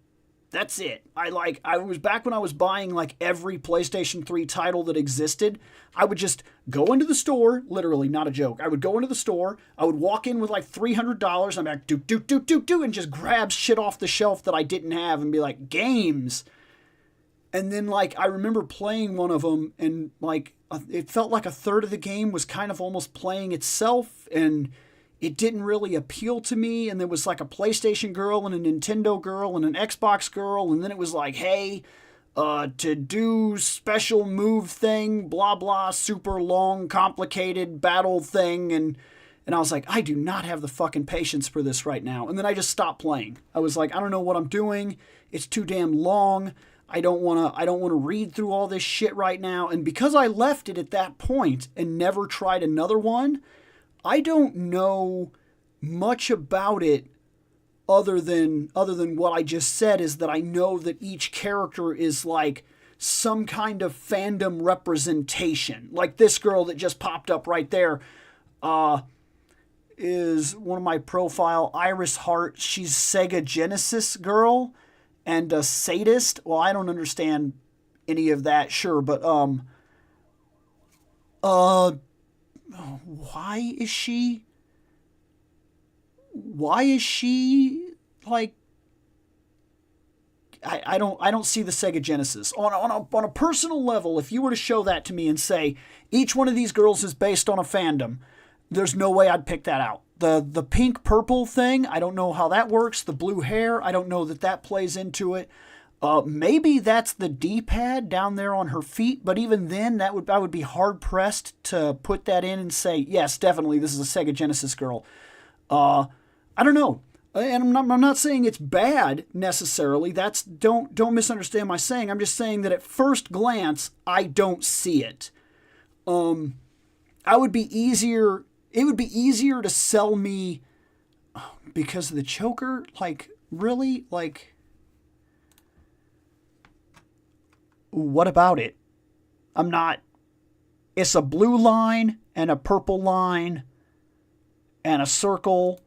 That's it. I was back when I was buying like every PlayStation 3 title that existed. I would just go into the store, literally, not a joke. I would go into the store, I would walk in with like $300, I'm like, do, and just grab shit off the shelf that I didn't have and be like, games. And then like, I remember playing one of them and like, it felt like a third of the game was kind of almost playing itself, and it didn't really appeal to me. And there was like a PlayStation girl and a Nintendo girl and an Xbox girl. And then it was like, hey, to do special move thing, blah, blah, super long, complicated battle thing. And I was like, I do not have the fucking patience for this right now. And then I just stopped playing. I was like, I don't know what I'm doing. It's too damn long. I don't want to read through all this shit right now. And because I left it at that point and never tried another one, I don't know much about it other than what I just said, is that I know that each character is like some kind of fandom representation. Like this girl that just popped up right there is one of my profile, Iris Hart. She's Sega Genesis girl and a sadist. Well, I don't understand any of that, sure, but why is she like, I don't see the Sega Genesis on a personal level. If you were to show that to me and say each one of these girls is based on a fandom, there's no way I'd pick that out. The pink purple thing, I don't know how that works. The blue hair, I don't know that plays into it. Maybe that's the D-pad down there on her feet, but even then, I would be hard-pressed to put that in and say, yes, definitely, this is a Sega Genesis girl. I don't know. And I'm not saying it's bad, necessarily. Don't misunderstand my saying. I'm just saying that at first glance, I don't see it. It would be easier to sell me because of the choker. Like, really? Like, what about it? It's a blue line and a purple line and a circle.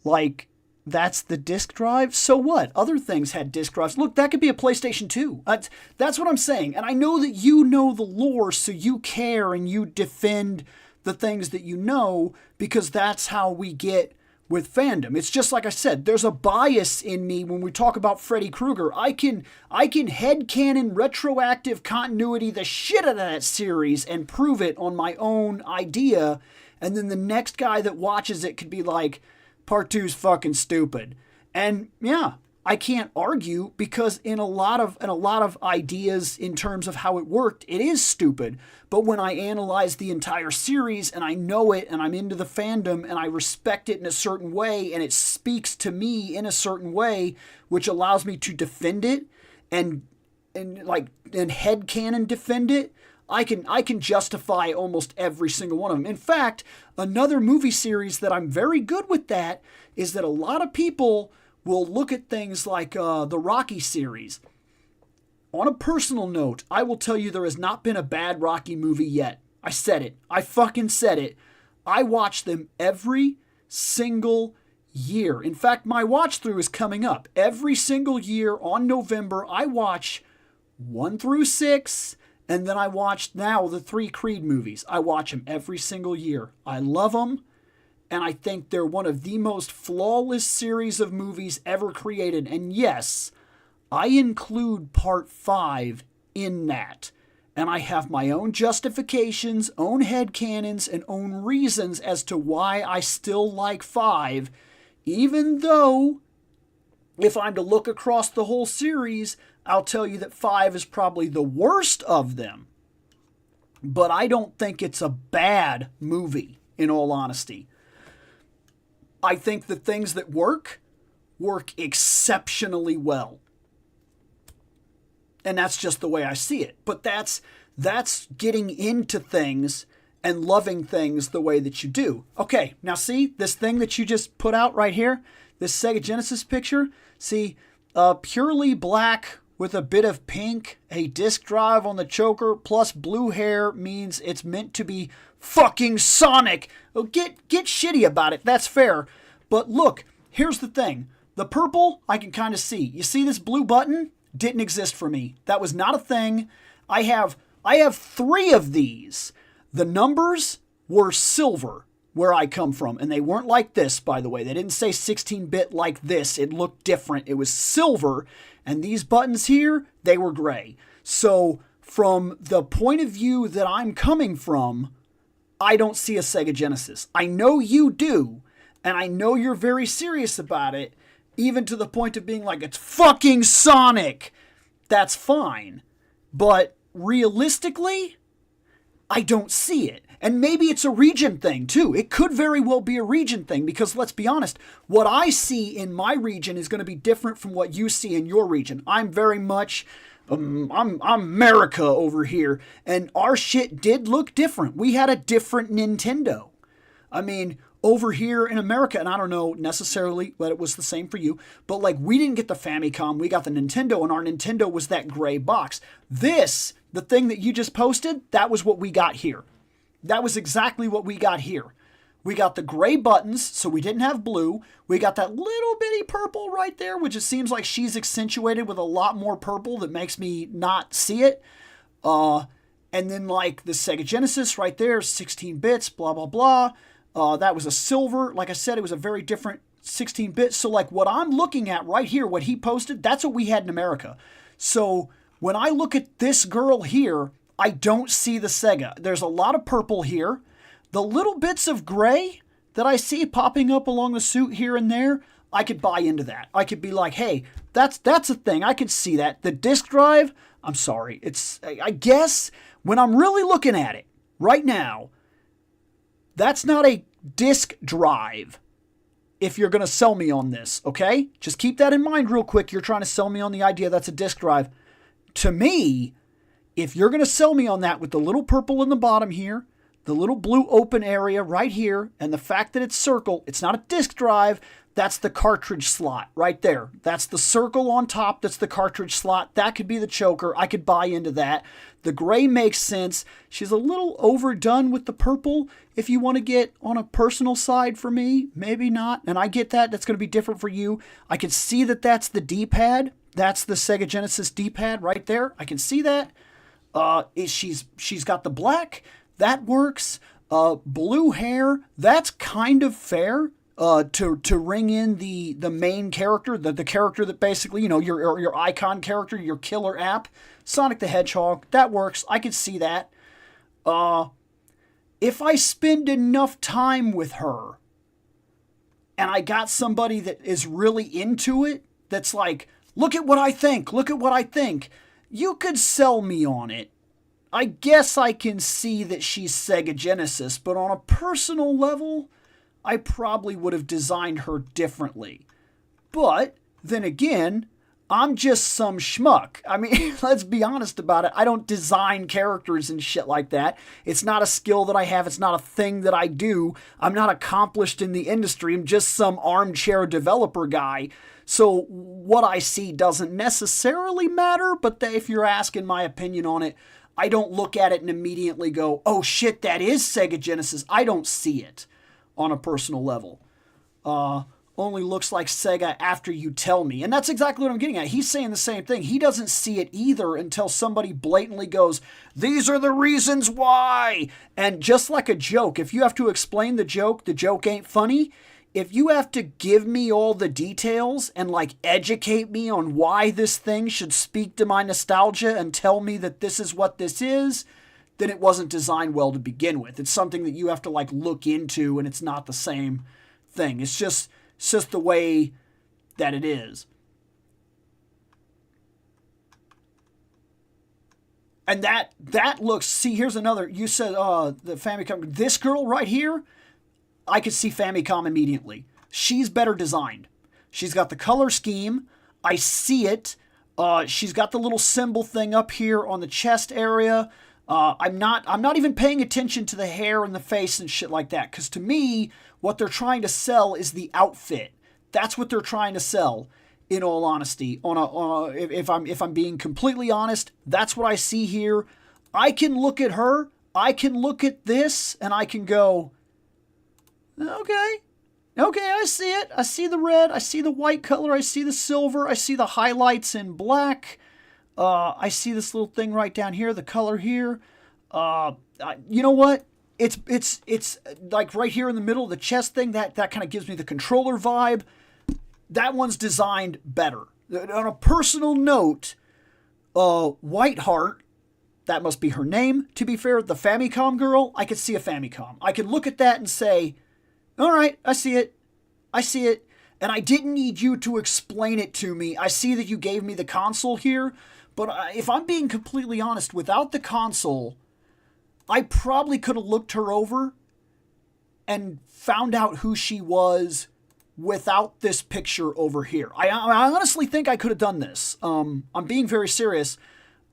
Like, that's the disk drive? So what? Other things had disk drives. Look, that could be a PlayStation 2. That's what I'm saying. And I know that you know the lore, so you care and you defend the things that you know, because that's how we get with fandom. It's just like I said, there's a bias in me when we talk about Freddy Krueger. I can headcanon retroactive continuity the shit out of that series and prove it on my own idea, and then the next guy that watches it could be like, part 2's fucking stupid. And yeah, I can't argue, because in a lot of ideas in terms of how it worked, it is stupid. But when I analyze the entire series and I know it and I'm into the fandom and I respect it in a certain way and it speaks to me in a certain way, which allows me to defend it and headcanon defend it, I can justify almost every single one of them. In fact, another movie series that I'm very good with that is that a lot of people will look at things like the Rocky series. On a personal note, I will tell you there has not been a bad Rocky movie yet. I said it. I fucking said it. I watch them every single year. In fact, my watch through is coming up. Every single year on November, I watch 1 through 6, and then I watched now the 3 Creed movies. I watch them every single year. I love them, and I think they're one of the most flawless series of movies ever created. And yes, I include Part 5 in that. And I have my own justifications, own headcanons, and own reasons as to why I still like 5, even though if I'm to look across the whole series, I'll tell you that 5 is probably the worst of them. But I don't think it's a bad movie, in all honesty. I think the things that work exceptionally well. And that's just the way I see it. But that's getting into things and loving things the way that you do. Okay, now see, this thing that you just put out right here, this Sega Genesis picture, see, purely black with a bit of pink, a disk drive on the choker, plus blue hair means it's meant to be fucking Sonic. Oh, get shitty about it, that's fair. But look, here's the thing. The purple, I can kind of see. You see this blue button? Didn't exist for me. That was not a thing. I have 3 of these. The numbers were silver where I come from, and they weren't like this, by the way. They didn't say 16-bit like this. It looked different. It was silver, and these buttons here, they were gray. So from the point of view that I'm coming from, I don't see a Sega Genesis. I know you do, and I know you're very serious about it, even to the point of being like, it's fucking Sonic. That's fine. But realistically, I don't see it. And maybe it's a region thing too. It could very well be a region thing because let's be honest, what I see in my region is going to be different from what you see in your region. I'm very much, I'm America over here, and our shit did look different. We had a different Nintendo. I mean, over here in America, and I don't know necessarily that it was the same for you, but like we didn't get the Famicom, we got the Nintendo, and our Nintendo was that gray box. This, the thing that you just posted, that was what we got here. That was exactly what we got here. We got the gray buttons, so we didn't have blue. We got that little bitty purple right there, which it seems like she's accentuated with a lot more purple that makes me not see it. And then like the Sega Genesis right there, 16 bits, blah, blah, blah. That was a silver. Like I said, it was a very different 16-bit. So like what I'm looking at right here, what he posted, that's what we had in America. So when I look at this girl here, I don't see the Sega. There's a lot of purple here. The little bits of gray that I see popping up along the suit here and there, I could buy into that. I could be like, hey, that's a thing. I could see that. The disk drive, I'm sorry. I guess when I'm really looking at it right now, that's not a disk drive if you're going to sell me on this, okay? Just keep that in mind real quick. You're trying to sell me on the idea that's a disk drive. To me, if you're going to sell me on that with the little purple in the bottom here, the little blue open area right here, and the fact that it's circle, it's not a disk drive, that's the cartridge slot right there. That's the circle on top, that's the cartridge slot. That could be the choker. I could buy into that. The gray makes sense. She's a little overdone with the purple. If you want to get on a personal side for me, maybe not. And I get that. That's going to be different for you. I can see that that's the D-pad. That's the Sega Genesis D-pad right there. I can see that. She's got the black. That works. Blue hair. That's kind of fair. To ring in the main character, the character that basically, you know, your icon character, your killer app, Sonic the Hedgehog, that works. I could see that. If I spend enough time with her and I got somebody that is really into it, that's like, look at what I think, you could sell me on it. I guess I can see that she's Sega Genesis, but on a personal level, I probably would have designed her differently. But then again, I'm just some schmuck. I mean, let's be honest about it. I don't design characters and shit like that. It's not a skill that I have. It's not a thing that I do. I'm not accomplished in the industry. I'm just some armchair developer guy. So what I see doesn't necessarily matter, but if you're asking my opinion on it, I don't look at it and immediately go, oh shit, that is Sega Genesis. I don't see it on a personal level. only looks like Sega after you tell me. And that's exactly what I'm getting at. He's saying the same thing. He doesn't see it either until somebody blatantly goes, these are the reasons why. And just like a joke, if you have to explain the joke ain't funny. If you have to give me all the details and like educate me on why this thing should speak to my nostalgia and tell me that this is what this is, then it wasn't designed well to begin with. It's something that you have to like look into, and it's not the same thing. It's just the way that it is. And that looks, see, here's another, you said the Famicom, this girl right here, I could see Famicom immediately. She's better designed. She's got the color scheme. I see it. She's got the little symbol thing up here on the chest area. I'm not even paying attention to the hair and the face and shit like that, because to me, what they're trying to sell is the outfit. That's what they're trying to sell. In all honesty, if I'm being completely honest, that's what I see here. I can look at her, I can look at this, and I can go, okay, I see it. I see the red, I see the white color, I see the silver, I see the highlights in black. I see this little thing right down here, the color here. You know what? It's like right here in the middle of the chest thing. That kind of gives me the controller vibe. That one's designed better. On a personal note, Whiteheart, that must be her name, to be fair, the Famicom girl, I could see a Famicom. I could look at that and say, all right, I see it. And I didn't need you to explain it to me. I see that you gave me the console here, but if I'm being completely honest, without the console, I probably could have looked her over and found out who she was without this picture over here. I honestly think I could have done this. I'm being very serious.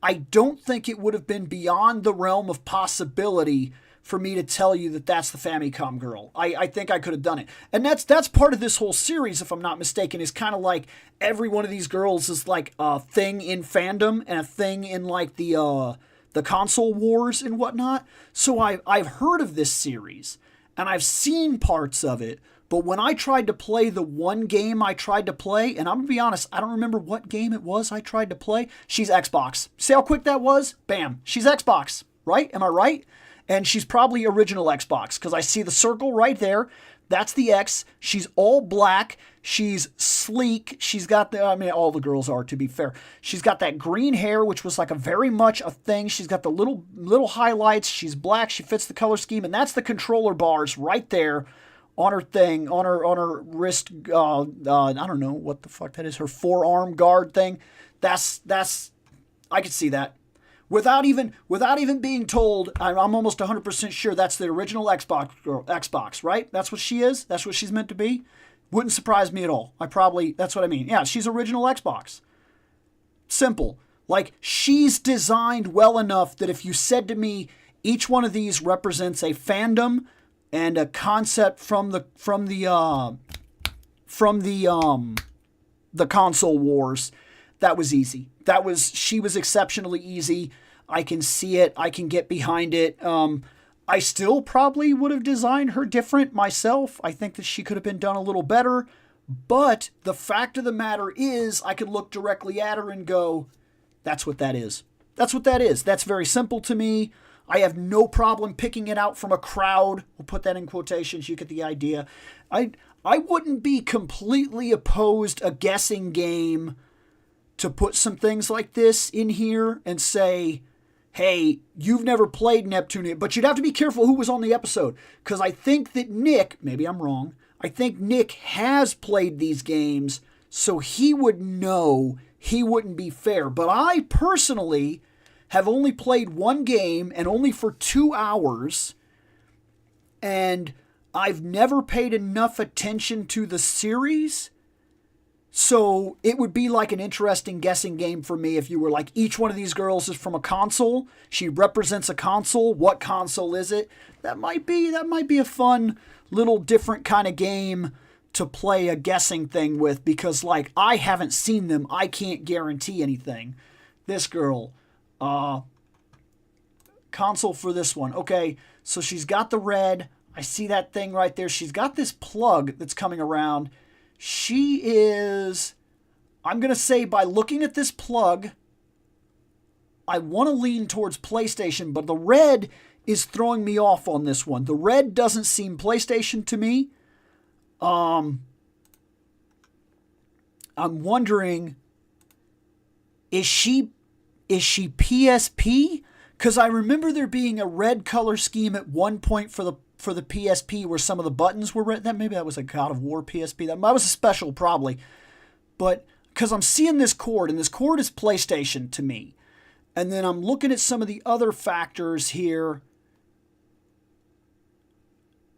I don't think it would have been beyond the realm of possibility for me to tell you that that's the Famicom girl. I think I could have done it. And that's part of this whole series, if I'm not mistaken, is kind of like every one of these girls is like a thing in fandom and a thing in like the console wars and whatnot. So I've heard of this series and I've seen parts of it. But when I tried to play the one game I tried to play, and I'm going to be honest, I don't remember what game it was I tried to play. She's Xbox. See how quick that was? Bam. She's Xbox, right? Am I right? And she's probably original Xbox, because I see the circle right there. That's the X. She's all black. She's sleek. She's got all the girls are, to be fair. She's got that green hair, which was like a very much a thing. She's got the little highlights. She's black. She fits the color scheme. And that's the controller bars right there on her thing, on her wrist. I don't know what the fuck that is. Her forearm guard thing. That's I could see that. Without even being told, I'm almost 100% sure that's the original Xbox, right? That's what she is. That's what she's meant to be. Wouldn't surprise me at all. That's what I mean. Yeah, she's original Xbox. Simple. Like, she's designed well enough that if you said to me, each one of these represents a fandom and a concept from the console wars, that was easy. She was exceptionally easy. I can see it. I can get behind it. I still probably would have designed her different myself. I think that she could have been done a little better. But the fact of the matter is, I could look directly at her and go, that's what that is. That's what that is. That's very simple to me. I have no problem picking it out from a crowd. We'll put that in quotations. You get the idea. I wouldn't be completely opposed a guessing game to put some things like this in here and say, hey, you've never played Neptune, but you'd have to be careful who was on the episode. Because I think that Nick, maybe I'm wrong, I think Nick has played these games, so he would know he wouldn't be fair. But I personally have only played one game and only for 2 hours, and I've never paid enough attention to the series. So it would be like an interesting guessing game for me if you were like, each one of these girls is from a console. She represents a console. What console is it? That might be a fun little different kind of game to play a guessing thing with, because like I haven't seen them. I can't guarantee anything. This girl, console for this one. Okay, so she's got the red. I see that thing right there. She's got this plug that's coming around. She is, I'm going to say by looking at this plug, I want to lean towards PlayStation, but the red is throwing me off on this one. The red doesn't seem PlayStation to me. I'm wondering, is she PSP? Because I remember there being a red color scheme at one point for the PSP where some of the buttons were red. Maybe that was a God of War PSP. That was a special probably. But because I'm seeing this cord, and this cord is PlayStation to me. And then I'm looking at some of the other factors here.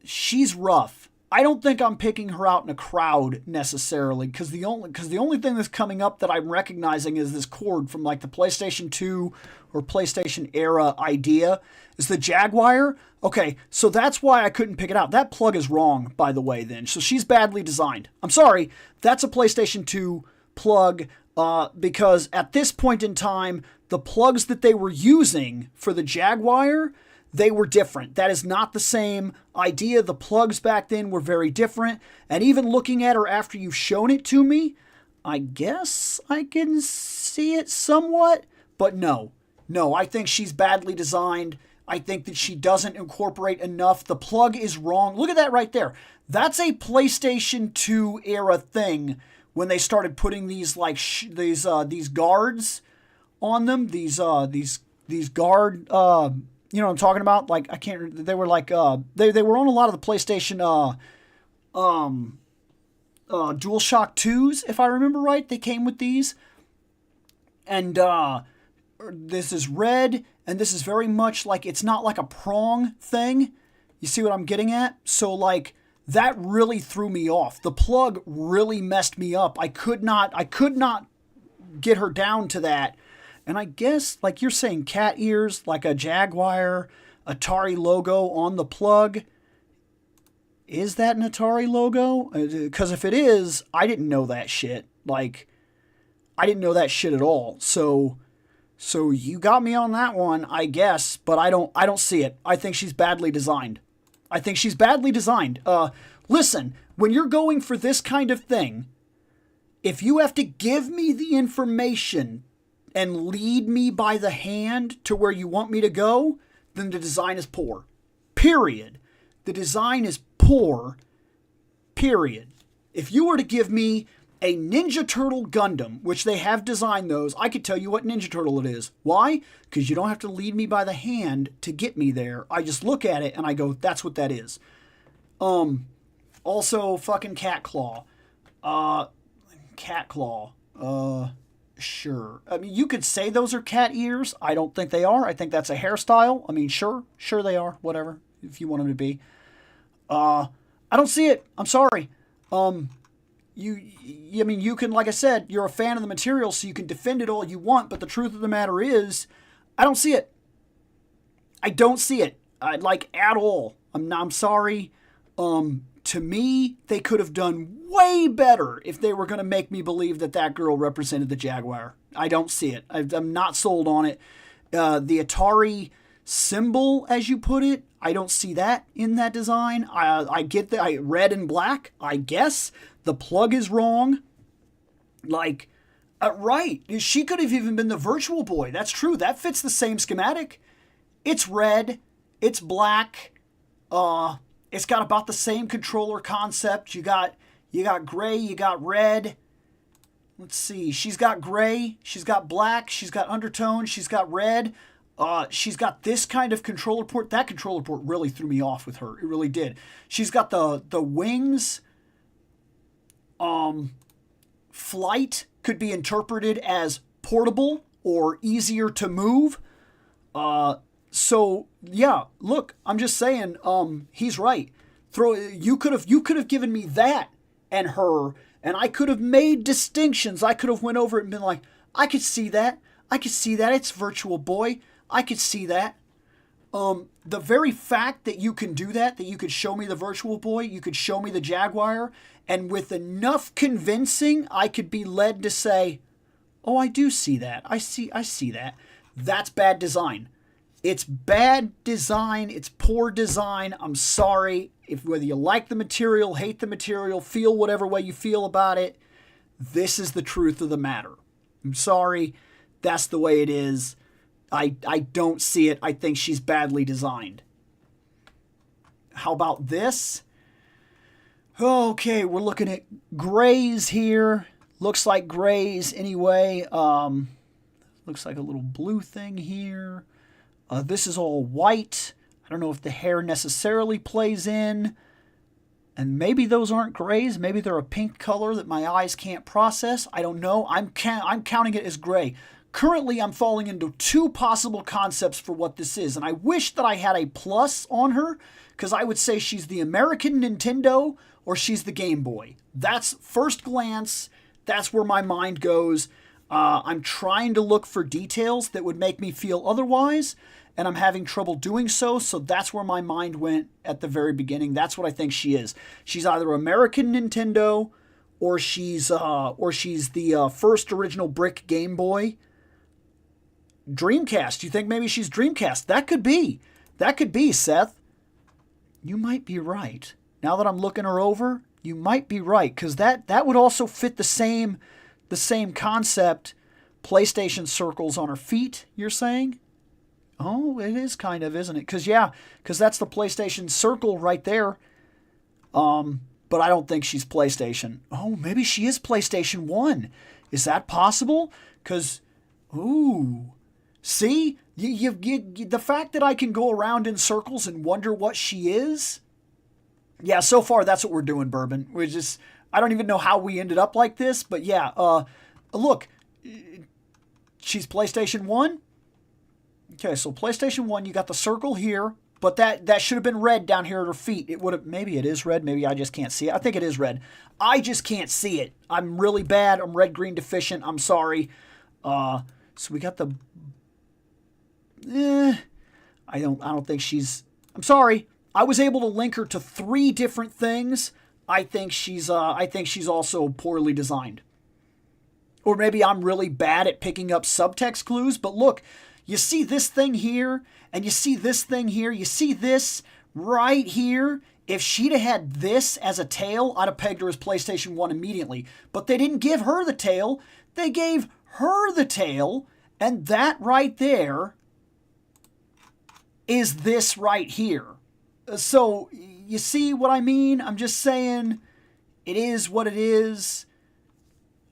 She's rough. I don't think I'm picking her out in a crowd necessarily, because the only thing that's coming up that I'm recognizing is this cord from like the PlayStation 2 or PlayStation era idea is the Jaguar. Okay, so that's why I couldn't pick it out. That plug is wrong, by the way, then. So she's badly designed. I'm sorry, that's a PlayStation 2 plug, because at this point in time, the plugs that they were using for the Jaguar, they were different. That is not the same idea. The plugs back then were very different. And even looking at her after you've shown it to me, I guess I can see it somewhat. But no, I think she's badly designed. I think that she doesn't incorporate enough. The plug is wrong. Look at that right there. That's a PlayStation 2 era thing when they started putting these like these guards on them. These guard. You know what I'm talking about? Like, I can't, they were like, they were on a lot of the PlayStation, DualShock 2s, if I remember right. They came with these. And, this is red, and this is very much like, it's not like a prong thing. You see what I'm getting at? So, like, that really threw me off. The plug really messed me up. I could not get her down to that. And I guess, like you're saying, cat ears, like a Jaguar, Atari logo on the plug. Is that an Atari logo? Because if it is, I didn't know that shit. Like, I didn't know that shit at all. So you got me on that one, I guess, but I don't see it. I think she's badly designed. Listen, when you're going for this kind of thing, if you have to give me the information and lead me by the hand to where you want me to go, then the design is poor. Period. The design is poor. Period. If you were to give me a Ninja Turtle Gundam, which they have designed those, I could tell you what Ninja Turtle it is. Why? Because you don't have to lead me by the hand to get me there. I just look at it and I go, that's what that is. Also, fucking Cat Claw. Sure. I mean, you could say those are cat ears. I don't think they are. I think that's a hairstyle. I mean, sure they are. Whatever, if you want them to be. I don't see it. I'm sorry. I mean, you can, like I said, you're a fan of the material, so you can defend it all you want. But the truth of the matter is, I don't see it. I don't see it. Like at all. I'm sorry. To me, they could have done way better if they were going to make me believe that girl represented the Jaguar. I don't see it. I'm not sold on it. The Atari symbol, as you put it, I don't see that in that design. I get that. Red and black, I guess. The plug is wrong. Like, right. She could have even been the Virtual Boy. That's true. That fits the same schematic. It's red. It's black. It's got about the same controller concept. You got gray, you got red. Let's see. She's got gray, she's got black, she's got undertone, she's got red. She's got this kind of controller port. That controller port really threw me off with her. It really did. She's got the wings. Flight could be interpreted as portable or easier to move. So yeah, look, I'm just saying, he's right. You could have given me that and her, and I could have made distinctions. I could have went over it and been like, I could see that. It's Virtual Boy. I could see that. The very fact that you can do that you could show me the Virtual Boy, you could show me the Jaguar, and with enough convincing, I could be led to say, oh, I do see that. I see that. That's bad design. It's bad design. It's poor design. I'm sorry. If whether you like the material, hate the material, feel whatever way you feel about it, this is the truth of the matter. I'm sorry. That's the way it is. I don't see it. I think she's badly designed. How about this? Okay, we're looking at grays here. Looks like grays anyway. Looks like a little blue thing here. This is all white. I don't know if the hair necessarily plays in. And maybe those aren't grays. Maybe they're a pink color that my eyes can't process. I don't know. I'm counting it as gray. Currently, I'm falling into two possible concepts for what this is. And I wish that I had a plus on her, because I would say she's the American Nintendo or she's the Game Boy. That's first glance. That's where my mind goes. I'm trying to look for details that would make me feel otherwise, and I'm having trouble doing so. So that's where my mind went at the very beginning. That's what I think she is. She's either American Nintendo or she's the first original brick Game Boy. Dreamcast. You think maybe she's Dreamcast? That could be. That could be, Seth. You might be right. Now that I'm looking her over, you might be right, because that would also fit the same concept. PlayStation circles on her feet, you're saying? Oh, it is kind of, isn't it? Because that's the PlayStation circle right there. But I don't think she's PlayStation. Oh, maybe she is PlayStation 1. Is that possible? Because, ooh, see? The fact that I can go around in circles and wonder what she is. Yeah, so far that's what we're doing, Bourbon. I don't even know how we ended up like this, but yeah. Look, she's PlayStation 1. Okay, so PlayStation 1, you got the circle here, but that should have been red down here at her feet. It would have, maybe it is red, maybe I just can't see it. I think it is red. I just can't see it. I'm really bad. I'm red-green deficient. I'm sorry. So we got the I don't think she's, I'm sorry. I was able to link her to 3 different things. I think she's also poorly designed. Or maybe I'm really bad at picking up subtext clues, but look, you see this thing here, and you see this thing here, you see this right here. If she'd have had this as a tail, I'd have pegged her as PlayStation 1 immediately. But they didn't give her the tail, they gave her the tail, and that right there is this right here. So, you see what I mean? I'm just saying, it is what it is.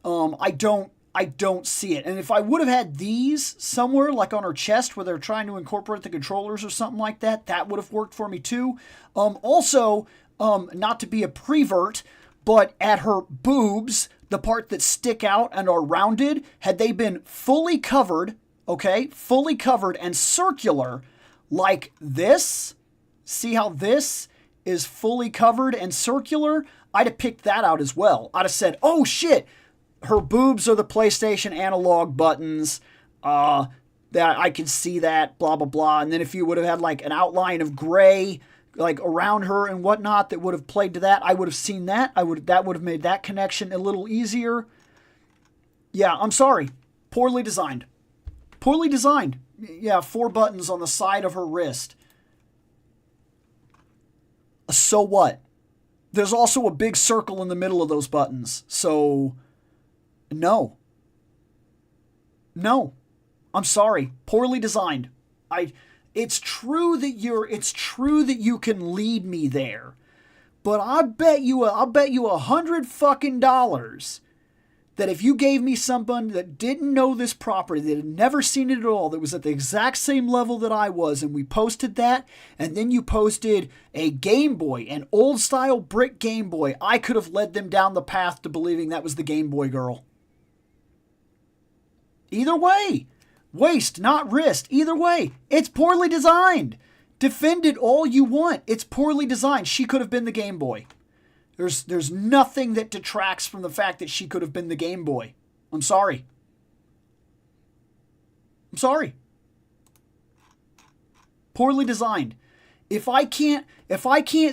I don't see it. And if I would have had these somewhere, like on her chest, where they're trying to incorporate the controllers or something like that, that would have worked for me too. Also, not to be a prevert, but at her boobs, the part that stick out and are rounded, had they been fully covered, okay, fully covered and circular, like this. See how this is fully covered and circular? I'd have picked that out as well. I'd have said, oh shit, her boobs are the PlayStation analog buttons. That I can see that, blah, blah, blah. And then if you would have had like an outline of gray, like around her and whatnot, that would have played to that, I would have seen that. That would have made that connection a little easier. Yeah, I'm sorry. Poorly designed. Poorly designed. Yeah, 4 buttons on the side of her wrist. So what? There's also a big circle in the middle of those buttons. So, no. No. I'm sorry. Poorly designed. It's true that you can lead me there. But I'll bet you $100 fucking dollars that if you gave me someone that didn't know this property, that had never seen it at all, that was at the exact same level that I was, and we posted that, and then you posted a Game Boy, an old-style brick Game Boy, I could have led them down the path to believing that was the Game Boy girl. Either way. Waist, not wrist. Either way. It's poorly designed. Defend it all you want. It's poorly designed. She could have been the Game Boy. There's nothing that detracts from the fact that she could have been the Game Boy. I'm sorry. I'm sorry. Poorly designed. If I can't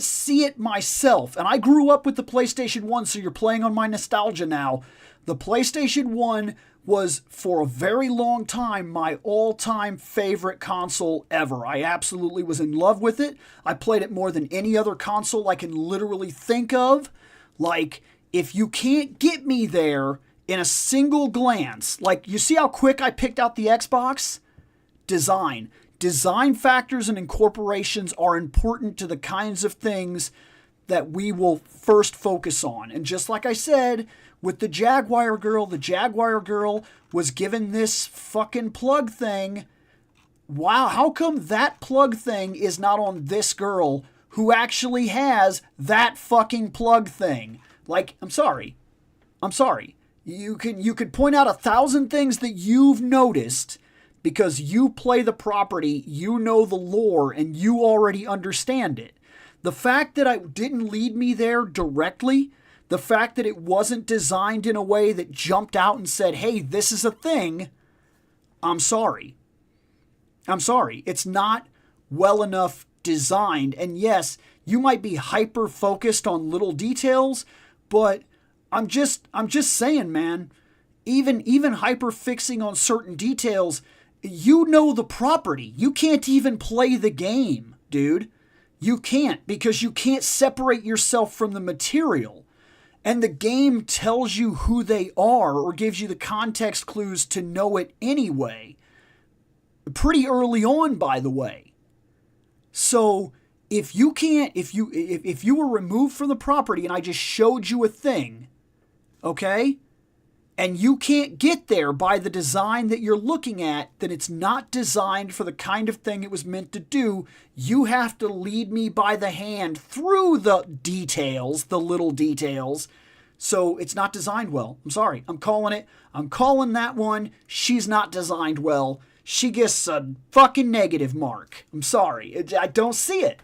see it myself, and I grew up with the PlayStation 1, so you're playing on my nostalgia now, the PlayStation 1 was for a very long time my all-time favorite console ever. I absolutely was in love with it. I played it more than any other console I can literally think of. Like, if you can't get me there in a single glance, like, you see how quick I picked out the Xbox? Design. Design factors and incorporations are important to the kinds of things that we will first focus on. And just like I said, with the Jaguar Girl was given this fucking plug thing. Wow, how come that plug thing is not on this girl who actually has that fucking plug thing? Like, I'm sorry. You could point out 1,000 things that you've noticed because you play the property, you know the lore, and you already understand it. The fact that it didn't lead me there directly, the fact that it wasn't designed in a way that jumped out and said, hey, this is a thing, I'm sorry. It's not well enough designed. And yes, you might be hyper focused on little details, but I'm just saying, man, even hyper fixing on certain details, you know the property. You can't even play the game, dude. You can't, because you can't separate yourself from the material. And the game tells you who they are or gives you the context clues to know it anyway. Pretty early on, by the way. So if you were removed from the property and I just showed you a thing, okay, and you can't get there by the design that you're looking at, then it's not designed for the kind of thing it was meant to do. You have to lead me by the hand through the details, the little details. So it's not designed well. I'm sorry. I'm calling it. I'm calling that one. She's not designed well. She gets a fucking negative mark. I'm sorry. I don't see it.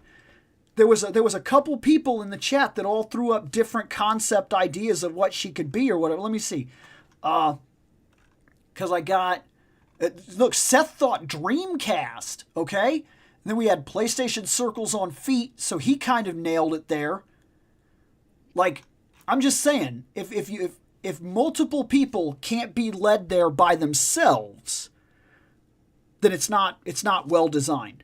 There was a couple people in the chat that all threw up different concept ideas of what she could be or whatever. Let me see. Because I got... look, Seth thought Dreamcast, okay? And then we had PlayStation circles on feet, so he kind of nailed it there. Like, I'm just saying, if multiple people can't be led there by themselves, then it's not well designed.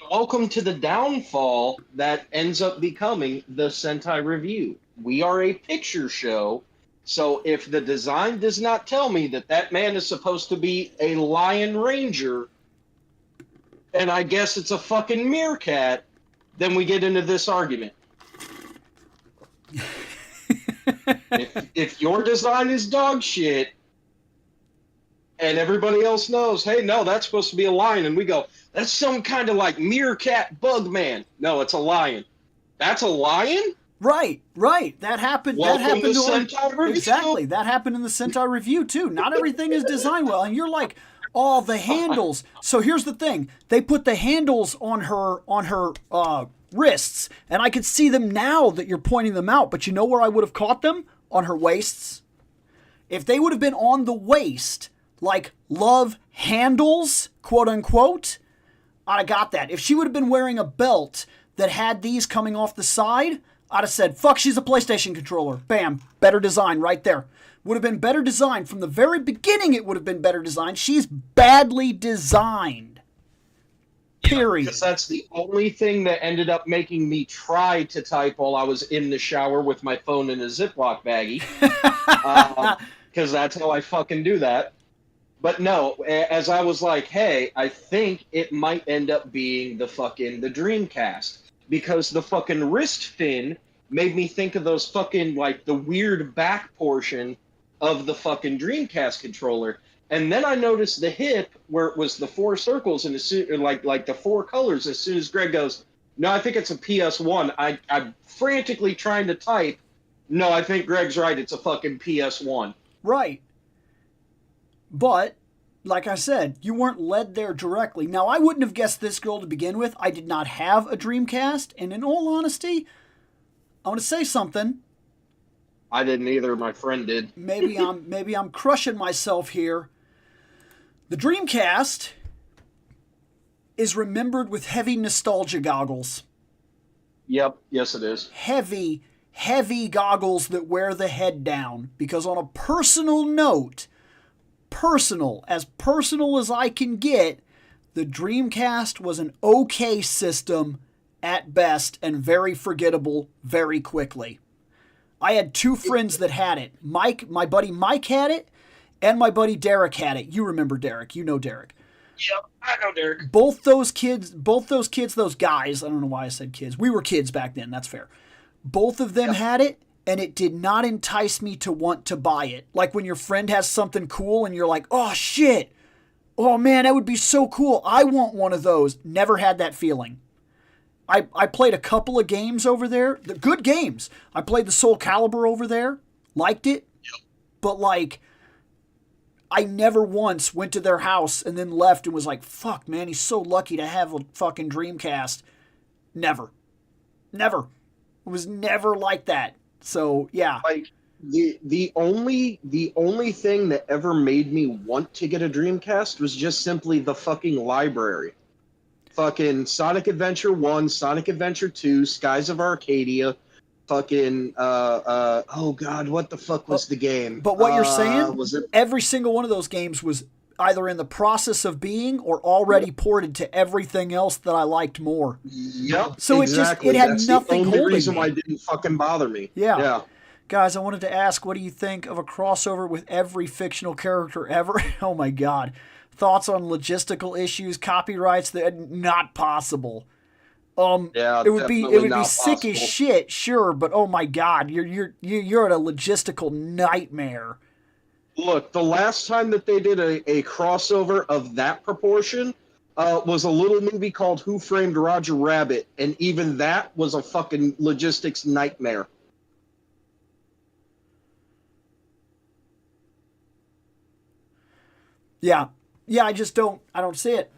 Welcome to the downfall that ends up becoming the Sentai Review. We are a picture show, so if the design does not tell me that man is supposed to be a lion ranger, and I guess it's a fucking meerkat, then we get into this argument. if your design is dog shit, and everybody else knows, hey, no, that's supposed to be a lion, and we go, that's some kind of like meerkat bug man. No, it's a lion. That's a lion? Right. That happened. Welcome to Sentai Review. Exactly. That happened in the Sentai Review too. Not everything is designed well, and you're like, oh, the handles. So here's the thing: they put the handles on her wrists, and I could see them now that you're pointing them out. But you know where I would have caught them? On her waists. If they would have been on the waist, like love handles, quote unquote, I'd have got that. If she would have been wearing a belt that had these coming off the side, I'd have said, fuck, she's a PlayStation controller. Bam. Better design right there. Would have been better designed. From the very beginning, it would have been better designed. She's badly designed. Period. Because that's the only thing that ended up making me try to type while I was in the shower with my phone in a Ziploc baggie. Because that's how I fucking do that. But no, as I was like, hey, I think it might end up being the Dreamcast. Because the fucking wrist fin made me think of those fucking, like, the weird back portion of the fucking Dreamcast controller. And then I noticed the hip where it was the four circles and like the four colors. As soon as Greg goes, no, I think it's a PS1. I'm frantically trying to type. No, I think Greg's right. It's a fucking PS1. Right. But, like I said, you weren't led there directly. Now, I wouldn't have guessed this girl to begin with. I did not have a Dreamcast. And in all honesty, I want to say something. I didn't either. My friend did. Maybe I'm crushing myself here. The Dreamcast is remembered with heavy nostalgia goggles. Yep. Yes, it is. Heavy heavy goggles that wear the head down. Because on a personal note, personal as I can get, the Dreamcast was an okay system at best and very forgettable very quickly. I had two friends that had it. My buddy Mike had it, and my buddy Derek had it. You remember Derek. You know Derek. Yep, I know Derek. Both those guys, I don't know why I said kids. We were kids back then, that's fair. Both of them had it, and it did not entice me to want to buy it. Like when your friend has something cool and you're like, oh shit, oh man, that would be so cool. I want one of those. Never had that feeling. I played a couple of games over there. The good games. I played the Soul Calibur over there. Liked it. Yep. But like, I never once went to their house and then left and was like, fuck, man, he's so lucky to have a fucking Dreamcast. Never. Never. It was never like that. So, yeah. Like, the only thing that ever made me want to get a Dreamcast was just simply the fucking library. Fucking Sonic Adventure 1, Sonic Adventure 2, Skies of Arcadia, fucking, oh god, what the fuck was the game? But what you're saying, was it? Every single one of those games was either in the process of being or already ported to everything else that I liked more. Yep, So exactly. it had That's nothing the only holding reason me. why it didn't fucking bother me. Yeah. Guys, I wanted to ask, what do you think of a crossover with every fictional character ever? Oh my god. Thoughts on logistical issues, copyrights, that not possible. Yeah, it would be not sick as possible. shit, sure, but oh my god, you're at a logistical nightmare. Look, the last time that they did a crossover of that proportion was a little movie called Who Framed Roger Rabbit, and even that was a fucking logistics nightmare. Yeah, I don't see it.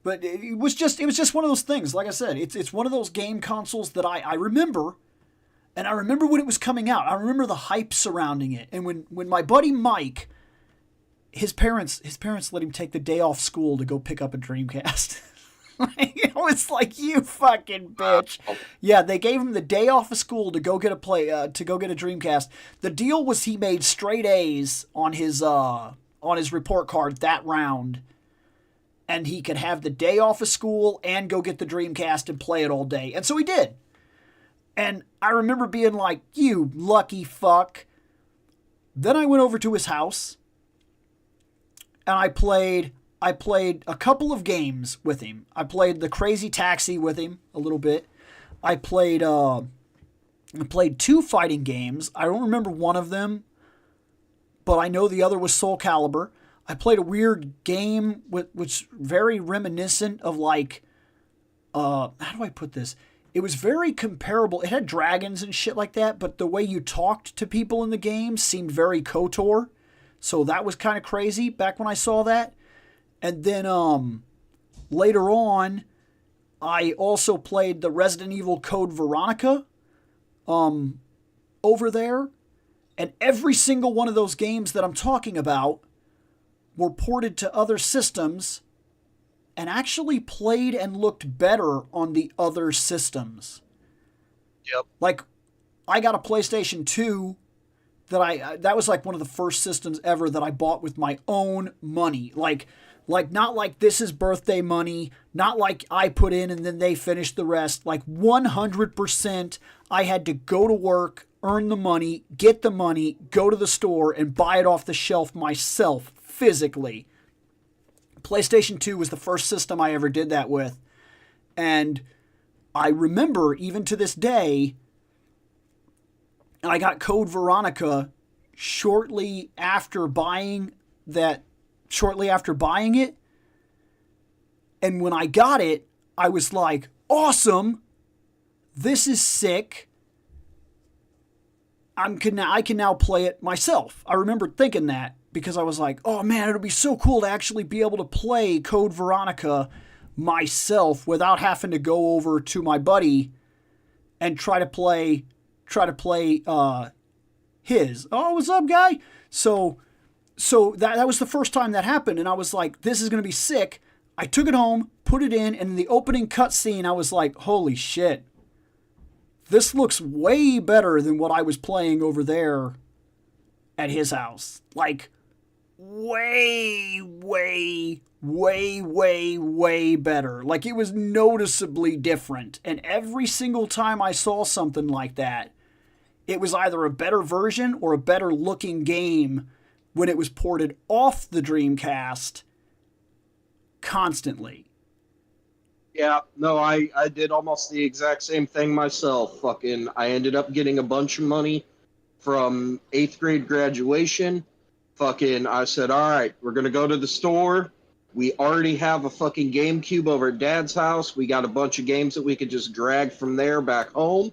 But it was just one of those things. Like I said, it's one of those game consoles that I remember, and I remember when it was coming out. I remember the hype surrounding it, and when my buddy Mike, his parents let him take the day off school to go pick up a Dreamcast. It's like, you fucking bitch. Yeah, they gave him the day off of school to go get a Dreamcast. The deal was he made straight A's on his report card that round, and he could have the day off of school and go get the Dreamcast and play it all day. And so he did. And I remember being like, you lucky fuck. Then I went over to his house, and I played a couple of games with him. I played the Crazy Taxi with him a little bit. I played two fighting games. I don't remember one of them, but I know the other was Soul Calibur. I played a weird game which very reminiscent of like, how do I put this? It was very comparable. It had dragons and shit like that, but the way you talked to people in the game seemed very KOTOR. So that was kind of crazy back when I saw that. And then later on, I also played the Resident Evil Code Veronica over there. And every single one of those games that I'm talking about were ported to other systems and actually played and looked better on the other systems. Yep. Like, I got a PlayStation 2 that was like one of the first systems ever that I bought with my own money. Like not like this is birthday money, not like I put in and then they finished the rest. Like 100% I had to go to work, earn the money, get the money, go to the store, and buy it off the shelf myself, physically. PlayStation 2 was the first system I ever did that with. And I remember, even to this day, I got Code Veronica shortly after buying it. And when I got it, I was like, awesome, this is sick. I can now play it myself. I remember thinking that because I was like, oh man, it'll be so cool to actually be able to play Code Veronica myself without having to go over to my buddy and try to play his. Oh, what's up, guy? So that was the first time that happened, and I was like, this is going to be sick. I took it home, put it in, and in the opening cutscene, I was like, holy shit. this looks way better than what I was playing over there at his house. Like, way, way, way, way, way better. Like, it was noticeably different. And every single time I saw something like that, it was either a better version or a better looking game when it was ported off the Dreamcast constantly. Yeah, no, I did almost the exact same thing myself. Fucking, I ended up getting a bunch of money from 8th grade graduation. Fucking, I said, all right, we're going to go to the store. We already have a fucking GameCube over at Dad's house. We got a bunch of games that we could just drag from there back home.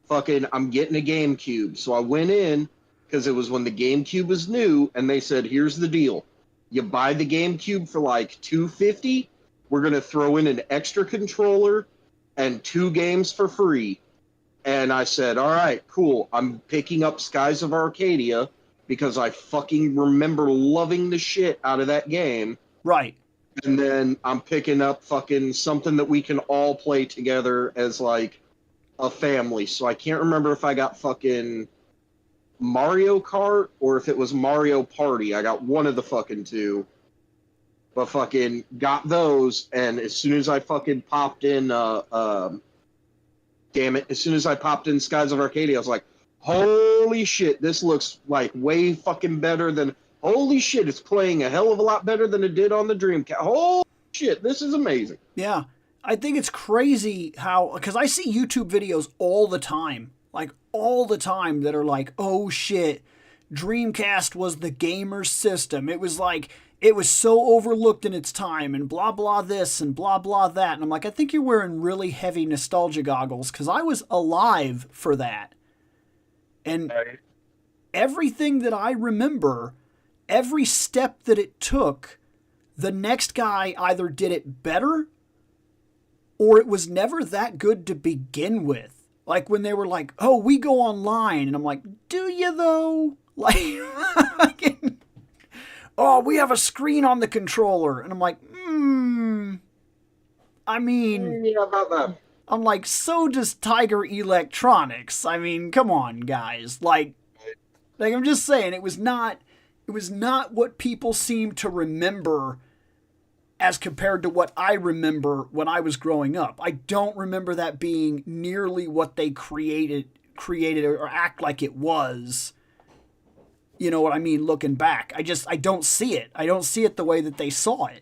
Fucking, I'm getting a GameCube. So I went in, because it was when the GameCube was new, and they said, here's the deal. You buy the GameCube for like $250. We're going to throw in an extra controller and 2 games for free. And I said, all right, cool. I'm picking up Skies of Arcadia because I fucking remember loving the shit out of that game. Right. And then I'm picking up fucking something that we can all play together as like a family. So I can't remember if I got fucking Mario Kart or if it was Mario Party. I got one of the fucking two. But fucking got those, and as soon as I fucking popped in, as soon as I popped in Skies of Arcadia, I was like, holy shit, this looks like way fucking better than, holy shit, it's playing a hell of a lot better than it did on the Dreamcast. Holy shit, this is amazing. Yeah. I think it's crazy how, because I see YouTube videos all the time, like all the time, that are like, oh shit, Dreamcast was the gamer's system. It was like, it was so overlooked in its time and blah, blah this and blah, blah that. And I'm like, I think you're wearing really heavy nostalgia goggles because I was alive for that. And everything that I remember, every step that it took, the next guy either did it better or it was never that good to begin with. Like when they were like, oh, we go online. And I'm like, do you though? Like, oh, we have a screen on the controller. And I'm like, I mean, yeah, about that. I'm like, so does Tiger Electronics. I mean, come on, guys. Like I'm just saying, it was not what people seem to remember as compared to what I remember when I was growing up. I don't remember that being nearly what they created or act like it was. You know what I mean? Looking back, I don't see it. I don't see it the way that they saw it.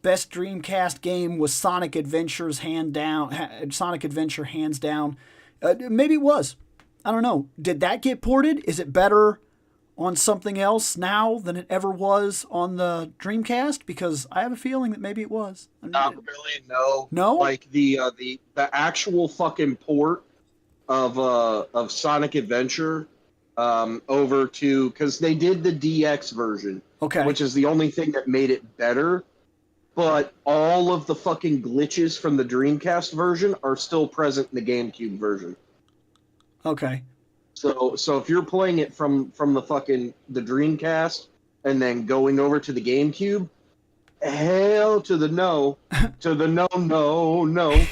Best Dreamcast game was Sonic Adventure, hands down. Maybe it was. I don't know. Did that get ported? Is it better on something else now than it ever was on the Dreamcast? Because I have a feeling that maybe it was. Not really, no. No? Like the actual fucking port of Sonic Adventure over to, because they did the DX version, okay, which is the only thing that made it better. But all of the fucking glitches from the Dreamcast version are still present in the GameCube version. Okay. So if you're playing it from the Dreamcast and then going over to the GameCube, hell to the no, no.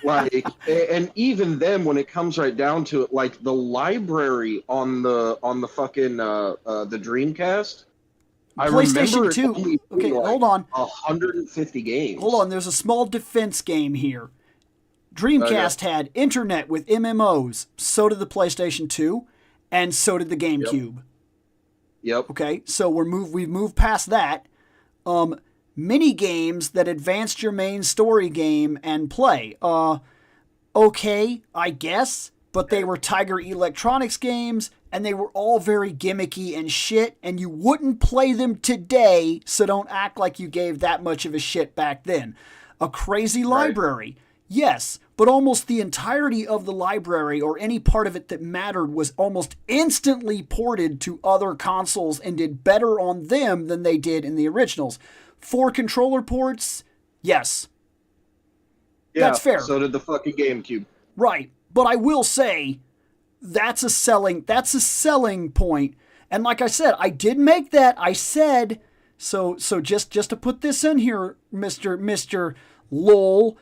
Like, and even then, when it comes right down to it, like the library on the fucking the Dreamcast, I remember PlayStation 2. Okay, hold on. 150 games. Hold on, there's a small defense game here. Dreamcast had internet with MMOs. So did the PlayStation 2, and so did the GameCube. Yep. Okay, so we've moved past that. Mini games that advanced your main story game and play. Okay, I guess, but they were Tiger Electronics games, and they were all very gimmicky and shit, and you wouldn't play them today, so don't act like you gave that much of a shit back then. A crazy library. Yes, but almost the entirety of the library or any part of it that mattered was almost instantly ported to other consoles and did better on them than they did in the originals. 4 controller ports, yes. Yeah, that's fair. So did the fucking GameCube. Right, but I will say that's a selling point. And like I said, I did make that. I said so just to put this in here, Mr. Lowell,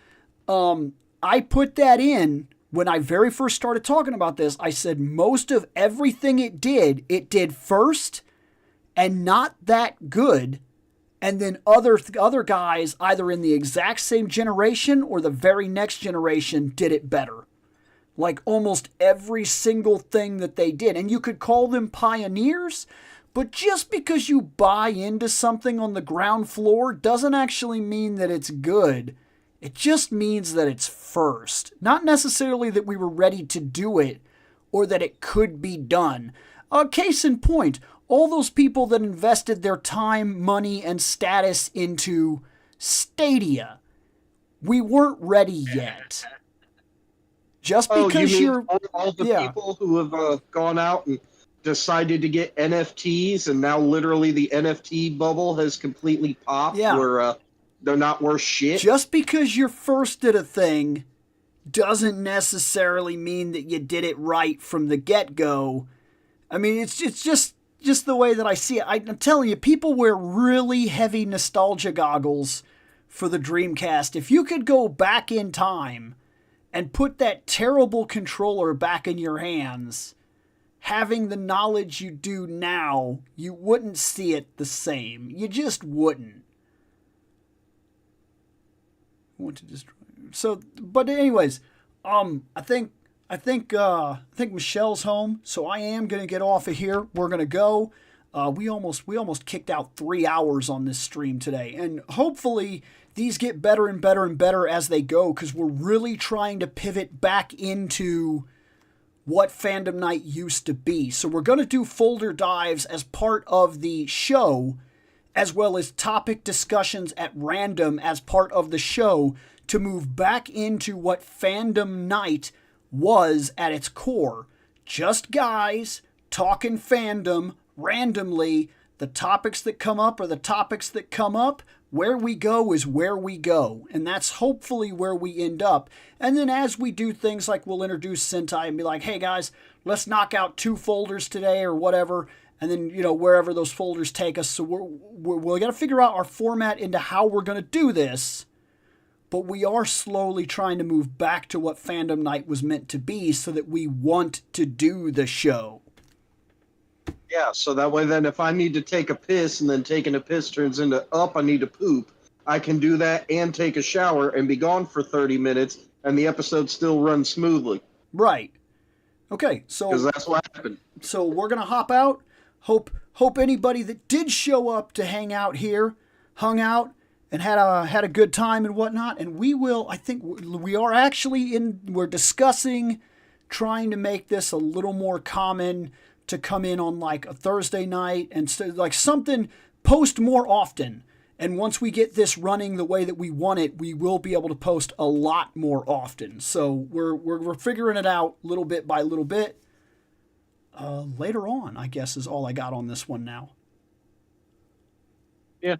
I put that in when I very first started talking about this. I said most of everything it did first and not that good. And then other guys, either in the exact same generation or the very next generation, did it better. Like almost every single thing that they did. And you could call them pioneers, but just because you buy into something on the ground floor doesn't actually mean that it's good. It just means that it's first. Not necessarily that we were ready to do it or that it could be done. Case in point, all those people that invested their time, money, and status into Stadia, we weren't ready yet. Just because you mean you're... all the people who have gone out and decided to get NFTs, and now literally the NFT bubble has completely popped where they're not worth shit? Just because you're first at a thing doesn't necessarily mean that you did it right from the get-go. I mean, it's just the way that I see it. I'm telling you, people wear really heavy nostalgia goggles for the Dreamcast. If you could go back in time and put that terrible controller back in your hands, having the knowledge you do now, you wouldn't see it the same. You just wouldn't. I want to destroy. So, but anyways, I think Michelle's home, so I am gonna get off of here. We're gonna go. We almost kicked out 3 hours on this stream today, and hopefully these get better and better and better as they go, because we're really trying to pivot back into what Fandom Night used to be. So we're gonna do folder dives as part of the show, as well as topic discussions at random as part of the show, to move back into what Fandom Night was at its core. Just guys talking fandom randomly. The topics that come up are the topics that come up. Where we go is where we go. And that's hopefully where we end up. And then as we do things like we'll introduce Sentai and be like, hey guys, let's knock out 2 folders today or whatever. And then, wherever those folders take us. So we're going to figure out our format into how we're going to do this. But we are slowly trying to move back to what Fandom Night was meant to be, so that we want to do the show. Yeah, so that way then if I need to take a piss and then taking a piss turns into, I need to poop, I can do that and take a shower and be gone for 30 minutes and the episode still runs smoothly. Right. Okay, so... Because that's what happened. So we're going to hop out. Hope anybody that did show up to hang out here hung out and had a good time and whatnot. And I think we are actually we're discussing trying to make this a little more common to come in on like a Thursday night and like something, post more often. And once we get this running the way that we want it, we will be able to post a lot more often. So we're figuring it out little bit by little bit. Later on, I guess, is all I got on this one now. Yeah,